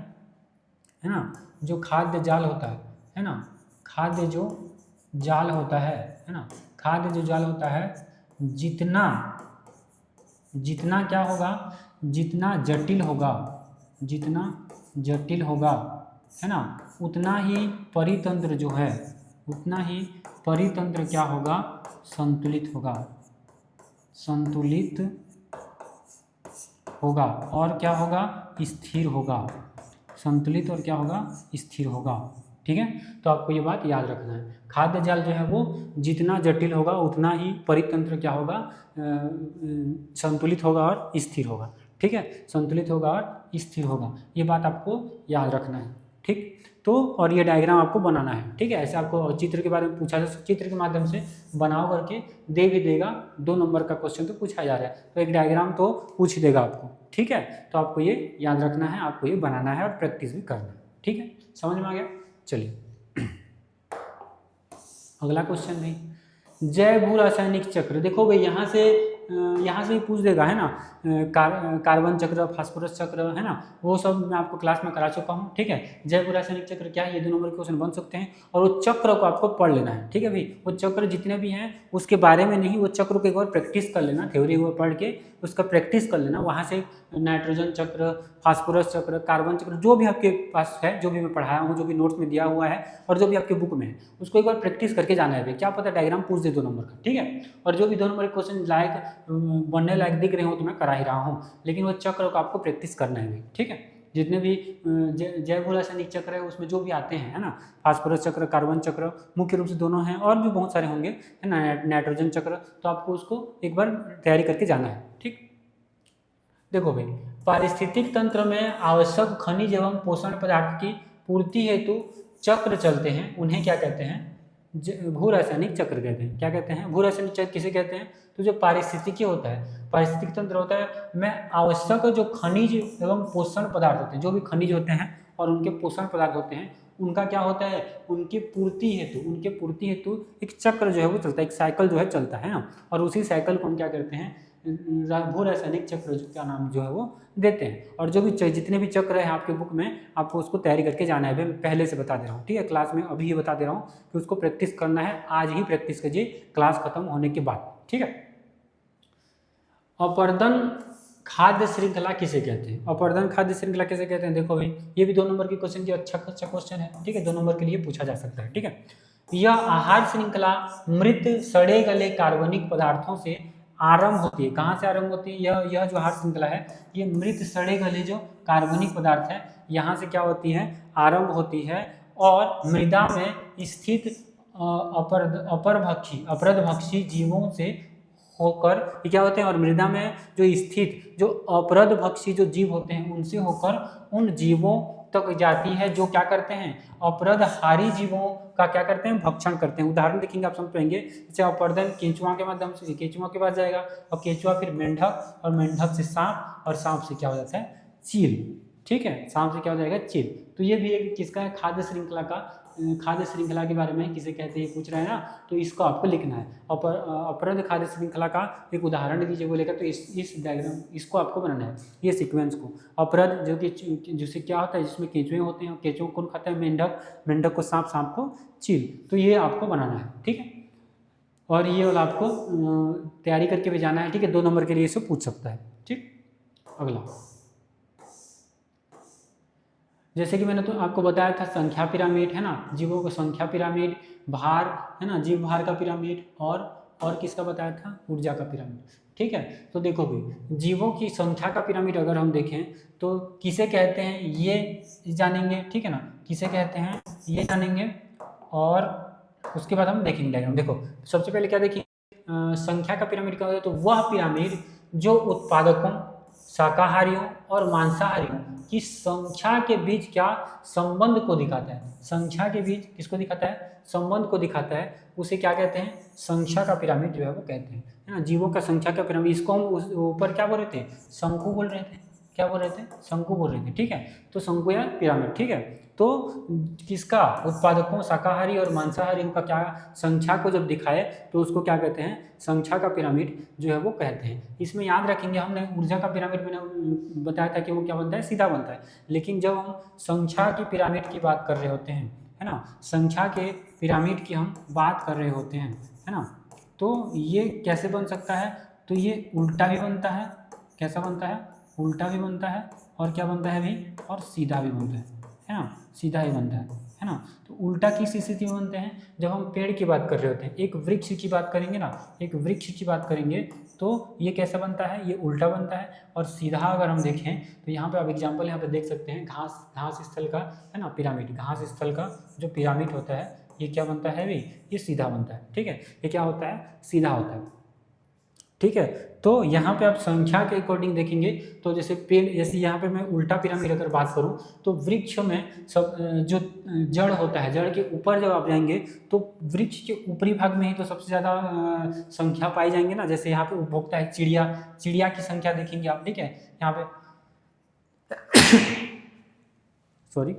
ना, जो खाद्य जाल होता है ना, खाद्य जो जाल होता है ना, खाद्य जो जाल होता है, जितना क्या होगा, जितना जटिल होगा, जितना जटिल होगा, है ना, उतना ही परितंत्र जो है, उतना ही परितंत्र क्या होगा, संतुलित होगा, संतुलित होगा। और क्या होगा, स्थिर होगा, संतुलित और क्या होगा, स्थिर होगा, ठीक है। तो आपको ये बात याद रखना है। खाद्य जाल जो है वो जितना जटिल होगा उतना ही परितंत्र क्या होगा, संतुलित होगा और स्थिर होगा, ठीक है। संतुलित होगा और स्थिर होगा, ये बात आपको याद रखना है, ठीक। तो और ये डायग्राम आपको बनाना है, ठीक है। ऐसे आपको चित्र के बारे में पूछा जाए, चित्र के माध्यम से बनाओ करके दे भी देगा। 2 नंबर का क्वेश्चन तो पूछा जा रहा है, तो एक डायग्राम तो पूछ देगा आपको, ठीक है। तो आपको ये याद रखना है, आपको ये बनाना है और प्रैक्टिस भी करना है, ठीक है। समझ में आ गया। चलिए अगला क्वेश्चन भी, जैव भू रासायनिक चक्र। देखो भाई यहाँ से ही पूछ देगा, है ना। कार्बन चक्र, फास्फोरस चक्र, है ना, वो सब मैं आपको क्लास में करा चुका हूँ, ठीक है। जैव भू रासायनिक चक्र क्या है, ये 2 नंबर के क्वेश्चन बन सकते हैं। और वो चक्र को आपको पढ़ लेना है, ठीक है भाई। वो चक्र जितने भी हैं उसके बारे में नहीं, वो चक्र को एक बार प्रैक्टिस कर लेना, थ्योरी को पढ़ के उसका प्रैक्टिस कर लेना। वहाँ से नाइट्रोजन चक्र, फास्फोरस चक्र, कार्बन चक्र, जो भी आपके पास है, जो भी मैं पढ़ाया हूँ, जो भी नोट्स में दिया हुआ है और जो भी आपके बुक में है, उसको एक बार प्रैक्टिस करके जाना है भाई। क्या पता डायग्राम पूछ दे 2 नंबर का, ठीक है। और जो भी 2 नंबर के क्वेश्चन लायक बनने लायक दिख रहे हो तो मैं करा ही रहा हूँ, लेकिन वो चक्र को आपको प्रैक्टिस करना है भाई, ठीक है। जितने भी जैव भू रासायनिक चक्र है उसमें जो भी आते हैं, है ना, फास्फोरस चक्र, कार्बन चक्र, मुख्य रूप से दोनों हैं, और भी बहुत सारे होंगे, है ना, नाइट्रोजन चक्र, तो आपको उसको एक बार तैयारी करके जाना है, ठीक। देखो भाई, पारिस्थितिक तंत्र में आवश्यक खनिज एवं पोषण पदार्थ की पूर्ति हेतु चक्र चलते हैं, उन्हें क्या कहते हैं, भू रासायनिक चक्र कहते हैं। क्या कहते हैं, भू रासायनिक चक्र किसे कहते हैं, तो जो पारिस्थितिकी होता है, पारिस्थितिक तंत्र होता है में आवश्यक जो खनिज एवं पोषण पदार्थ होते हैं, जो भी खनिज होते हैं और उनके पोषण पदार्थ होते हैं, उनका क्या होता है, उनकी पूर्ति हेतु एक चक्र जो है वो चलता है, एक साइकिल जो है चलता है ना। और उसी साइकिल को हम क्या करते हैं, भू रासायनिक चक्र का नाम जो है वो देते हैं। और जो भी जितने भी चक्र है आपके बुक में आपको उसको तैयारी करके जाना है, मैं पहले से बता दे रहा हूँ, ठीक है, क्लास में अभी ही बता दे रहा हूँ कि उसको प्रैक्टिस करना है, आज ही प्रैक्टिस कीजिए क्लास खत्म होने के बाद, ठीक है। अपर्दन खाद्य श्रृंखला किसे कहते हैं? अपर्दन खाद्य श्रृंखला किसे कहते हैं? देखो भाई, ये भी 2 नंबर की क्वेश्चन की अच्छा क्वेश्चन है, ठीक है, 2 नंबर के लिए पूछा जा सकता है, ठीक है। यह आहार श्रृंखला मृत सड़े गले कार्बनिक पदार्थों से आरंभ होती है। कहाँ से आरंभ होती है? यह जो आहार श्रृंखला है ये मृत सड़े गले जो कार्बनिक पदार्थ है यहाँ से क्या होती है? आरंभ होती है, और मृदा में स्थित अपरदभक्षी जीवों से होकर ये क्या होते हैं? और मृदा में जो स्थित जो अपरदभक्षी जो जीव होते हैं उनसे होकर उन जीवों तक जाती है जो क्या करते हैं? अपरदहारी जीवों का क्या करते हैं? भक्षण करते हैं। उदाहरण देखेंगे आप समझ पाएंगे। जैसे अपर्दन केंचुआ के माध्यम से केंचुआ के पास जाएगा, और केंचुआ फिर मेंढक, और मेंढक से सांप, और सांप से क्या हो जाता है? चील, ठीक है, सांप से क्या हो जाएगा? चील। तो ये भी एक किसका है? खाद्य श्रृंखला का, खाद्य श्रृंखला के बारे में किसे कहते हैं पूछ रहे हैं ना, तो इसको आपको लिखना है। अपरद खाद्य श्रृंखला का एक उदाहरण दीजिए बोलेगा तो इस डायग्राम इसको आपको बनाना है, ये सीक्वेंस को। अपरद जो कि जिससे क्या होता है? जिसमें केंचुए होते हैं, केंचुओं कौन खाता है? मेंढक, मेंढक को सांप, सांप को चील। तो ये आपको बनाना है, ठीक है, और ये वाला आपको तैयारी करके भी जाना है, ठीक है, 2 नंबर के लिए इसे पूछ सकता है, ठीक। अगला, जैसे कि मैंने तो आपको बताया था संख्या पिरामिड है ना, जीवों को संख्या पिरामिड, भार है ना, जीव भार का पिरामिड, और किसका बताया था? ऊर्जा का पिरामिड, ठीक है। तो देखो भाई, जीवों की संख्या का पिरामिड अगर हम देखें तो किसे कहते हैं ये जानेंगे, ठीक है ना, किसे कहते हैं ये जानेंगे, और उसके बाद हम देखेंगे डायग्राम। देखो सबसे पहले क्या देखिए, संख्या का पिरामिड क्या होता है? तो वह पिरामिड जो उत्पादकों, शाकाहारियों और मांसाहारियों की संख्या के बीच क्या संबंध को दिखाता है? संख्या के बीच किसको दिखाता है? संबंध को दिखाता है, उसे क्या कहते हैं? संख्या का पिरामिड जो है वो कहते हैं, है ना, जीवों का संख्या का पिरामिड। इसको हम ऊपर क्या बोल रहे थे? शंकु बोल रहे थे, क्या बोल रहे थे? शंकु बोल रहे थे, ठीक है। तो शंकु या पिरामिड, ठीक है। तो किसका? उत्पादकों, शाकाहारी और मांसाहारियों का क्या संख्या को जब दिखाए तो उसको क्या कहते हैं? संख्या का पिरामिड जो है वो कहते हैं। इसमें याद रखेंगे, हमने ऊर्जा का पिरामिड मैंने बताया था कि वो क्या बनता है? सीधा बनता है। लेकिन जब हम संख्या की पिरामिड की बात कर रहे होते हैं, है ना, संख्या के पिरामिड की हम बात कर रहे होते हैं, है ना, तो ये कैसे बन सकता है? तो ये उल्टा भी बनता है। कैसा बनता है? उल्टा भी बनता है, और क्या बनता है भाई? और सीधा भी बनता है ना, सीधा ही बनता है ना। तो उल्टा किस स्थिति में बनते हैं? जब हम पेड़ की बात कर रहे होते हैं, एक वृक्ष की बात करेंगे ना, एक वृक्ष की बात करेंगे तो ये कैसा बनता है? ये उल्टा बनता है। और सीधा अगर हम देखें तो यहाँ पे आप एग्जांपल यहाँ पे देख सकते हैं, घास स्थल का, है ना, पिरामिड, घास स्थल का जो पिरामिड होता है ये क्या बनता है भाई? ये सीधा बनता है, ठीक है। ये क्या होता है? सीधा होता है, ठीक है। तो यहाँ पे आप संख्या के अकॉर्डिंग देखेंगे तो जैसे पेड़, जैसे यहाँ पे मैं उल्टा पिरामिड अगर बात करूँ तो वृक्ष में सब जो जड़ होता है, जड़ के ऊपर जब आप जाएंगे तो वृक्ष के ऊपरी भाग में ही तो सबसे ज़्यादा संख्या पाई जाएंगे ना। जैसे यहाँ पे उपभोक्ता है चिड़िया, चिड़िया की संख्या देखेंगे आप, ठीक है, यहाँ पे सॉरी,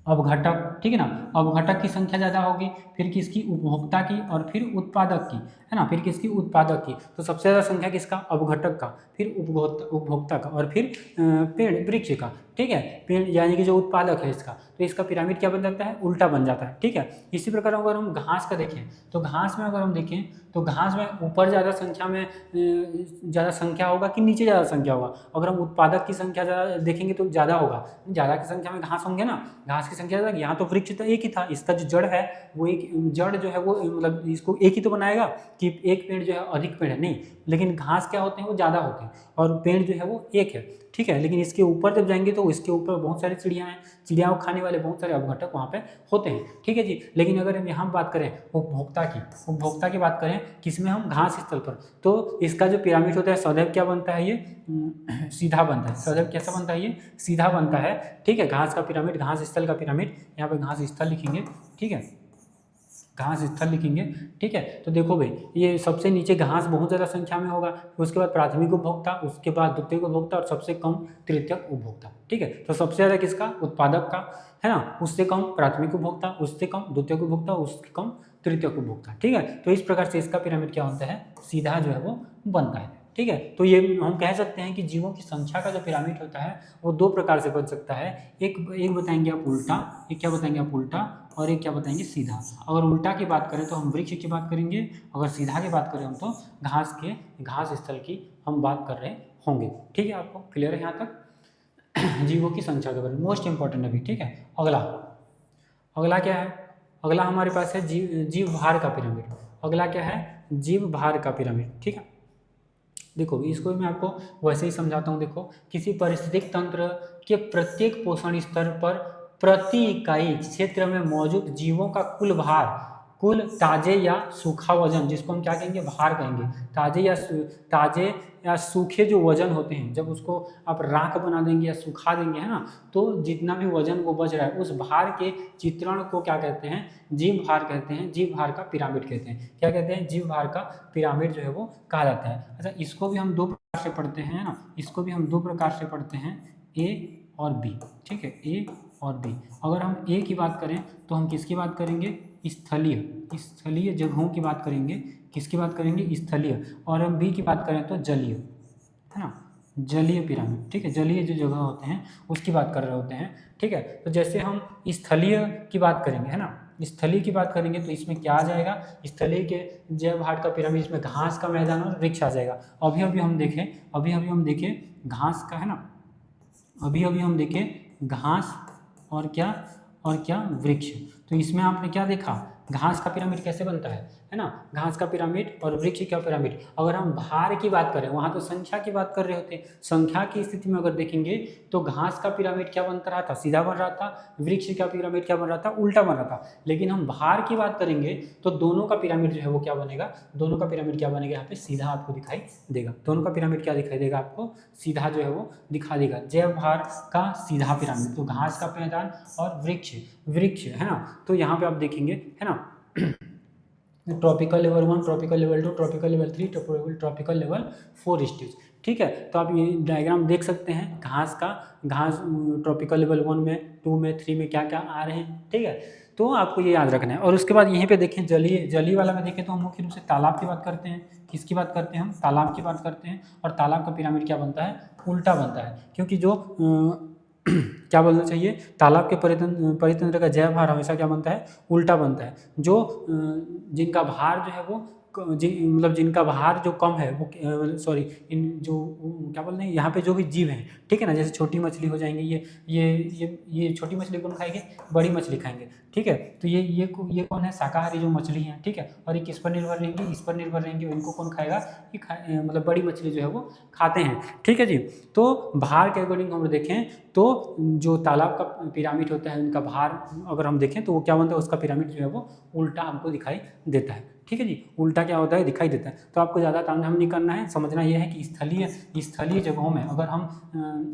अवघटक, ठीक है ना, अवघटक की संख्या ज़्यादा होगी, फिर किसकी? उपभोक्ता की, और फिर उत्पादक की, है ना, फिर किसकी? उत्पादक की। तो सबसे ज़्यादा संख्या किसका? अवघटक का, फिर उपभोक्ता का, और फिर पेड़, वृक्ष का, ठीक है, पेड़ यानी कि जो उत्पादक है इसका। तो इसका पिरामिड क्या बन जाता है? उल्टा बन जाता है, ठीक है। इसी प्रकार अगर हम घास का देखें तो घास में अगर हम देखें तो घास में ऊपर ज़्यादा संख्या में ज़्यादा संख्या होगा कि नीचे ज़्यादा संख्या होगा? अगर हम उत्पादक की संख्या ज़्यादा देखेंगे तो ज़्यादा होगा, ज़्यादा की संख्या में घास होंगे ना, घास की संख्या ज़्यादा। यहाँ तो वृक्ष तो एक ही था, इसका जो जड़ है वो एक जड़ जो है वो मतलब इसको एक ही तो बनाएगा कि एक पेड़ जो है अधिक पेड़ है, नहीं, लेकिन घास क्या होते हैं? वो ज़्यादा होते हैं, और पेड़ जो है वो एक है, ठीक है। लेकिन इसके ऊपर जब जाएंगे तो इसके ऊपर बहुत सारी चिड़िया हैं, चिड़ियाओं को खाने वाले बहुत सारे अवघटक वहाँ पे होते हैं, ठीक है जी। लेकिन अगर हम यहाँ बात करें उपभोक्ता की बात करें, किसमें? हम घास स्थल पर, तो इसका जो पिरामिड होता है सदैव क्या बनता है? ये सीधा बनता है। सदैव कैसा बनता है? ये सीधा बनता है, ठीक है। घास का पिरामिड, घास स्थल का पिरामिड, यहाँ पे घास स्थल लिखेंगे, ठीक है, घास स्थल लिखेंगे, ठीक है। तो देखो भाई, ये सबसे नीचे घास बहुत ज़्यादा संख्या में होगा, उसके बाद प्राथमिक उपभोक्ता, उसके बाद द्वितीयक उपभोक्ता, और सबसे कम तृतीयक उपभोक्ता, ठीक है। तो सबसे ज़्यादा किसका? उत्पादक का, है ना, उससे कम प्राथमिक उपभोक्ता, उससे कम द्वितीयक उपभोक्ता, उससे कम तृतीयक उपभोक्ता। ठीक है, तो इस प्रकार से इसका पिरामिड क्या होता है, सीधा जो है वो बनता है। ठीक है, तो ये हम कह सकते हैं कि जीवों की संख्या का जो पिरामिड होता है वो दो प्रकार से बन सकता है। एक बताएंगे आप उल्टा, एक क्या बताएंगे आप उल्टा, और एक क्या बताएंगे सीधा। अगर उल्टा की बात करें तो हम वृक्ष की बात करेंगे, अगर सीधा की बात करें हम तो घास स्थल की हम बात कर रहे होंगे। ठीक है, आपको क्लियर है यहाँ तक जीवों की संख्या के बारे में, मोस्ट इंपॉर्टेंट अभी। ठीक है, अगला क्या है, अगला हमारे पास है जीव भार का पिरामिड। अगला क्या है, जीव भार का पिरामिड। ठीक है, देखो इसको मैं आपको वैसे ही समझाता हूँ। देखो, किसी पारिस्थितिक तंत्र के प्रत्येक पोषण स्तर पर प्रति इकाई क्षेत्र में मौजूद जीवों का कुल भार, कुल ताजे या सूखा वजन, जिसको हम क्या कहेंगे, भार कहेंगे। ताजे या सूखे जो वजन होते हैं, जब उसको आप राख बना देंगे या सुखा देंगे, है ना, तो जितना भी वजन वो बच रहा है उस भार के चित्रण को क्या कहते हैं, जीव भार कहते हैं, जीव भार का पिरामिड कहते हैं। क्या कहते हैं, जीव भार का पिरामिड जो है वो कहा जाता है। अच्छा, इसको भी हम दो प्रकार से पढ़ते हैं ना, इसको भी हम दो प्रकार से पढ़ते हैं, ए और बी। ठीक है, ए और बी। अगर हम ए की बात करें तो हम किसकी बात करेंगे, स्थलीय जगहों की बात करेंगे। किसकी बात करेंगे, स्थलीय। और हम बी की बात करें तो जलीय, है ना, जलीय पिरामिड। ठीक है, जलीय जो जगह होते हैं उसकी बात कर रहे होते हैं। ठीक है, तो जैसे हम स्थलीय की बात करेंगे, है ना, स्थलीय की बात करेंगे तो इसमें क्या आ जाएगा, स्थलीय के जैव भाट का पिरामिड, इसमें घास का मैदान और वृक्ष आ जाएगा। अभी हम देखें घास का, है ना, अभी हम देखें घास और क्या वृक्ष। तो इसमें आपने क्या देखा, घास का पिरामिड कैसे बनता है ना, घास का पिरामिड और वृक्ष का पिरामिड। अगर हम भार की बात करें, वहाँ तो संख्या की बात कर रहे होते हैं, संख्या की स्थिति में अगर देखेंगे तो घास का पिरामिड क्या बनता रहा था, सीधा बन रहा था। वृक्ष का पिरामिड क्या बन रहा था, उल्टा बन रहा था। लेकिन हम भार की बात करेंगे तो दोनों का पिरामिड जो है वो क्या बनेगा, दोनों का पिरामिड क्या बनेगा, यहाँ पे सीधा आपको दिखाई देगा। दोनों का पिरामिड क्या दिखाई देगा आपको, सीधा जो है वो दिखा देगा। जैव भार का सीधा पिरामिड, तो घास का मैदान और वृक्ष, है ना। तो यहाँ पे आप देखेंगे, है ना, tropical level 1, tropical level 2, tropical level 3, tropical level 4 stage. ठीक है, तो आप ये डायग्राम देख सकते हैं, घास ट्रॉपिकल लेवल 1 में, 2 में, 3 में क्या क्या आ रहे हैं। ठीक है, तो आपको ये याद रखना है। और उसके बाद यहीं पे देखें जलीय वाला में देखें तो हम मुख्य रूप से तालाब की बात करते हैं। किसकी बात करते हैं हम, तालाब की बात करते हैं। और तालाब का पिरामिड क्या बनता है, उल्टा बनता है, क्योंकि जो क्या बोलना चाहिए, तालाब के परितंत्र का जैव भार हमेशा क्या बनता है, उल्टा बनता है। जो जिनका भार जो है वो मतलब जिनका भार जो कम है वो इन जो क्या बोलते हैं यहाँ पे जो भी जीव हैं, ठीक है ना, जैसे छोटी मछली हो जाएंगे, ये छोटी मछली कौन खाएंगे, बड़ी मछली खाएंगे। ठीक है, तो ये कौन है, शाकाहारी जो मछली हैं। ठीक है, और ये किस पर निर्भर रहेंगी, इस पर निर्भर रहेंगे। इनको कौन खाएगा, मतलब बड़ी मछली जो है वो खाते हैं। ठीक है जी, तो भार के अकॉर्डिंग हम देखें तो जो तालाब का पिरामिड होता है उनका भार अगर हम देखें तो वो क्या बनता है, उसका पिरामिड जो है वो उल्टा हमको दिखाई देता है। ठीक है जी, उल्टा क्या होता है, दिखाई देता है। तो आपको ज़्यादा तामझाम नहीं करना है, समझना यह है कि स्थलीय जगहों में, अगर हम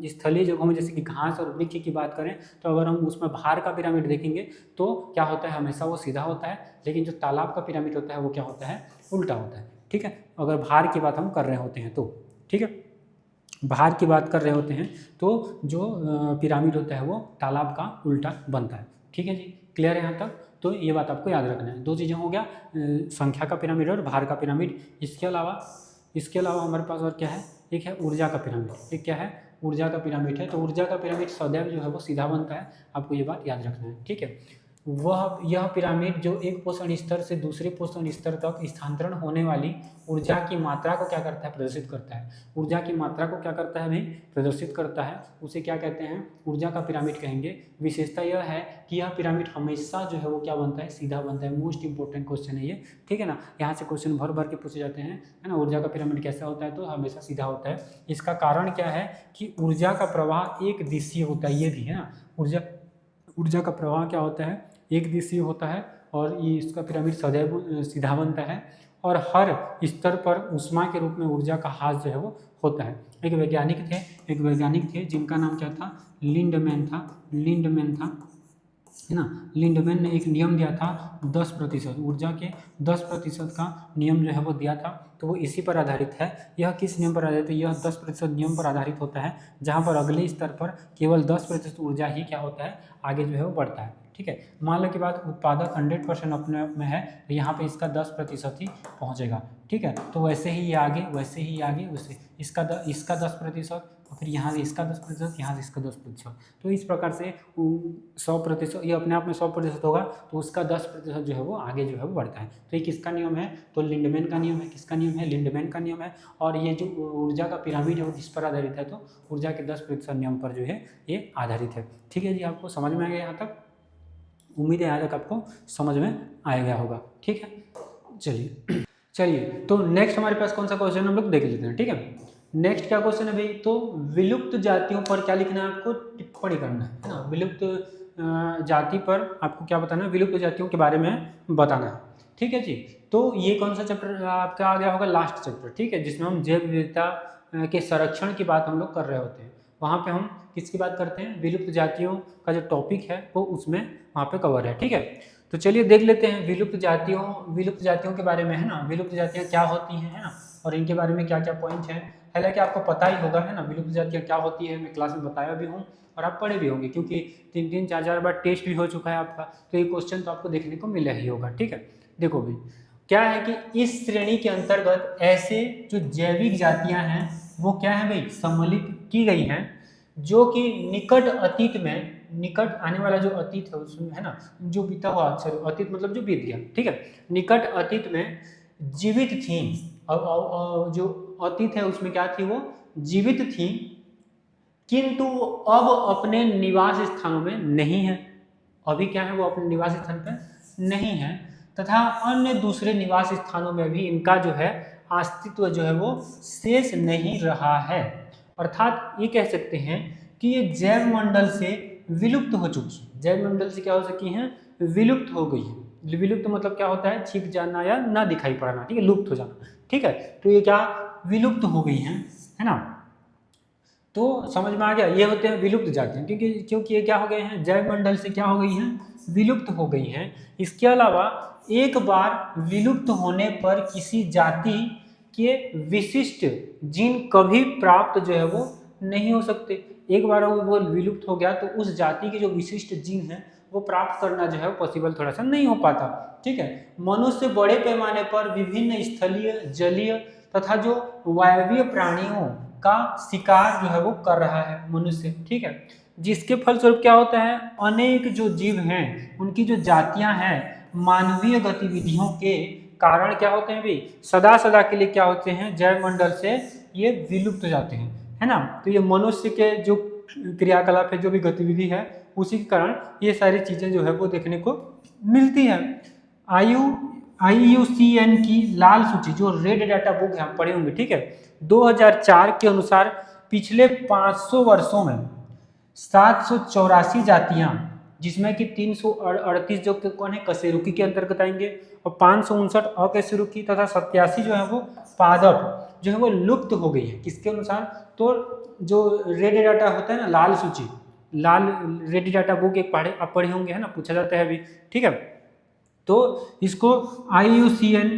स्थलीय जगहों में जैसे कि घास और वृक्ष की बात करें तो अगर हम उसमें भार का पिरामिड देखेंगे तो क्या होता है, हमेशा वो सीधा होता है। लेकिन जो तालाब का पिरामिड होता है वो क्या होता है, उल्टा होता है। ठीक है, अगर भार की बात हम कर रहे होते हैं तो, ठीक है, भार की बात कर रहे होते हैं तो जो पिरामिड होता है वो तालाब का उल्टा बनता है। ठीक है जी, क्लियर है यहाँ तक। तो ये बात आपको याद रखना है। दो चीज़ें हो गया, संख्या का पिरामिड और भार का पिरामिड। इसके अलावा हमारे पास और क्या है, एक है ऊर्जा का पिरामिड। एक क्या है, ऊर्जा का पिरामिड है। तो ऊर्जा का पिरामिड सदैव जो है वो सीधा बनता है, आपको ये बात याद रखना है। ठीक है, यह पिरामिड जो एक पोषण स्तर से दूसरे पोषण स्तर तक स्थानांतरण होने वाली ऊर्जा की मात्रा को क्या करता है, प्रदर्शित करता है। ऊर्जा की मात्रा को क्या करता है भाई, प्रदर्शित करता है। उसे क्या कहते हैं, ऊर्जा का पिरामिड कहेंगे। विशेषता यह है कि यह पिरामिड हमेशा जो है वो क्या बनता है, सीधा बनता है। मोस्ट इंपॉर्टेंट क्वेश्चन है ये, ठीक है ना। यहाँ से क्वेश्चन भर के पूछे जाते हैं, है ना। ऊर्जा का पिरामिड कैसा होता है, तो हमेशा सीधा होता है। इसका कारण क्या है कि ऊर्जा का प्रवाह एक दिशीय होता है, ये भी है ना। ऊर्जा का प्रवाह क्या होता है, एक दिशीय होता है। और ये इसका पिरामिड सदैव सीधा बनता है। और हर स्तर पर ऊष्मा के रूप में ऊर्जा का ह्रास जो है वो होता है। एक वैज्ञानिक थे जिनका नाम क्या था, लिंडमैन था, है ना। लिंडमैन ने एक नियम दिया था 10%, ऊर्जा के 10% का नियम जो है वो दिया था। तो वो इसी पर आधारित है। यह किस नियम पर आधारित है, यह 10% नियम पर आधारित होता है, जहाँ पर अगले स्तर पर केवल 10% ऊर्जा ही क्या होता है, आगे जो है वो बढ़ता है। ठीक है। मान लो कि बात उत्पादक 100% अपने आप में है, तो यहाँ पे इसका 10% ही पहुँचेगा, ठीक है। तो वैसे ही ये आगे, वैसे ही आगे, वैसे इसका 10% और फिर यहाँ से इसका 10%, यहाँ से इसका 10%। तो इस प्रकार से 100%, ये अपने आप में 100% होगा, तो उसका 10% जो है वो आगे जो है वो बढ़ता है। तो ये किसका नियम है? तो लिंडमैन का नियम है। किसका नियम है? लिंडमैन का नियम है। और ये जो ऊर्जा का पिरामिड है वो किस पर आधारित है? तो ऊर्जा के 10% नियम पर जो है ये आधारित है। ठीक है जी, आपको समझ में आ गया यहाँ तक? उम्मीद है यहाँ तक आपको समझ में आ गया होगा, ठीक है। चलिए तो नेक्स्ट हमारे पास कौन सा क्वेश्चन हम लोग देख लेते हैं, ठीक है। नेक्स्ट क्या क्वेश्चन है भाई? तो विलुप्त जातियों पर क्या लिखना है आपको? टिप्पणी करना है ना। विलुप्त जाति पर आपको क्या बताना है? विलुप्त जातियों के बारे में बताना है, ठीक है जी। तो ये कौन सा चैप्टर आपका आ गया होगा? लास्ट चैप्टर, ठीक है, जिसमें हम जैव विविधता के संरक्षण की बात हम लोग कर रहे होते हैं। वहाँ पे हम किसकी बात करते हैं? विलुप्त जातियों का जो टॉपिक है वो उसमें वहाँ पे कवर है, ठीक है। तो चलिए देख लेते हैं विलुप्त जातियों के बारे में, है ना। विलुप्त जातियाँ क्या होती हैं, है ना, और इनके बारे में क्या क्या पॉइंट हैं। हालांकि आपको पता ही होगा, है ना, विलुप्त जातियाँ क्या होती है, मैं क्लास में बताया भी हूँ और आप पढ़े भी होंगे, क्योंकि 3-3, 4-4 बार टेस्ट भी हो चुका है आपका, तो ये क्वेश्चन तो आपको देखने को मिला ही होगा, ठीक है। देखो भाई क्या है कि इस श्रेणी के अंतर्गत ऐसे जो जैविक जातियाँ हैं वो क्या है भाई? सम्मिलित की गई हैं, जो कि निकट अतीत में, निकट आने वाला जो अतीत है उसमें, है ना, जो बीता हुआ, अतीत मतलब जो बीत गया, ठीक है, निकट अतीत में जीवित थी। और जो अतीत है उसमें क्या थी? वो जीवित थी, किंतु अब अपने निवास स्थानों में नहीं है। अभी क्या है? वो अपने निवास स्थान पर नहीं है, तथा अन्य दूसरे निवास स्थानों में भी इनका जो है अस्तित्व जो है वो शेष नहीं रहा है। अर्थात ये कह सकते हैं कि ये जैव मंडल से विलुप्त हो चुकी है। जैव मंडल से क्या हो सकी हैं? विलुप्त हो गई है। विलुप्त मतलब क्या होता है? छिप जाना या ना दिखाई पड़ना, ठीक है, लुप्त हो जाना, ठीक है। तो ये क्या विलुप्त हो गई हैं, है ना। तो समझ में आ गया, ये होते हैं विलुप्त जातियाँ, क्योंकि ये क्या हो गए हैं? जैव मंडल से क्या हो गई हैं? विलुप्त हो गई हैं। इसके अलावा एक बार विलुप्त होने पर किसी जाति के विशिष्ट जीन कभी प्राप्त जो है वो नहीं हो सकते। एक बार वो विलुप्त हो गया तो उस जाति के जो विशिष्ट जीन है वो प्राप्त करना जो है पॉसिबल थोड़ा सा नहीं हो पाता, ठीक है। मनुष्य बड़े पैमाने पर विभिन्न स्थलीय, जलीय तथा जो वायवीय प्राणियों का शिकार जो है वो कर रहा है मनुष्य, ठीक है। जिसके फलस्वरूप क्या होता है? अनेक जो जीव हैं उनकी जो जातियां हैं मानवीय गतिविधियों के कारण क्या होते हैं भाई? सदा सदा के लिए क्या होते हैं? जैव मंडल से ये विलुप्त हो जाते हैं, है ना। तो ये मनुष्य के जो क्रियाकलाप है, जो भी गतिविधि है, उसी के कारण ये सारी चीजें जो है वो देखने को मिलती है। IUCN की लाल सूची, जो रेड डाटा बुक है, आप पढ़े होंगे, ठीक है, 2004 के अनुसार पिछले 500 वर्षों में 784 जातियां, जिसमें कि 338 जो कौन है? कशेरुकी के अंतर्गत आएंगे, और 559 अकशेरुकी तथा 87 जो है वो पादप जो है वो लुप्त हो गई है। किसके अनुसार? तो जो रेड डाटा होता है ना, लाल सूची, लाल रेड डाटा बुक एक आप पढ़े होंगे, है ना, पूछा जाता है अभी, ठीक है। तो इसको IUCN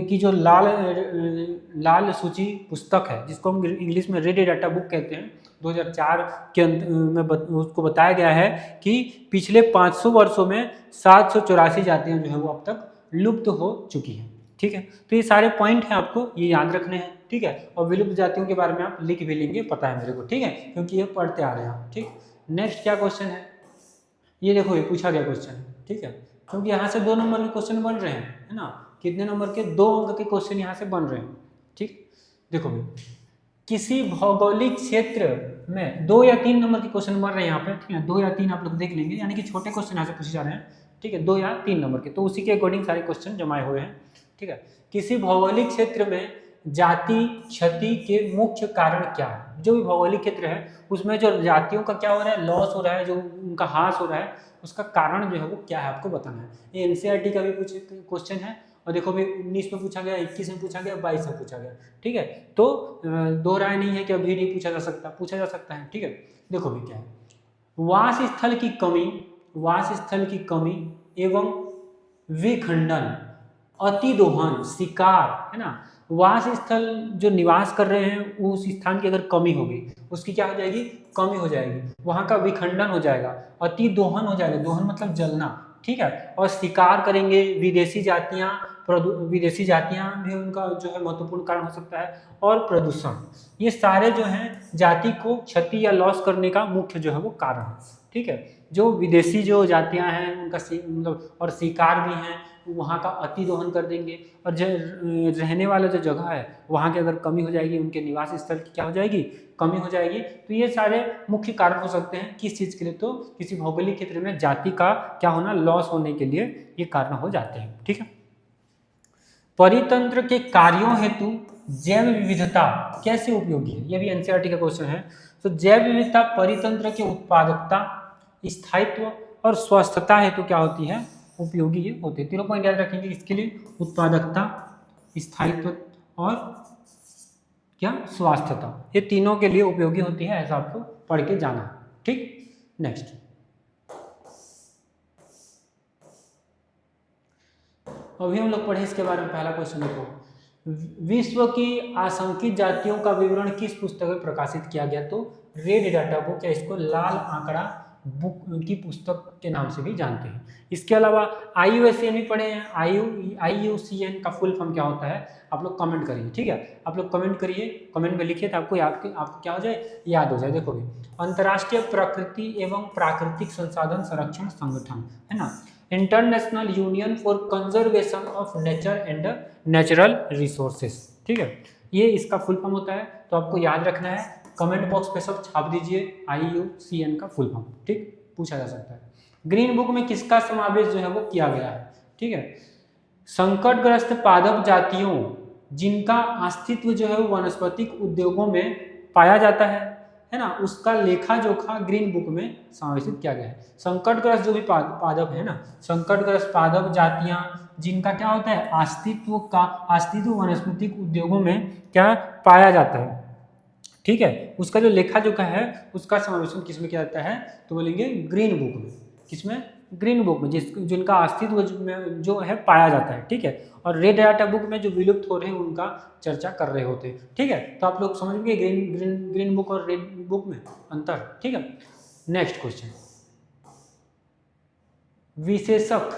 की जो लाल सूची पुस्तक है, जिसको हम इंग्लिश में रेड डाटा बुक कहते हैं, 2004 के में उसको बताया गया है कि पिछले 500 वर्षों में 784 जातियां जो है वो अब तक लुप्त हो चुकी हैं, ठीक है। तो ये सारे पॉइंट हैं, आपको ये याद रखने हैं, ठीक है। और विलुप्त जातियों के बारे में आप लिख भी लेंगे, पता है मेरे को, ठीक है, क्योंकि ये पढ़ते आ रहे हैं, ठीक। नेक्स्ट क्या क्वेश्चन है? ये देखो, ये पूछा गया क्वेश्चन है, ठीक है, क्योंकि यहाँ से 2 नंबर के क्वेश्चन बन रहे हैं, है ना। कितने नंबर के? 2 अंक के क्वेश्चन यहाँ से बन रहे हैं, ठीक। देखो भाई, किसी भौगोलिक क्षेत्र में 2 या 3 नंबर के क्वेश्चन बन रहे हैं यहाँ पे, ठीक है, 2 या 3 आप लोग देख लेंगे, यानी कि छोटे क्वेश्चन यहाँ से पूछे जा रहे हैं, ठीक है, 2 या 3 नंबर के, तो उसी के अकॉर्डिंग सारे क्वेश्चन जमाए हुए हैं, ठीक है। किसी भौगोलिक क्षेत्र में जाति क्षति के मुख्य कारण क्या है? जो भी भौगोलिक क्षेत्र है उसमें जो जातियों का क्या हो रहा है? लॉस हो रहा है, जो उनका ह्रास हो रहा है, उसका कारण जो है वो क्या है, आपको बताना है। ये NCERT का भी कुछ क्वेश्चन है, और देखो भाई 19 में पूछा गया, 21 में पूछा गया, 22 में पूछा गया, ठीक है। तो दो राय नहीं है कि अभी नहीं पूछा जा सकता, पूछा जा सकता है, ठीक है। देखो भाई क्या है, वास स्थल की कमी एवं विखंडन, अतिदोहन, शिकार, है ना, वास स्थल जो निवास कर रहे हैं उस स्थान की अगर कमी होगी, उसकी क्या हो जाएगी, कमी हो जाएगी, वहाँ का विखंडन हो जाएगा, अति दोहन हो जाएगा, दोहन मतलब जलना, ठीक है। और शिकार करेंगे विदेशी जातियाँ, विदेशी जातियाँ भी उनका जो है महत्वपूर्ण कारण हो सकता है, और प्रदूषण, ये सारे जो हैं जाति को क्षति या लॉस करने का मुख्य जो है वो कारण है, ठीक है। जो विदेशी जो जातियाँ हैं उनका मतलब और शिकार भी हैं, वहाँ का अति दोहन कर देंगे, और जो रहने वाला जो जगह है वहाँ की अगर कमी हो जाएगी, उनके निवास स्थल की क्या हो जाएगी, कमी हो जाएगी। तो ये सारे मुख्य कारण हो सकते हैं किस चीज़ के लिए, तो किसी भौगोलिक क्षेत्र में जाति का क्या होना, लॉस होने के लिए ये कारण हो जाते हैं, ठीक है। परितंत्र के कार्यों हेतु जैव विविधता कैसे उपयोगी है, ये भी एनसीईआरटी का क्वेश्चन है। तो जैव विविधता परितंत्र के उत्पादकता, स्थायित्व और स्वस्थता हेतु क्या होती है, उपयोगी ये होते हैं। तीनों पॉइंट याद रखेंगे इसके लिए, उत्पादकता, स्थायित्व और क्या, स्वास्थ्यता, ये तीनों के लिए उपयोगी होती है, ऐसा आपको पढ़ के जाना है, ठीक। नेक्स्ट, अभी हम लोग पढ़े इसके बारे में, पहला क्वेश्चन देखो, विश्व की आशंकित जातियों का विवरण किस पुस्तक में प्रकाशित किया गया, तो रेड डाटा बुक या इसको लाल आंकड़ा बुक की पुस्तक के नाम से भी जानते हैं। इसके अलावा IUCN भी पढ़े हैं, IUCN का फुल फॉर्म क्या होता है, आप लोग कमेंट करिए, ठीक है, आप लोग कमेंट करिए, कमेंट में लिखिए तो आपको क्या हो जाए, याद हो जाए। देखो भी, अंतर्राष्ट्रीय प्रकृति एवं प्राकृतिक संसाधन संरक्षण संगठन है ना, international union for conservation of nature and natural resources, ठीक है, ये इसका फुल फॉर्म होता है, तो आपको याद रखना है, कमेंट बॉक्स पे सब छाप दीजिए IUCN का फुल फॉर्म, ठीक, पूछा जा सकता है। ग्रीन बुक में किसका समावेश जो है वो किया गया है, ठीक है, संकटग्रस्त पादप जातियों जिनका अस्तित्व जो है वो वनस्पतिक उद्योगों में पाया जाता है ना, उसका लेखा जोखा ग्रीन बुक में समावेशित किया गया है। संकटग्रस्त जो भी पादप है ना, संकटग्रस्त पादप जातियां जिनका क्या होता है, अस्तित्व वनस्पतिक उद्योगों में क्या पाया जाता है, ठीक है, उसका जो लेखा जोखा है उसका समावेशन किसमें किया जाता है, तो बोलेंगे ग्रीन बुक में, किसमें, ग्रीन बुक में, जिनका अस्तित्व जो है पाया जाता है, ठीक है। और रेड डाटा बुक में जो विलुप्त हो रहे हैं उनका चर्चा कर रहे होते हैं, ठीक है। तो आप लोग समझ गए ग्रीन बुक और रेड बुक में अंतर, ठीक है। नेक्स्ट क्वेश्चन, विशेषक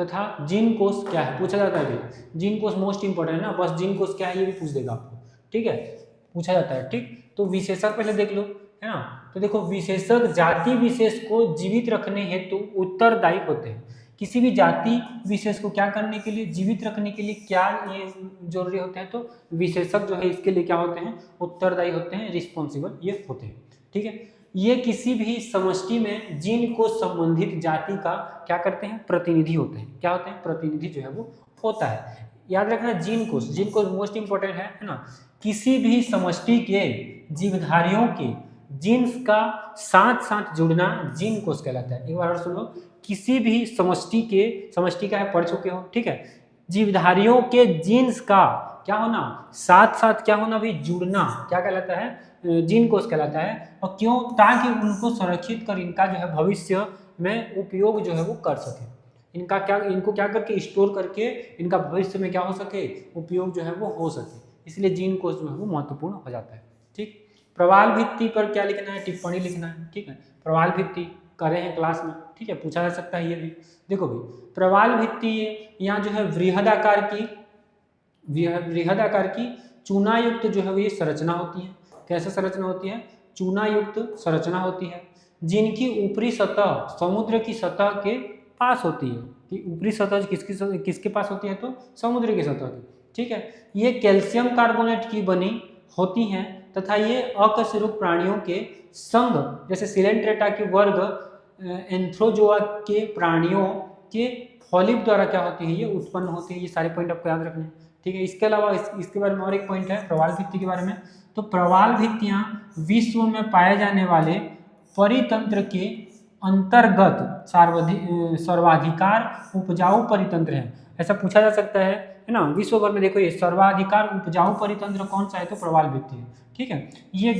तथा जीन कोश क्या है, पूछा जाता है, जीन कोश मोस्ट इंपोर्टेंट है ना, बस जीन कोश क्या है ये भी पूछ देगा आपको, ठीक है, पूछा जाता है, ठीक। तो विशेषक पहले देख लो, है ना, तो देखो विशेषक जाति विशेष को जीवित रखने हेतु उत्तरदायी होते हैं। किसी भी जाति विशेष को क्या करने के लिए, जीवित रखने के लिए क्या ये जरूरी होते हैं, तो विशेषक जो है इसके लिए क्या होते हैं, उत्तरदायी होते हैं, रिस्पॉन्सिबल ये होते हैं, ठीक है। ये किसी भी समष्टि में जीन को संबंधित जाति का क्या करते हैं, प्रतिनिधि होते हैं, क्या होते हैं, प्रतिनिधि जो है वो होता है। याद रखना, जीन कोश मोस्ट इंपोर्टेंट है ना, किसी भी समष्टि के जीवधारियों के जीन्स का साथ साथ जुड़ना जीन कोश कहलाता है। एक बार और सुनो, किसी भी समष्टि का है, पढ़ चुके हो, ठीक है, जीवधारियों के जीन्स का क्या होना, साथ साथ क्या होना भी, जुड़ना क्या कहलाता है, जीन कोश कहलाता है। और क्यों, ताकि उनको संरक्षित कर इनका जो है भविष्य में उपयोग जो है वो कर सके, इनको क्या करके स्टोर करके इनका भविष्य में क्या हो सके, उपयोग जो है वो हो सके, इसलिए जीन कोश जो है वो महत्वपूर्ण हो जाता है, ठीक। प्रवाल भित्ति पर क्या लिखना है, टिप्पणी लिखना है, ठीक है, प्रवाल भित्ति करे हैं क्लास में, ठीक है, पूछा जा सकता है ये भी। देखो भी, प्रवाल भित्ति यहाँ जो है वृहद आकार की चूनायुक्त जो है ये संरचना होती है। कैसे संरचना होती है, चूनायुक्त संरचना होती है, जिनकी ऊपरी सतह समुद्र की सतह के पास होती है। कि ऊपरी सतह किसके पास होती है, तो समुद्र की सतह की, ठीक है। ये कैल्शियम कार्बोनेट की बनी होती हैं तथा ये अकशेरुक प्राणियों के संग, जैसे सिलेंट्रेटा के वर्ग एंथ्रोजोआ के प्राणियों के फॉलिप द्वारा क्या होती है, ये उत्पन्न होती है। ये सारे पॉइंट आपको याद रखने हैं, ठीक है। इसके अलावा इसके बारे में और एक पॉइंट है प्रवाल भित्ति के बारे में। तो प्रवाल भित्तियां विश्व में पाए जाने वाले परितंत्र के अंतर्गत सर्वाधिकार उपजाऊ परितंत्र है, ऐसा पूछा जा सकता है ना। विश्व भर में देखो ये सर्वाधिकार उपजाऊ परितंत्र कौन सा है, तो प्रवाल भित्ति है, ठीक है। ये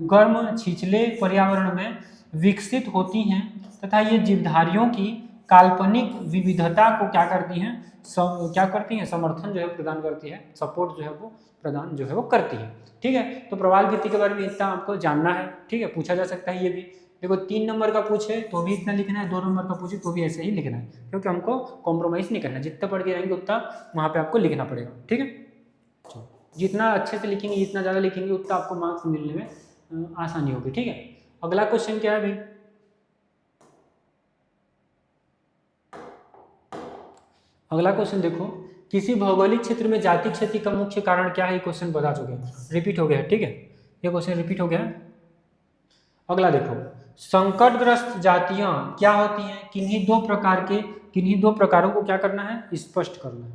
गर्म छिछले पर्यावरण में विकसित होती हैं तथा ये जीवधारियों की काल्पनिक विविधता को क्या करती हैं, क्या करती हैं, समर्थन जो है प्रदान करती है, सपोर्ट जो है वो प्रदान जो है वो करती है। ठीक है, तो प्रवाल भित्ति के बारे में इतना आपको जानना है। ठीक है, पूछा जा सकता है ये भी। देखो 3 नंबर का पूछे तो भी इतना लिखना है, 2 नंबर का पूछे तो भी ऐसे ही लिखना है, क्योंकि हमको कॉम्प्रोमाइज़ नहीं करना, जितना पढ़ के जाएंगे उतना वहाँ पे आपको लिखना पड़ेगा। ठीक है, जितना अच्छे से लिखेंगे, जितना ज़्यादा लिखेंगे, उतना आपको मार्क्स मिलने में आसानी होगी। ठीक है, अगला क्वेश्चन क्या है भाई, अगला क्वेश्चन देखो, किसी भौगोलिक क्षेत्र में जाति क्षति का मुख्य कारण क्या है? क्वेश्चन बता चुके हैं, रिपीट हो गया है। ठीक है, ये क्वेश्चन रिपीट हो गया है। अगला देखो, संकटग्रस्त जातियां क्या होती हैं? किन्हीं दो प्रकारों को क्या करना है, स्पष्ट करना है।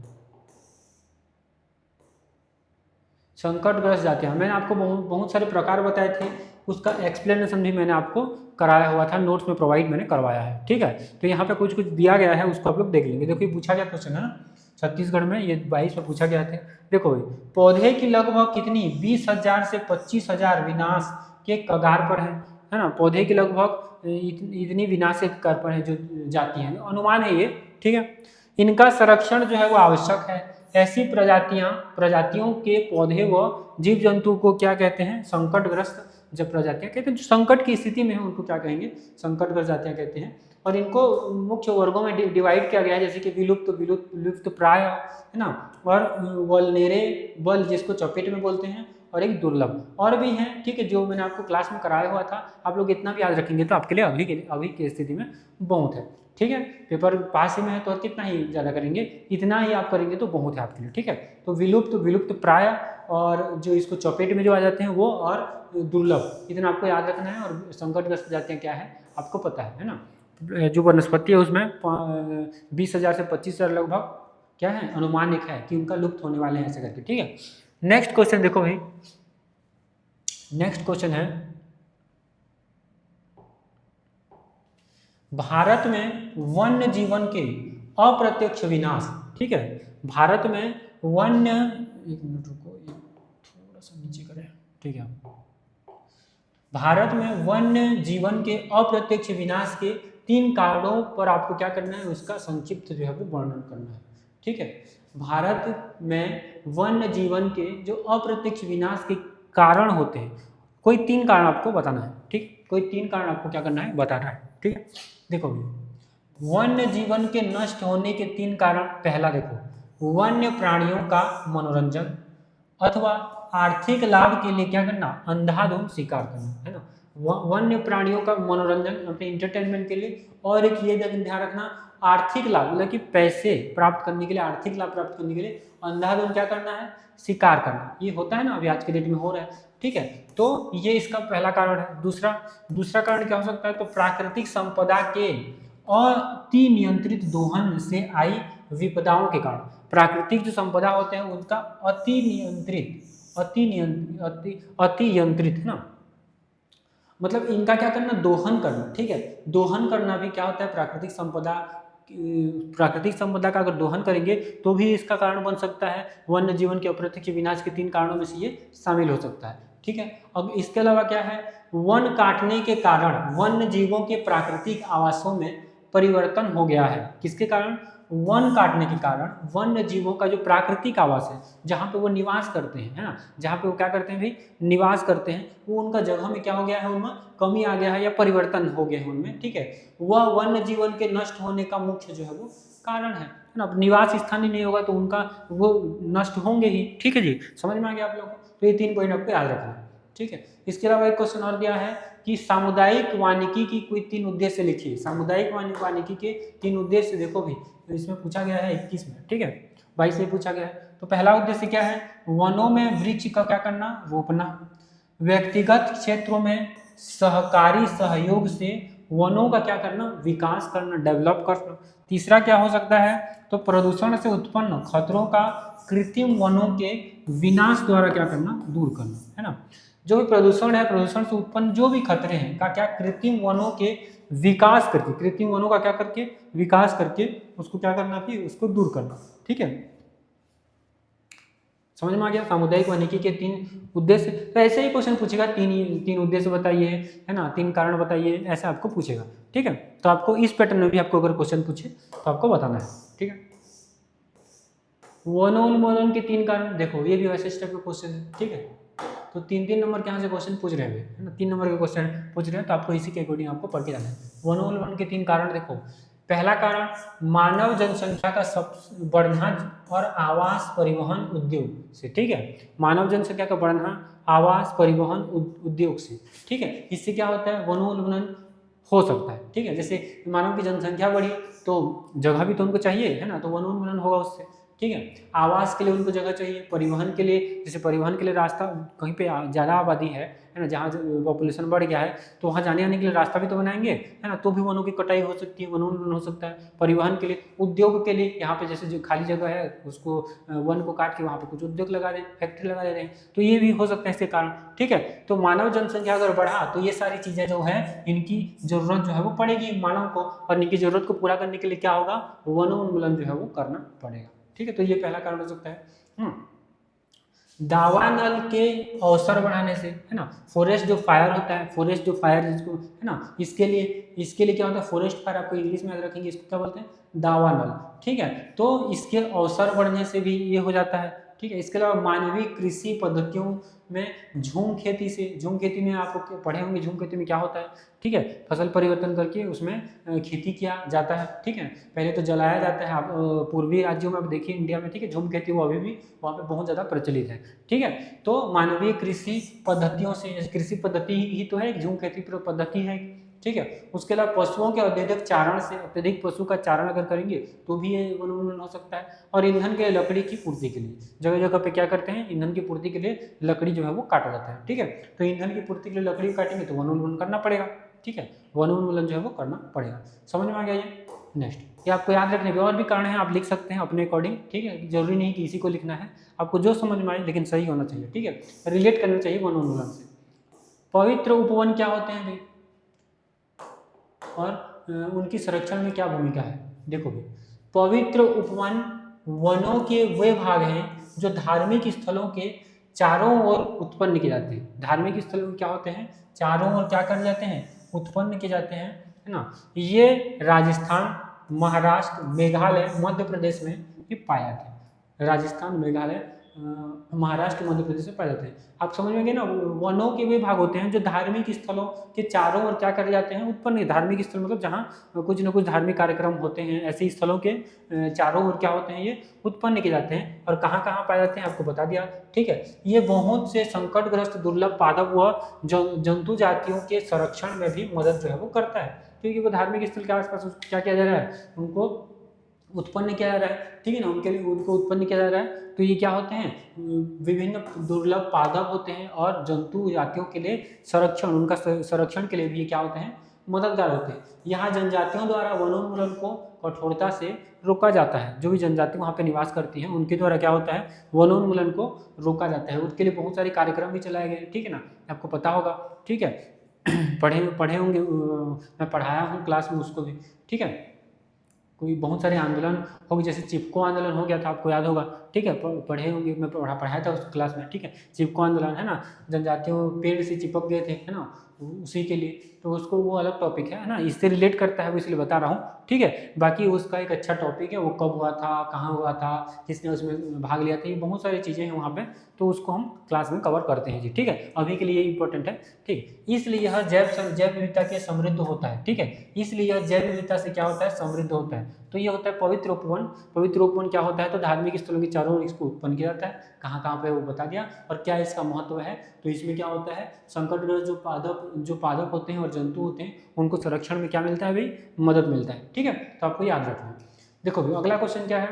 संकटग्रस्त जातियां, मैंने आपको बहुत सारे प्रकार बताए थे, उसका एक्सप्लेनेशन भी मैंने आपको कराया हुआ था, नोट्स में प्रोवाइड मैंने करवाया है। ठीक है, तो यहाँ पे कुछ दिया गया है, उसको आप लोग देख लेंगे। देखो ये पूछा गया क्वेश्चन है ना, छत्तीसगढ़ में ये 22 में पूछा गया था। देखो पौधे की लगभग कितनी 20,000 से 25,000 विनाश के कगार पर है ना, पौधे की लगभग इतनी विनाश के कगार पर है जो जाति है, अनुमान है ये। ठीक है, इनका संरक्षण जो है वो आवश्यक है। ऐसी प्रजातियों के पौधे व जीव जंतु को क्या कहते हैं, संकटग्रस्त जब प्रजातियां कहते हैं, जो संकट की स्थिति में है उनको क्या कहेंगे, संकटग्रस्त जातियां कहते हैं। और इनको मुख्य वर्गों में डिवाइड किया गया है, जैसे कि विलुप्त प्राय है ना, और वल्नरेबल जिसको चपेट में बोलते हैं, और एक दुर्लभ, और भी हैं। ठीक है, जो मैंने आपको क्लास में कराया हुआ था, आप लोग इतना भी याद रखेंगे तो आपके लिए अभी की स्थिति में बहुत है। ठीक है, पेपर पास ही में है तो कितना ही ज़्यादा करेंगे, इतना ही आप करेंगे तो बहुत है आपके लिए। ठीक है, तो विलुप्त प्राय, और जो इसको चपेट में जो आ जाते हैं वो, और दुर्लभ, इतना आपको याद रखना है। और संकटग्रस्त जातियाँ क्या है आपको पता है ना, जो वनस्पति है उसमें 20,000 से 25,000 लगभग क्या है, अनुमानिक है कि उनका लुप्त होने वाले हैं ऐसे करके। ठीक है, नेक्स्ट क्वेश्चन देखो भाई, नेक्स्ट क्वेश्चन है, भारत में वन्य जीवन के अप्रत्यक्ष विनाश। ठीक है, भारत में वन्य, एक मिनट रुको, थोड़ा सा नीचे करें। ठीक है, भारत में वन्य जीवन के अप्रत्यक्ष विनाश के 3 कारणों पर आपको क्या करना है, उसका संक्षिप्त जो है वो वर्णन करना है। ठीक है, भारत में वन्य जीवन के जो अप्रत्यक्ष विनाश के कारण होते हैं, कोई 3 कारण आपको बताना है। ठीक, कोई 3 कारण आपको क्या करना है, बताना है। ठीक है, देखो वन्य जीवन के नष्ट होने के 3 कारण, पहला देखो वन्य प्राणियों का मनोरंजन अथवा आर्थिक लाभ के लिए क्या करना, अंधाधुंध शिकार करना, है ना। वन्य प्राणियों का मनोरंजन अपने इंटरटेनमेंट के लिए, और एक ये ध्यान रखना आर्थिक लाभ, मतलब कि पैसे प्राप्त करने के लिए, आर्थिक लाभ प्राप्त करने के लिए अंधाधुंध क्या करना है, शिकार करना। ये होता है ना, अभी आज के डेट में हो रहा है। ठीक है, तो ये इसका पहला कारण है। दूसरा कारण क्या हो सकता है, तो प्राकृतिक संपदा के अतिनियंत्रित दोहन से आई विपदाओं के कारण, प्राकृतिक जो संपदा होते हैं उनका अतियंत्रित है ना, मतलब इनका क्या करना, दोहन करना। ठीक है, दोहन करना भी क्या होता है, प्राकृतिक संपदा का अगर दोहन करेंगे तो भी इसका कारण बन सकता है। वन्य जीवन के अप्रत्यक्ष विनाश के 3 कारणों में से ये शामिल हो सकता है। ठीक है, अब इसके अलावा क्या है, वन काटने के कारण वन्य जीवों के प्राकृतिक आवासों में परिवर्तन हो गया है। किसके कारण, वन काटने के कारण वन्य जीवों का जो प्राकृतिक आवास है, जहाँ पे वो निवास करते हैं, है ना, जहाँ पे वो क्या करते हैं भाई, निवास करते हैं, वो उनका जगह में क्या हो गया है, उनमें कमी आ गया है या परिवर्तन हो गया है उनमें। ठीक है, वह वन्य जीवन के नष्ट होने का मुख्य जो है वो कारण है ना। निवास स्थान ही नहीं होगा तो उनका वो नष्ट होंगे ही। ठीक है जी, समझ में आ गया आप लोगों को, तो ये 3 पॉइंट आपको याद रखना है। ठीक है, इसके अलावा एक क्वेश्चन और दिया है कि सामुदायिक वानिकी की कोई 3 उद्देश्य लिखिए। सामुदायिक वानिकी के 3 उद्देश्य देखो भी, तो इसमें पूछा गया है 21 में। ठीक है, 22 में पूछा गया है। तो पहला उद्देश्य क्या है, वनों में वृक्ष का क्या करना, रोपना। व्यक्तिगत क्षेत्रों में सहकारी सहयोग से वनों का क्या करना, विकास करना, डेवलप करना। तीसरा क्या हो सकता है, तो प्रदूषण से उत्पन्न खतरों का कृत्रिम वनों के विनाश द्वारा क्या करना, दूर करना, है ना। जो भी प्रदूषण है, प्रदूषण से उत्पन्न जो भी खतरे हैं का क्या, कृत्रिम वनों के विकास करके, कृत्रिम वनों का क्या करके, विकास करके उसको क्या करना, फिर उसको दूर करना। ठीक है, समझ में आ गया। सामुदायिक वानिकी के 3 उद्देश्य, तो ऐसे ही क्वेश्चन पूछेगा, तीन उद्देश्य बताइए, है ना, 3 कारण बताइए, ऐसे आपको पूछेगा, ठीक है। तो आपको इस पैटर्न में भी आपको अगर क्वेश्चन पूछे तो आपको बताना है, ठीक है। वनोन्मूलन के 3 कारण, देखो ये भी वैसे इस टाइप का क्वेश्चन है, ठीक है। तो 3 नंबर के यहाँ से क्वेश्चन पूछ रहे हैं, है ना, 3 नंबर के क्वेश्चन पूछ रहे हैं, तो आपको इसी के अकॉर्डिंग आपको पढ़ के जाना है। वनोन्मूलन के 3 कारण देखो, पहला कारण मानव जनसंख्या का सब बढ़ना और आवास परिवहन उद्योग से, ठीक है। मानव जनसंख्या का बढ़ना, आवास परिवहन उद्योग से, ठीक है। इससे क्या होता है, वनोन्मूलन हो सकता है, ठीक है। जैसे मानव की जनसंख्या बढ़ी तो जगह भी तो उनको चाहिए, है ना, तो वनोन्मूलन होगा उससे, ठीक है। आवास के लिए उनको जगह चाहिए, परिवहन के लिए, जैसे परिवहन के लिए रास्ता, कहीं पे ज़्यादा आबादी है ना, जहाँ पॉपुलेशन बढ़ गया है तो वहाँ जाने आने के लिए रास्ता भी तो बनाएंगे, है ना, तो भी वनों की कटाई हो सकती है, वनोन्मूलन हो सकता है। परिवहन के लिए, उद्योग के लिए, यहाँ पे जैसे जो खाली जगह है उसको वन को काट के वहाँ पे कुछ उद्योग लगा दे, फैक्ट्री लगा दे रहे हैं, तो ये भी हो सकता है इसके कारण, ठीक है। तो मानव जनसंख्या अगर बढ़ा तो ये सारी चीज़ें जो है इनकी जरूरत जो है वो पड़ेगी मानव को, और इनकी जरूरत को पूरा करने के लिए क्या होगा, वनोन्मूलन जो है वो करना पड़ेगा, ठीक है। तो ये पहला कारण हो सकता है। दावानल के अवसर बढ़ाने से, है ना, फॉरेस्ट जो फायर होता है, फॉरेस्ट जो फायर जिसको, है ना, इसके लिए क्या होता है, फॉरेस्ट फायर, आपको इंग्लिश में याद रखेंगे, इसको क्या बोलते हैं, दावानल, ठीक है। तो इसके अवसर बढ़ने से भी ये हो जाता है, ठीक है। इसके अलावा मानवीय कृषि पद्धतियों में झूम खेती से, झूम खेती में आप पढ़े होंगे, झूम खेती में क्या होता है, ठीक है, फसल परिवर्तन करके उसमें खेती किया जाता है, ठीक है। पहले तो जलाया जाता है, आप पूर्वी राज्यों में आप देखिए इंडिया में, ठीक है, झूम खेती वो अभी भी वहाँ पे बहुत ज़्यादा प्रचलित है, ठीक है। तो मानवीय कृषि पद्धतियों से, कृषि पद्धति ही तो है, झूम खेती पद्धति है, ठीक है। उसके अलावा पशुओं के अत्यधिक चारण से, अत्यधिक पशु का चारण अगर करेंगे तो भी ये वनोन्मूलन हो सकता है। और ईंधन के लकड़ी की पूर्ति के लिए, जगह जगह पे क्या करते हैं, ईंधन की पूर्ति के लिए लकड़ी जो है वो काटा जाता है, ठीक है। तो ईंधन की पूर्ति के लिए लकड़ी काटेंगे तो वनोन्मूलन करना पड़ेगा, ठीक है, वनोन्मूलन जो है वो करना पड़ेगा। समझ में आ गया ये। नेक्स्ट, ये आपको याद रखने के और भी कारण है, आप लिख सकते हैं अपने अकॉर्डिंग, ठीक है, जरूरी नहीं कि इसी को लिखना है, आपको जो समझ में आए लेकिन सही होना चाहिए, ठीक है, रिलेट करना चाहिए वनोन्मूलन से। पवित्र उपवन क्या होते हैं भाई, और उनकी संरक्षण में क्या भूमिका है, देखो भाई। पवित्र उपवन वनों के वे भाग हैं जो धार्मिक स्थलों के चारों ओर उत्पन्न किए जाते हैं। धार्मिक स्थल क्या होते हैं, चारों ओर क्या कर जाते हैं, उत्पन्न किए जाते हैं, है ना। ये राजस्थान, महाराष्ट्र, मेघालय, मध्य प्रदेश में ये पाए जाते हैं। राजस्थान, मेघालय, महाराष्ट्र, मध्य प्रदेश में पाए जाते हैं। आप समझ में गए ना, वनों के वे भाग होते हैं जो धार्मिक स्थलों के चारों ओर क्या कर जाते हैं, उत्पन्न। धार्मिक स्थल मतलब जहाँ कुछ न कुछ धार्मिक कार्यक्रम होते हैं, ऐसे स्थलों के चारों ओर क्या होते हैं, ये उत्पन्न किए जाते हैं। और कहाँ कहाँ पाए जाते हैं आपको बता दिया, ठीक है। ये बहुत से संकटग्रस्त दुर्लभ पादप व जंतु जातियों के संरक्षण में भी मदद जो है वो करता है, क्योंकि वो धार्मिक स्थल के आसपास क्या किया जा रहा है, उनको उत्पन्न किया जा रहा है, ठीक है ना, उनके लिए उनको उत्पन्न किया जा रहा है। तो ये क्या होते हैं, विभिन्न दुर्लभ पादप होते हैं और जंतु जातियों के लिए संरक्षण, उनका संरक्षण के लिए भी क्या होते हैं, मददगार होते हैं। यहाँ जनजातियों द्वारा वनोन्मूलन को कठोरता से रोका जाता है। जो भी जनजाति वहाँ पे निवास करती हैं उनके द्वारा क्या होता है, वनोन्मूलन को रोका जाता है। उसके लिए बहुत सारे कार्यक्रम भी चलाए गए, ठीक है ना, आपको पता होगा, ठीक है। पढ़े होंगे, मैं पढ़ाया हूँ क्लास में उसको भी, ठीक है। कोई बहुत सारे आंदोलन हो गए, जैसे चिपको आंदोलन हो गया था, आपको याद होगा, ठीक है, पढ़े होंगे, मैं पढ़ाया था उस क्लास में, ठीक है। चिपको आंदोलन, है ना, जनजातियों पेड़ से चिपक गए थे, है ना, उसी के लिए, तो उसको वो अलग टॉपिक है ना, इससे रिलेट करता है वो, इसलिए बता रहा हूँ, ठीक है। बाकी उसका एक अच्छा टॉपिक है, वो कब हुआ था, कहाँ हुआ था, किसने उसमें भाग लिया था, ये बहुत सारी चीज़ें हैं वहाँ पे, तो उसको हम क्लास में कवर करते हैं जी, ठीक है। अभी के लिए इंपॉर्टेंट है, ठीक। इसलिए यह जैव विविधता के समृद्ध होता है, ठीक है। इसलिए यह जैव विविधता से क्या होता है, समृद्ध होता है। तो ये होता है पवित्र उपवन। पवित्र उपवन क्या होता है, तो धार्मिक स्थलों के चारों ओर इसको उत्पन्न किया जाता है। कहाँ कहाँ पे वो बता दिया, और क्या इसका महत्व है, तो इसमें क्या होता है, संकटग्रस्त जो पादप होते हैं और जंतु होते हैं उनको संरक्षण में क्या मिलता है भाई, मदद मिलता है, ठीक है। तो आपको याद रखना। देखो भाई अगला क्वेश्चन क्या है,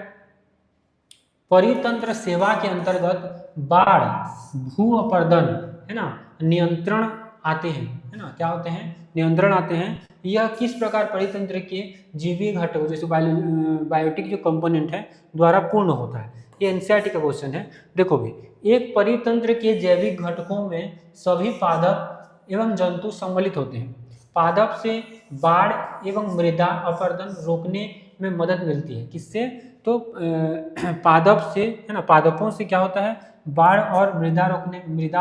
परितंत्र सेवा के अंतर्गत बाढ़, भू अपरदन, है ना, नियंत्रण आते हैं, है ना, क्या होते हैं, नियंत्रण आते हैं। यह किस प्रकार परितंत्र के जीवी घटकों जैसे बायोटिक जो कंपोनेंट है द्वारा पूर्ण होता है। ये एनसीईआरटी का क्वेश्चन है। देखो भाई, एक परितंत्र के जैविक घटकों में सभी पादप एवं जंतु सम्मिलित होते हैं। पादप से बाढ़ एवं मृदा अपरदन रोकने में मदद मिलती है। किससे? तो पादप से, है ना, पादपों से क्या होता है, बाढ़ और मृदा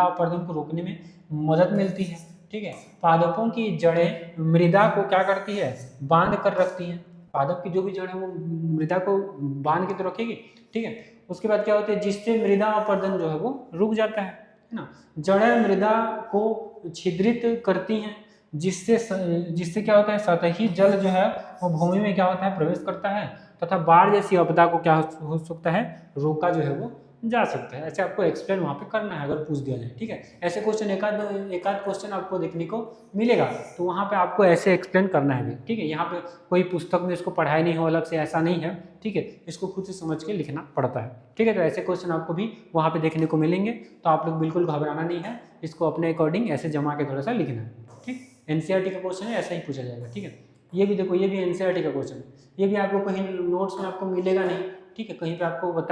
अपरदन को रोकने में मदद मिलती है। ठीक है, पादपों की जड़ें मृदा को क्या करती है, बांध कर रखती हैं। पादप की जो भी जड़ है वो मृदा को बांध के तो रखेगी। ठीक है, उसके बाद क्या होता है, जिससे मृदा अपरदन जो है वो रुक जाता है ना। जड़ें मृदा को छिद्रित करती हैं, जिससे क्या होता है, सतही जल जो है वो भूमि में क्या होता है, प्रवेश करता है तथा बाढ़ जैसी आपदा को क्या हो सकता है, रोका जो है वो जा सकता है। ऐसे आपको एक्सप्लेन वहाँ पे करना है अगर पूछ दिया जाए। ठीक है, ऐसे क्वेश्चन एक आध क्वेश्चन आपको देखने को मिलेगा, तो वहाँ पे आपको ऐसे एक्सप्लेन करना है। ठीक है, यहाँ पे कोई पुस्तक में इसको पढ़ाई नहीं हो अलग से, ऐसा नहीं है। ठीक है, इसको खुद से समझ के लिखना पड़ता है। ठीक है, तो ऐसे क्वेश्चन आपको भी वहाँ पे देखने को मिलेंगे, तो आप लोग बिल्कुल घबराना नहीं है, इसको अपने अकॉर्डिंग ऐसे जमा के थोड़ा सा लिखना है। ठीक, एनसीईआरटी का क्वेश्चन है, ऐसा ही पूछा जाएगा। ठीक है, ये भी देखो, ये भी एनसीईआरटी का क्वेश्चन है, ये भी आपको कहीं नोट्स में आपको मिलेगा नहीं। ठीक है, कहीं पे आपको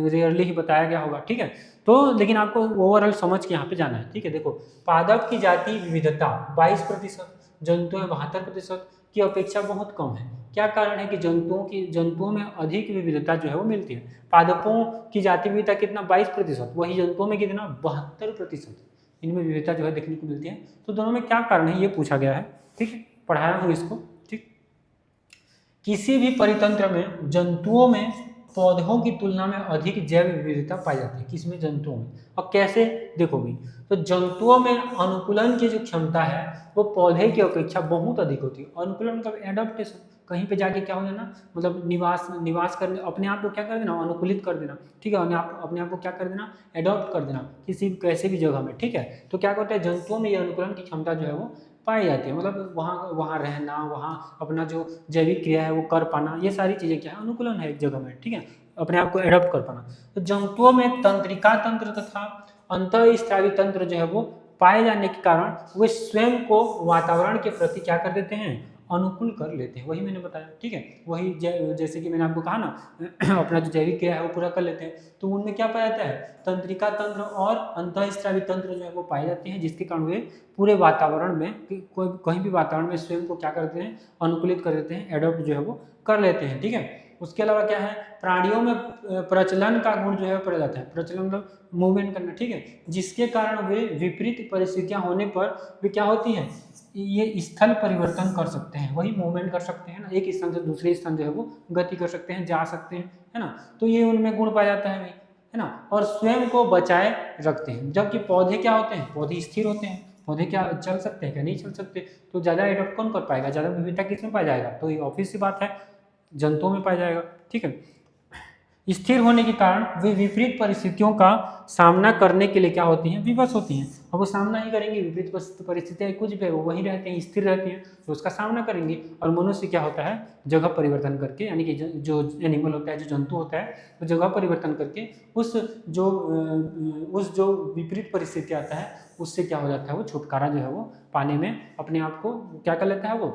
रेयरली ही बताया गया होगा। ठीक है, तो लेकिन आपको ओवरऑल समझ के यहाँ पे जाना है। ठीक है, देखो, पादप की जाति विविधता 22%, जंतुओं में 72% की अपेक्षा बहुत कम है। क्या कारण है कि जंतुओं में अधिक विविधता जो है वो मिलती है। पादपों की जाति विविधता कितना, 22%, वही जंतुओं में कितना, 72%, इनमें विविधता जो है देखने को मिलती है। तो दोनों में क्या कारण है ये पूछा गया है। ठीक है, पढ़ाया हूँ इसको। ठीक, किसी भी परितंत्र में जंतुओं में पौधों की तुलना में अधिक जैव विविधता पाई जाती है। किसमें, जंतुओं में। और कैसे, देखो भी, तो जंतुओं में अनुकूलन की जो क्षमता है वो पौधे की अपेक्षा बहुत अधिक होती है। अनुकूलन मतलब एडाप्टेशन, कहीं पे जाके क्या हो जाना, मतलब निवास करने, अपने आप को क्या कर देना, अनुकूलित कर देना। ठीक है, अपने आप को क्या कर देना, एडॉप्ट कर देना किसी कैसे भी जगह में। ठीक है, तो क्या करते हैं, जंतुओं में ये अनुकूलन की क्षमता जो है वो पाई जाती है, मतलब वहाँ रहना, वहाँ अपना जो जैविक क्रिया है वो कर पाना, ये सारी चीज़ें क्या है, अनुकूलन है एक जगह में। ठीक है, अपने आप को एडॉप्ट कर पाना। तो जंतुओं में तंत्रिका तंत्र तथा अंतःस्रावी तंत्र जो है वो पाए जाने के कारण वे स्वयं को वातावरण के प्रति क्या कर देते हैं, अनुकूल कर लेते हैं। वही मैंने बताया। ठीक है, वही जैसे कि मैंने आपको कहा ना अपना जो जैविक क्रिया है वो पूरा कर लेते हैं, तो उनमें क्या पाया जाता है, तंत्रिका तंत्र और अंतःस्रावी तंत्र जो है वो पाए जाते हैं, जिसके कारण वे पूरे वातावरण में, कहीं भी वातावरण में स्वयं को क्या करते हैं, अनुकूलित कर देते हैं, एडॉप्ट जो है वो कर लेते हैं। ठीक है, उसके अलावा क्या है, प्राणियों में प्रचलन का गुण जो है पाया जाता है। प्रचलन मतलब मूवमेंट करना। ठीक है, जिसके कारण वे विपरीत परिस्थितियां होने पर वे क्या होती हैं, ये स्थल परिवर्तन कर सकते हैं। वही मूवमेंट कर सकते हैं ना, एक स्थान से दूसरे स्थान जो है वो गति कर सकते हैं, जा सकते हैं, है ना। तो ये उनमें गुण पाया जाता है ना, और स्वयं को बचाए रखते हैं। जबकि पौधे क्या होते हैं, पौधे स्थिर होते हैं। पौधे क्या चल सकते हैं, क्या नहीं चल सकते। तो ज़्यादा एडॉप्ट कौन कर पाएगा, ज़्यादा विविधता किसमें पाया जाएगा, तो ये ऑब्वियस सी बात है, जंतुओं में पाया जाएगा। ठीक है, स्थिर होने के कारण वे विपरीत परिस्थितियों का सामना करने के लिए क्या होती हैं, विवश होती हैं। अब वो सामना ही करेंगे, विपरीत परिस्थितियाँ कुछ भी वो वहीं रहते हैं, स्थिर रहते हैं, तो उसका सामना करेंगे। और मनुष्य क्या होता है, जगह परिवर्तन करके, यानी कि जो एनिमल होता है, जो जंतु होता है, वो जगह परिवर्तन करके उस जो विपरीत परिस्थिति आता है उससे क्या हो जाता है, वो छुटकारा जो है वो पाने में अपने आप को क्या कर लेता है, वो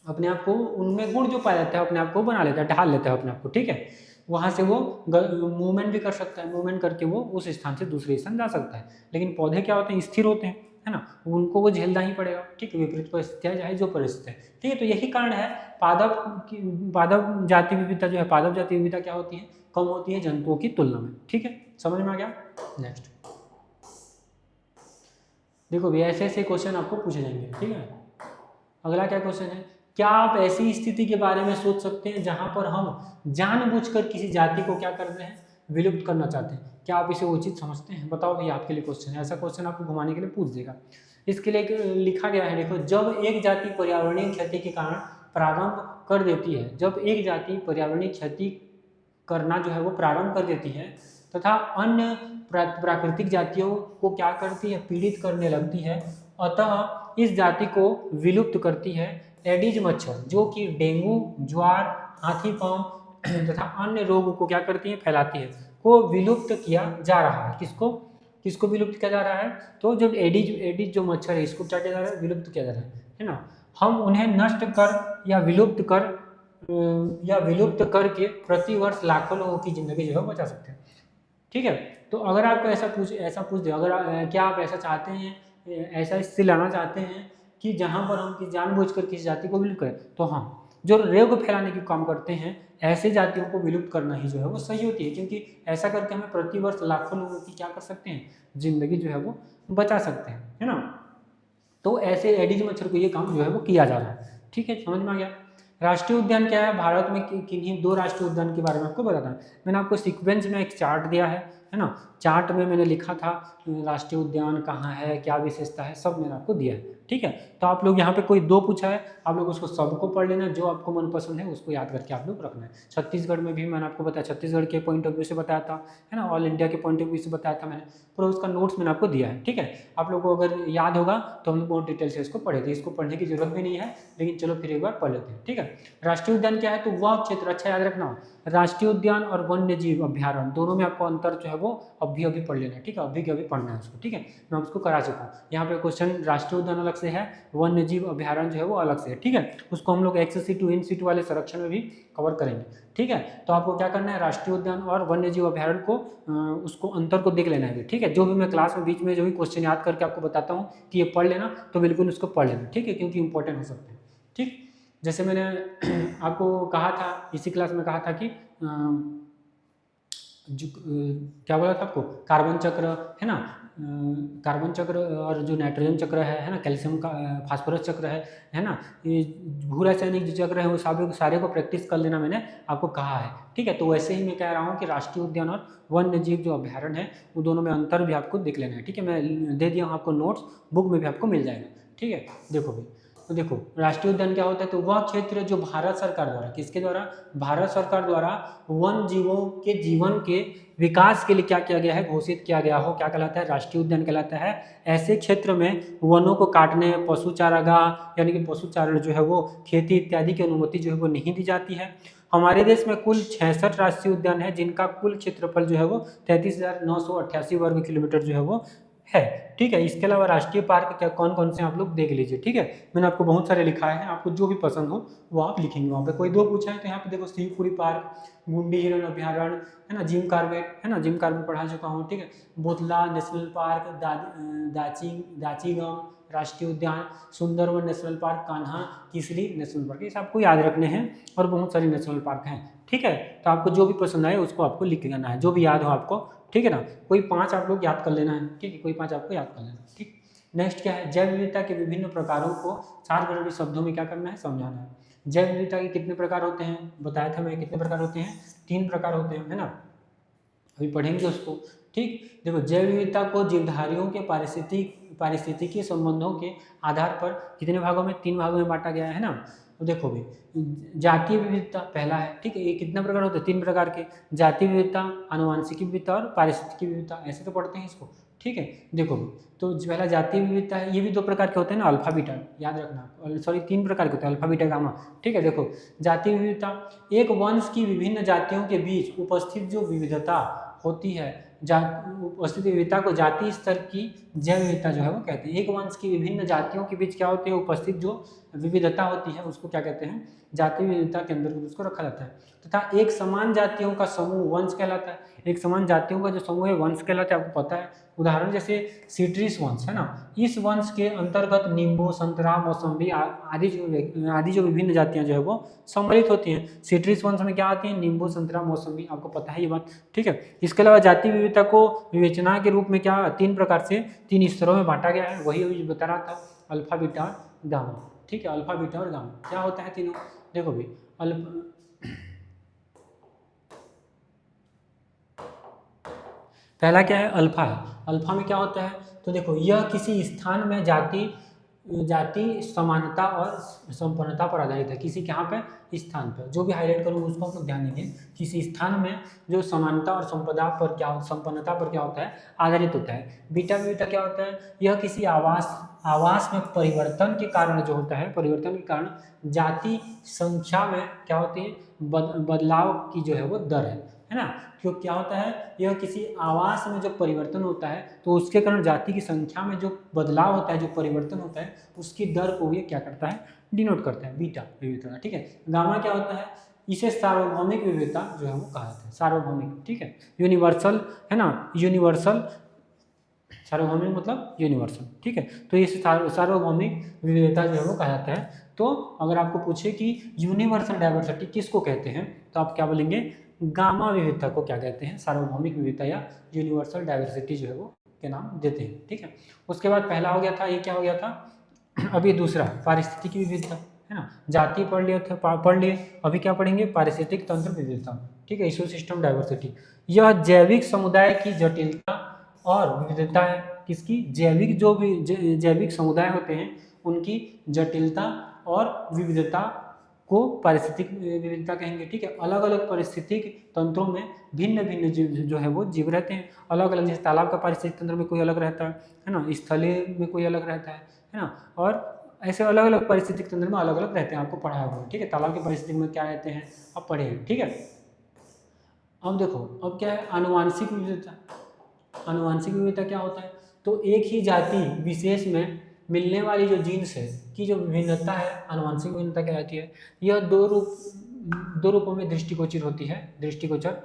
अपने आप को, उनमें गुण जो पाया जाता है अपने आप को बना लेता है, ढाल लेता है अपने आप को। ठीक है, वहाँ से वो मूवमेंट भी कर सकता है, मूवमेंट करके वो उस स्थान से दूसरे स्थान जा सकता है। लेकिन पौधे क्या होते हैं, स्थिर होते हैं, है ना, उनको वो झेलना ही पड़ेगा। ठीक है, विपरीत परिस्थितियाँ चाहे जो परिस्थिति है। ठीक है, तो यही कारण है पादप जाति विविधता जो है, पादप जाति विविधता क्या होती है, कम होती है जंतुओं की तुलना में। ठीक है, समझ में आ गया। नेक्स्ट देखो भी, ऐसे ऐसे क्वेश्चन आपको पूछे जाएंगे। ठीक है, अगला क्या क्वेश्चन है, क्या आप ऐसी स्थिति के बारे में सोच सकते हैं जहां पर हम जानबूझकर किसी जाति को क्या कर रहे हैं, विलुप्त करना चाहते हैं। क्या आप इसे उचित समझते हैं, बताओ भैया, आपके लिए क्वेश्चन है। ऐसा क्वेश्चन आपको घुमाने के लिए पूछ देगा। इसके लिए लिखा गया है, देखो, जब एक जाति पर्यावरणीय क्षति के कारण प्रारंभ कर देती है, जब एक जाति पर्यावरणीय क्षति करना जो है वो प्रारंभ कर देती है तथा अन्य प्राकृतिक जातियों को क्या करती है, पीड़ित करने लगती है, अतः इस जाति को विलुप्त करती है एडिज मच्छर, जो कि डेंगू, ज्वार, हाथी पांव तथा अन्य रोग को क्या करती है, फैलाती है, को विलुप्त किया जा रहा है। किसको विलुप्त किया जा रहा है, तो जो एडिज जो मच्छर है, इसको क्या किया जा रहा है, विलुप्त किया जा रहा है ना। हम उन्हें नष्ट कर या विलुप्त करके प्रतिवर्ष लाखों लोगों की जिंदगी जो है बचा सकते हैं। ठीक है, तो अगर आपको ऐसा पूछ दे, अगर क्या आप ऐसा चाहते हैं, ऐसा स्थिति लाना चाहते हैं कि जहाँ पर हम कि जानबूझकर किसी जाति को विलुप्त करें, तो हाँ जो रेव को फैलाने की काम करते हैं ऐसे जातियों को विलुप्त करना ही जो है वो सही होती है, क्योंकि ऐसा करके हमें प्रतिवर्ष लाखों लोगों की क्या कर सकते हैं, जिंदगी जो है वो बचा सकते हैं, है ना। तो ऐसे एडिज मच्छर को ये काम जो है वो किया जा रहा है, ठीक है, समझ में आ गया। राष्ट्रीय उद्यान क्या है, भारत में किन्हीं 2 राष्ट्रीय उद्यान के बारे में आपको बताता है। मैंने आपको सीक्वेंस में एक चार्ट दिया है ना, चार्ट में मैंने लिखा था राष्ट्रीय उद्यान कहाँ है, क्या विशेषता है, सब मैंने आपको दिया है, ठीक है। तो आप लोग यहाँ पे कोई 2 पूछा है, आप लोग उसको सबको पढ़ लेना, जो आपको मनपसंद है उसको याद करके आप लोग रखना है। छत्तीसगढ़ में भी मैंने आपको बताया, छत्तीसगढ़ के पॉइंट ऑफ व्यू से बताया था, है ना, ऑल इंडिया के पॉइंट ऑफ व्यू से बताया था मैंने, पूरा उसका नोट्स मैंने आपको दिया है, ठीक है। आप लोग को अगर याद होगा तो हम लोग बहुत डिटेल से इसको पढ़े थे, इसको पढ़ने की जरूरत भी नहीं है, लेकिन चलो फिर एक बार पढ़ लेते हैं, ठीक है। राष्ट्रीय उद्यान क्या है, तो वह क्षेत्र, अच्छा याद रखना, राष्ट्रीय उद्यान और वन्य जीव अभ्यारण्य दोनों में आपको अंतर जो है वो अभी पढ़ लेना है, ठीक है, अभी के अभी पढ़ना है उसको, ठीक है। मैं उसको करा चुका हूँ। यहाँ पे क्वेश्चन राष्ट्रीय उद्यान अलग से है, वन्य जीव अभ्यारण्य जो है वो अलग से है, ठीक है। उसको हम लोग XC2 इन सीट वाले संरक्षण में भी कवर करेंगे, ठीक है। तो आपको क्या करना है, राष्ट्रीय उद्यान और वन्य जीव अभ्यारण्य को उसको अंतर को देख लेना है, ठीक है। जो भी मैं क्लास में बीच में जो भी क्वेश्चन याद करके आपको बताता हूँ कि ये पढ़ लेना, तो बिल्कुल उसको पढ़ लेना, ठीक है, क्योंकि इंपॉर्टेंट हो सकते हैं, ठीक। जैसे मैंने आपको कहा था, इसी क्लास में कहा था कि क्या बोला था आपको, कार्बन चक्र है ना, कार्बन चक्र और जो नाइट्रोजन चक्र है ना, कैल्शियम का फास्फोरस चक्र है ना, ये भू रासायनिक जो चक्र है वो सारे को प्रैक्टिस कर लेना, मैंने आपको कहा है, ठीक है। तो वैसे ही मैं कह रहा हूँ कि राष्ट्रीय उद्यान और वन्य जीव जो अभ्यारण्य है वो दोनों में अंतर भी आपको देख लेना है, ठीक है। मैं दे दिया हूँ आपको नोट्स, बुक में भी आपको मिल जाएगा, ठीक है। देखो भाई, तो देखो राष्ट्रीय उद्यान क्या होता है, तो वह क्षेत्र जो भारत सरकार द्वारा, किसके द्वारा, भारत सरकार द्वारा वन जीवों के जीवन के विकास के लिए क्या किया गया है, घोषित किया गया हो, क्या कहलाता है, राष्ट्रीय उद्यान कहलाता है। ऐसे क्षेत्र में वनों को काटने, पशु चारागाह यानी कि पशु चारण जो है वो, खेती इत्यादि की अनुमति जो है वो नहीं दी जाती है। हमारे देश में कुल 66 राष्ट्रीय उद्यान है, जिनका कुल क्षेत्रफल जो है वो 33,988 वर्ग किलोमीटर जो है वो है, ठीक है। इसके अलावा राष्ट्रीय पार्क क्या कौन कौन से आप लोग देख लीजिए, ठीक है। मैंने आपको बहुत सारे लिखाए हैं, आपको जो भी पसंद हो वो आप लिखेंगे वहाँ पे। कोई 2 पूछा है तो यहाँ पे देखो, शिवपुरी पार्क, गुंडी हिरण अभ्यारण्य, है ना, जिम कार्बेट, है ना, जिम कार्बेट पढ़ा चुका हूँ, ठीक है। बोतला नेशनल पार्क, दाचीगम राष्ट्रीय उद्यान, Sundarban national park, Kanha Kisli national park, ये सब आपको याद रखने हैं, और बहुत सारे नेशनल पार्क हैं, ठीक है। तो आपको जो भी पसंद आए उसको आपको लिख लेना है, जो भी याद हो आपको, ठीक है ना। कोई 5 आप लोग याद कर लेना है, ठीक है, कोई 5 आपको याद कर लेना है, ठीक। नेक्स्ट क्या है, जैव विविधता के विभिन्न प्रकारों को 4 जरूरी शब्दों में क्या करना है, समझाना है। जैव विविधता के कितने प्रकार होते हैं, बताया था मैं, कितने प्रकार होते हैं, 3 प्रकार होते हैं, है ना, अभी पढ़ेंगे उसको, ठीक। देखो जैव विविधता को जीवधारियों के पारिस्थितिकी संबंधों के आधार पर कितने भागों में, 3 भागों में बांटा गया है ना। तो देखो भी, जातीय विविधता पहला है, ठीक है, ये कितना प्रकार होते हैं, 3 प्रकार के, जातीय विविधता, आनुवंशिक विविधता और पारिस्थितिकी विविधता, ऐसे तो पढ़ते हैं इसको, ठीक है। देखो तो पहला जातीय विविधता है, ये भी 2 प्रकार के होते हैं ना, अल्फा बीटा, याद रखना, सॉरी 3 प्रकार के होते हैं, अल्फा बीटा गामा, ठीक है। देखो जातीय विविधता, एक वंश की विभिन्न जातियों के बीच उपस्थित जो विविधता होती है, उपस्थित विविधता को जातीय स्तर की जैव विविधता जो है वो कहते हैं। एक वंश की विभिन्न जातियों के बीच क्या होती है, उपस्थित जो विविधता होती है उसको क्या कहते हैं, जातीय विविधता के अंदर उसको रखा जाता है। तथा एक समान जातियों का समूह वंश कहलाता है, एक समान जातियों का जो समूह है वंश कहलाता है, आपको पता है। उदाहरण जैसे सिट्रीस वंश है ना, इस वंश के अंतर्गत नींबू, संतरा, मौसम्बी आदि जो विभिन्न जातियां जो है वो सम्मिलित होती हैं। सिट्रीस वंश में क्या आती है, नींबू, संतरा, मौसम्बी, आपको पता है ये बात, ठीक है। इसके अलावा जातीय विविधता को विवेचना के रूप में क्या 3 प्रकार से 3 स्तरों में बांटा गया है, वही अभी बता रहा था, अल्फा बीटा गामा, ठीक है। अल्फा बीटा और गामा क्या होता है तीनों, देखो भी, पहला क्या है, अल्फा है। अल्फा में क्या होता है, तो देखो यह किसी स्थान में जाति समानता और संपन्नता पर आधारित है। किसी यहाँ पे स्थान पर, जो भी हाईलाइट करूँगा उसको आप लोग ध्यान दीजिए, किसी स्थान में जो समानता और संपन्नता पर क्या होता है, आधारित होता है। बीटा विविधता क्या होता है, यह किसी आवास में परिवर्तन के कारण जो होता है, परिवर्तन के कारण जाति संख्या में क्या होती है, बदलाव की जो है वो दर है ना। क्यों क्या होता है, यह किसी आवास में जो परिवर्तन होता है तो उसके कारण जाति की संख्या में जो बदलाव होता है, जो परिवर्तन होता है, उसकी दर को ये क्या करता है, डिनोट करता है, बीटा विविधता, ठीक है। गामा क्या होता है, इसे सार्वभौमिक विविधता जो है वो कहा जाता है, सार्वभौमिक, ठीक है, यूनिवर्सल है ना, यूनिवर्सल सार्वभौमिक मतलब यूनिवर्सल, ठीक है। तो इस सार्वभौमिक विविधता जो है वो कहा जाता है। तो अगर आपको पूछे कि यूनिवर्सल डाइवर्सिटी किसको कहते हैं, तो आप क्या बोलेंगे, गामा विविधता को क्या कहते हैं, सार्वभौमिक विविधता या यूनिवर्सल डाइवर्सिटी जो है वो के नाम देते हैं, ठीक है। उसके बाद पहला हो गया था, ये क्या हो गया था, अभी दूसरा पारिस्थितिकी विविधता, है ना। जाति पढ़ लिए थे, पढ़ लिए, अभी क्या पढ़ेंगे, पारिस्थितिक तंत्र विविधता, ठीक है, इकोसिस्टम डाइवर्सिटी। यह जैविक समुदाय की जटिलता और विविधता है, किसकी, जैविक, जो भी जैविक समुदाय होते हैं उनकी जटिलता और विविधता को पारिस्थितिक विविधता कहेंगे, ठीक है। अलग अलग पारिस्थितिक तंत्रों में भिन्न भिन्न जीव जो है वो जीव रहते हैं, अलग अलग, जैसे तालाब का पारिस्थितिक तंत्र में कोई अलग रहता है ना, स्थलीय में कोई अलग रहता है ना, और ऐसे अलग अलग पारिस्थितिक तंत्र में अलग अलग रहते हैं, आपको पढ़ाया हुआ है, ठीक है। तालाब के पारिस्थितिक में क्या रहते हैं आप पढ़े हैं, ठीक है। अब देखो, अब क्या है, आनुवांशिक विविधता। आनुवांशिक विविधता क्या होता है, तो एक ही जाति विशेष में मिलने वाली जो जीन्स है की जो विभिन्नता है, आनुवांशिक विभिन्नता कहलाती है। यह दो रूपों में दृष्टिगोचर होती है, दृष्टिगोचर।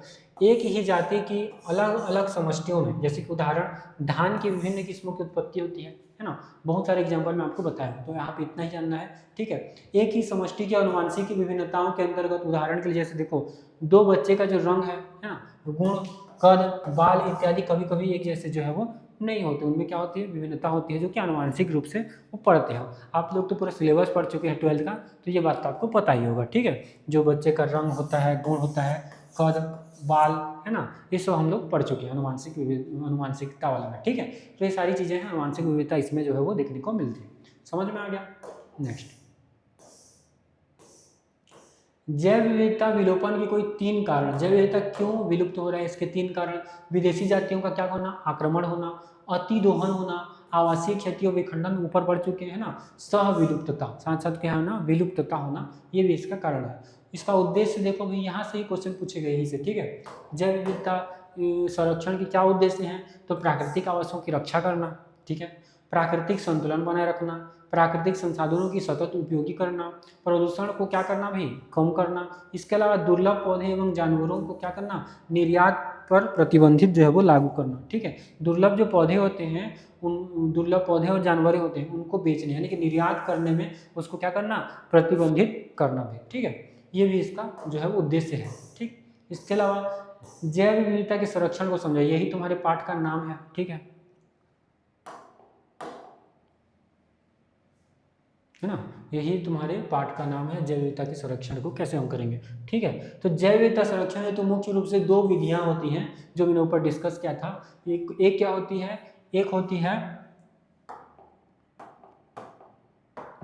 एक ही जाति की अलग अलग समष्टियों में, जैसे कि उदाहरण, धान की विभिन्न किस्मों की उत्पत्ति होती है ना, बहुत सारे एग्जाम्पल मैं आपको बताया, तो यहाँ पे इतना ही जानना है, ठीक है। एक ही समष्टि की आनुवांशिक की विभिन्नताओं के अंतर्गत, उदाहरण के लिए जैसे देखो, दो बच्चे का जो रंग है ना, गुण, कद, बाल इत्यादि कभी कभी एक जैसे जो है वो नहीं होते, उनमें क्या होती है, विभिन्नता होती है, जो कि आनुवांशिक रूप से वो पढ़ते हैं। आप लोग तो पूरा सिलेबस पढ़ चुके हैं 12th का, तो ये बात तो आपको पता ही होगा, ठीक है। जो बच्चे का रंग होता है, गुण होता है, कद, बाल, है ना, ये सब हम लोग पढ़ चुके हैं आनुवांशिकता वाला में, ठीक है। तो ये सारी चीज़ें हैं, आनुवांशिक विविधता इसमें जो है वो देखने को मिलती है। समझ में आ गया। नेक्स्ट, जैव विविधता विलोपन के कोई 3 कारण। जैव विविधता क्यों विलुप्त हो रहा है, इसके 3 कारण। विदेशी जातियों का क्या होना, आक्रमण होना, अतिदोहन होना, आवासीय क्षति और विखंडन ऊपर बढ़ चुके हैं ना, सह विलुप्तता, साथ साथ क्या होना, विलुप्तता होना, ये भी इसका कारण है। इसका उद्देश्य देखो भाई, यहाँ से ही क्वेश्चन पूछे गए यहीं से, ठीक है। जैव विविधता संरक्षण के क्या उद्देश्य हैं, तो प्राकृतिक आवासों की रक्षा करना, ठीक है, प्राकृतिक संतुलन बनाए रखना, प्राकृतिक संसाधनों की सतत उपयोगी करना, प्रदूषण को क्या करना भाई, कम करना। इसके अलावा दुर्लभ पौधे एवं जानवरों को क्या करना, निर्यात पर प्रतिबंधित जो है वो लागू करना, ठीक है। दुर्लभ जो पौधे होते हैं, उन दुर्लभ पौधे और जानवर होते हैं उनको बेचने, यानी कि निर्यात करने में उसको क्या करना, प्रतिबंधित करना भी, ठीक है। ये भी इसका जो है वो उद्देश्य है, ठीक। इसके अलावा जैव विविधता के संरक्षण को समझाइए, यही तुम्हारे पाठ का नाम है, ठीक है ना, यही तुम्हारे पाठ का नाम है, जैव विविधता के संरक्षण को कैसे हम करेंगे, ठीक है। तो जैव विविधता संरक्षण में तो मुख्य रूप से 2 विधियां होती हैं, जो मैंने ऊपर डिस्कस किया था। एक क्या होती है, एक होती है,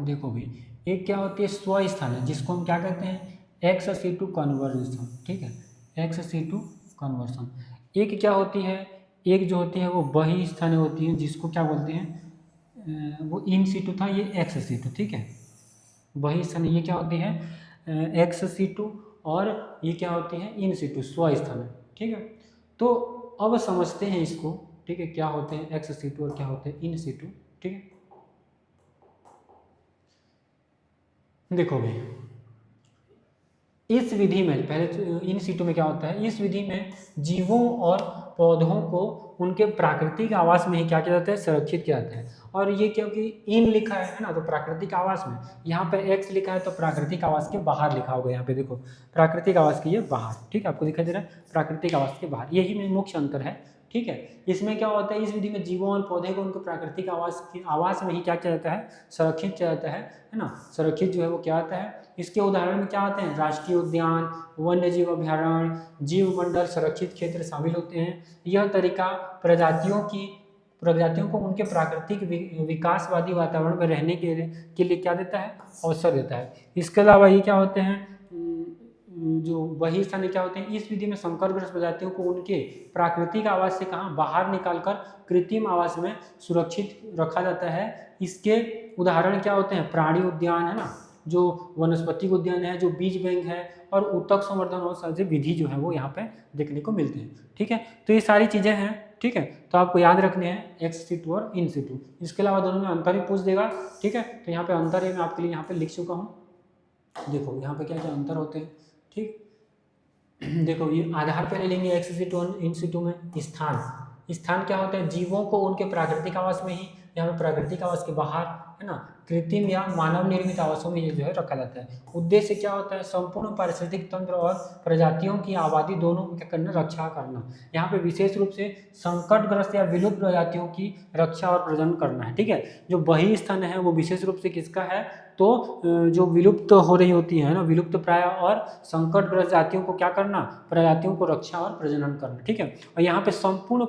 देखो भी, एक क्या होती है, स्वस्थान, जिसको हम क्या कहते हैं, एक्स सिटू कन्वर्जन, ठीक है, एक्स सिटू कन्वर्सन। एक क्या होती है, एक जो होती है वो बही स्थानीय होती है, जिसको क्या बोलते हैं, वो इन सीटू था, ये एक्स सीटू, ठीक है। वही स्थान, ये क्या होती है, एक्स सीटू, और ये क्या होती है, इन सीटू, स्वस्थान, ठीक है। तो अब समझते हैं इसको, ठीक है, क्या होते हैं एक्स सीटू और क्या होते हैं इन सीटू, ठीक है। देखो भाई, इस विधि में पहले तो इन सीटों में क्या होता है, इस विधि में जीवों और पौधों को उनके प्राकृतिक आवास में ही क्या किया जाता है, संरक्षित किया जाता है। और ये क्योंकि इन लिखा है ना, तो प्राकृतिक आवास में, यहाँ पे एक्स लिखा है तो प्राकृतिक आवास के बाहर लिखा होगा, यहाँ पे देखो प्राकृतिक आवास के ये बाहर, ठीक है, आपको दिखाई दे रहा है प्राकृतिक आवास के बाहर, यही में मुख्य अंतर है, ठीक है। इसमें क्या होता है, इस विधि में जीवों और पौधे को उनके प्राकृतिक आवास में ही क्या किया जाता है, संरक्षित किया जाता है ना, संरक्षित जो है वो क्या आता है। इसके उदाहरण में क्या आते हैं, राष्ट्रीय उद्यान, वन्य जीव अभ्यारण्य, जीव मंडल, संरक्षित क्षेत्र शामिल होते हैं। यह तरीका प्रजातियों को उनके प्राकृतिक विकासवादी वातावरण में रहने के लिए क्या देता है, अवसर देता है। इसके अलावा ये क्या होते हैं, जो वही स्थान क्या होते हैं, इस विधि में संकरग्रस्त प्रजातियों को उनके प्राकृतिक आवास से कहाँ बाहर निकालकर कृत्रिम आवास में सुरक्षित रखा जाता है। इसके उदाहरण क्या होते हैं, प्राणी उद्यान है ना, जो वनस्पति उद्यान है, जो बीज बैंक है, और उत्तक संवर्धन और सारी विधि जो है वो यहाँ पे देखने को मिलते हैं, ठीक है। तो ये सारी चीज़ें हैं, ठीक है, तो आपको याद रखने हैं एक्स सीटू और इन सीटू। इसके अलावा दोनों में अंतर ही पूछ देगा, ठीक है। तो यहाँ पे अंतर है, मैं आपके लिए यहाँ पे लिख चुका हूँ, देखो यहाँ पे क्या क्या अंतर होते हैं, ठीक। देखो ये आधार पे ले लेंगे एक्स सीटू और इन सीटू में स्थान, स्थान क्या होता है, जीवों को उनके प्राकृतिक आवास में ही, यहाँ पे प्राकृतिक आवास के बाहर, है ना, कृत्रिम या मानव निर्मित आवासों में ये जो है रखा जाता है। उद्देश्य क्या होता है, संपूर्ण पारिस्थितिक तंत्र और प्रजातियों की आबादी दोनों को क्या करना, रक्षा करना। यहाँ पे विशेष रूप से संकटग्रस्त या विलुप्त प्रजातियों की रक्षा और प्रजनन करना है, ठीक है। जो बहिस्तन है वो विशेष रूप से किसका है, तो जो विलुप्त हो रही होती है ना, विलुप्त प्राय और संकटग्रस्त जातियों को क्या करना, प्रजातियों को रक्षा और प्रजनन करना, ठीक है। और यहाँ पे संपूर्ण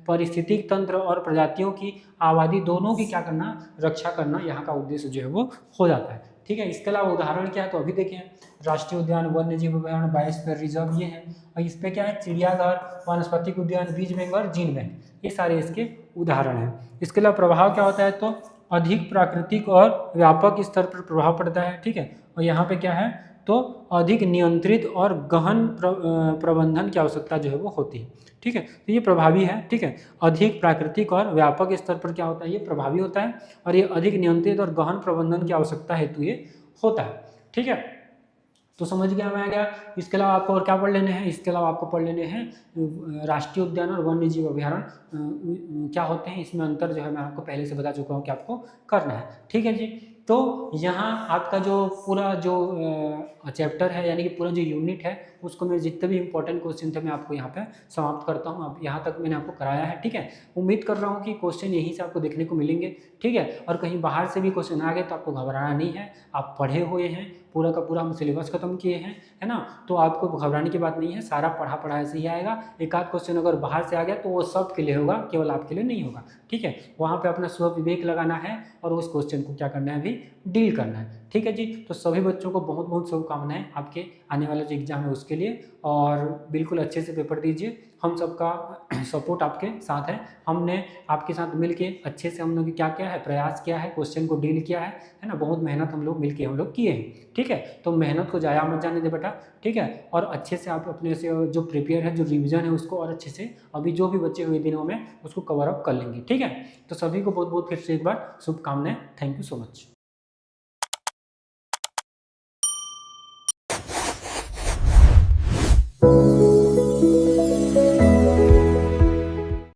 पारिस्थितिक तंत्र और प्रजातियों की आबादी दोनों की क्या करना, रक्षा करना, यहाँ का उद्देश्य जो है वो हो जाता है, ठीक है। इसके अलावा उदाहरण क्या है, तो अभी देखें राष्ट्रीय उद्यान, वन्य जीव अभयारण्य, बायोस्फीयर रिजर्व ये है, और इस पे क्या है, चिड़ियाघर, वनस्पतिक उद्यान, बीज बैंक और जीन बैंक, ये सारे इसके उदाहरण हैं। इसके अलावा प्रभाव क्या होता है, तो अधिक प्राकृतिक और व्यापक स्तर पर प्रभाव पड़ता है, ठीक है। और यहाँ पे क्या है, तो अधिक नियंत्रित और गहन प्रबंधन की आवश्यकता जो है वो होती है, ठीक है। तो ये प्रभावी है, ठीक है। अधिक प्राकृतिक और व्यापक स्तर पर क्या होता है, ये प्रभावी होता है, और ये अधिक नियंत्रित और गहन प्रबंधन की आवश्यकता हेतु ये होता है, ठीक है। तो समझ गया मैं आ गया। इसके अलावा आपको और क्या पढ़ लेने हैं, इसके अलावा आपको पढ़ लेने हैं राष्ट्रीय उद्यान और वन्य जीव अभयारण्य क्या होते हैं, इसमें अंतर जो है मैं आपको पहले से बता चुका हूँ कि आपको करना है, ठीक है जी। तो यहाँ आपका जो पूरा जो चैप्टर है, यानी कि पूरा जो यूनिट है, उसको मैं जितने भी इंपॉर्टेंट क्वेश्चन थे मैं आपको यहाँ पे समाप्त करता हूँ। अब यहाँ तक मैंने आपको कराया है, ठीक है। उम्मीद कर रहा हूँ कि क्वेश्चन यहीं से आपको देखने को मिलेंगे, ठीक है। और कहीं बाहर से भी क्वेश्चन आ गए तो आपको घबराना नहीं है, आप पढ़े हुए हैं, पूरा का पूरा हम सिलेबस खत्म किए हैं, है ना। तो आपको घबराने की बात नहीं है, सारा पढ़ा ऐसे ही आएगा। एक आध क्वेश्चन अगर बाहर से आ गया तो वो सब के लिए होगा, केवल आपके लिए नहीं होगा, ठीक है। वहाँ पे अपना स्व विवेक लगाना है और उस क्वेश्चन को क्या करना है, अभी डील करना है, ठीक है जी। तो सभी बच्चों को बहुत बहुत शुभकामनाएं आपके आने वाला जो एग्जाम है उसके लिए, और बिल्कुल अच्छे से पेपर दीजिए। हम सबका सपोर्ट आपके साथ है, हमने आपके साथ मिलके अच्छे से हम लोग क्या क्या है, प्रयास किया है, क्वेश्चन को डील किया है ना। बहुत मेहनत हम लोग मिलके हम लोग किए हैं, ठीक है। तो मेहनत को जाया मत जाने दे बेटा, ठीक है। और अच्छे से आप अपने से जो प्रिपेयर है, जो रिवीजन है, उसको और अच्छे से अभी जो भी बचे हुए दिनों में उसको कवर अप कर लेंगे, ठीक है। तो सभी को बहुत बहुत फिर से एक बार शुभकामनाएं। Thank you so much.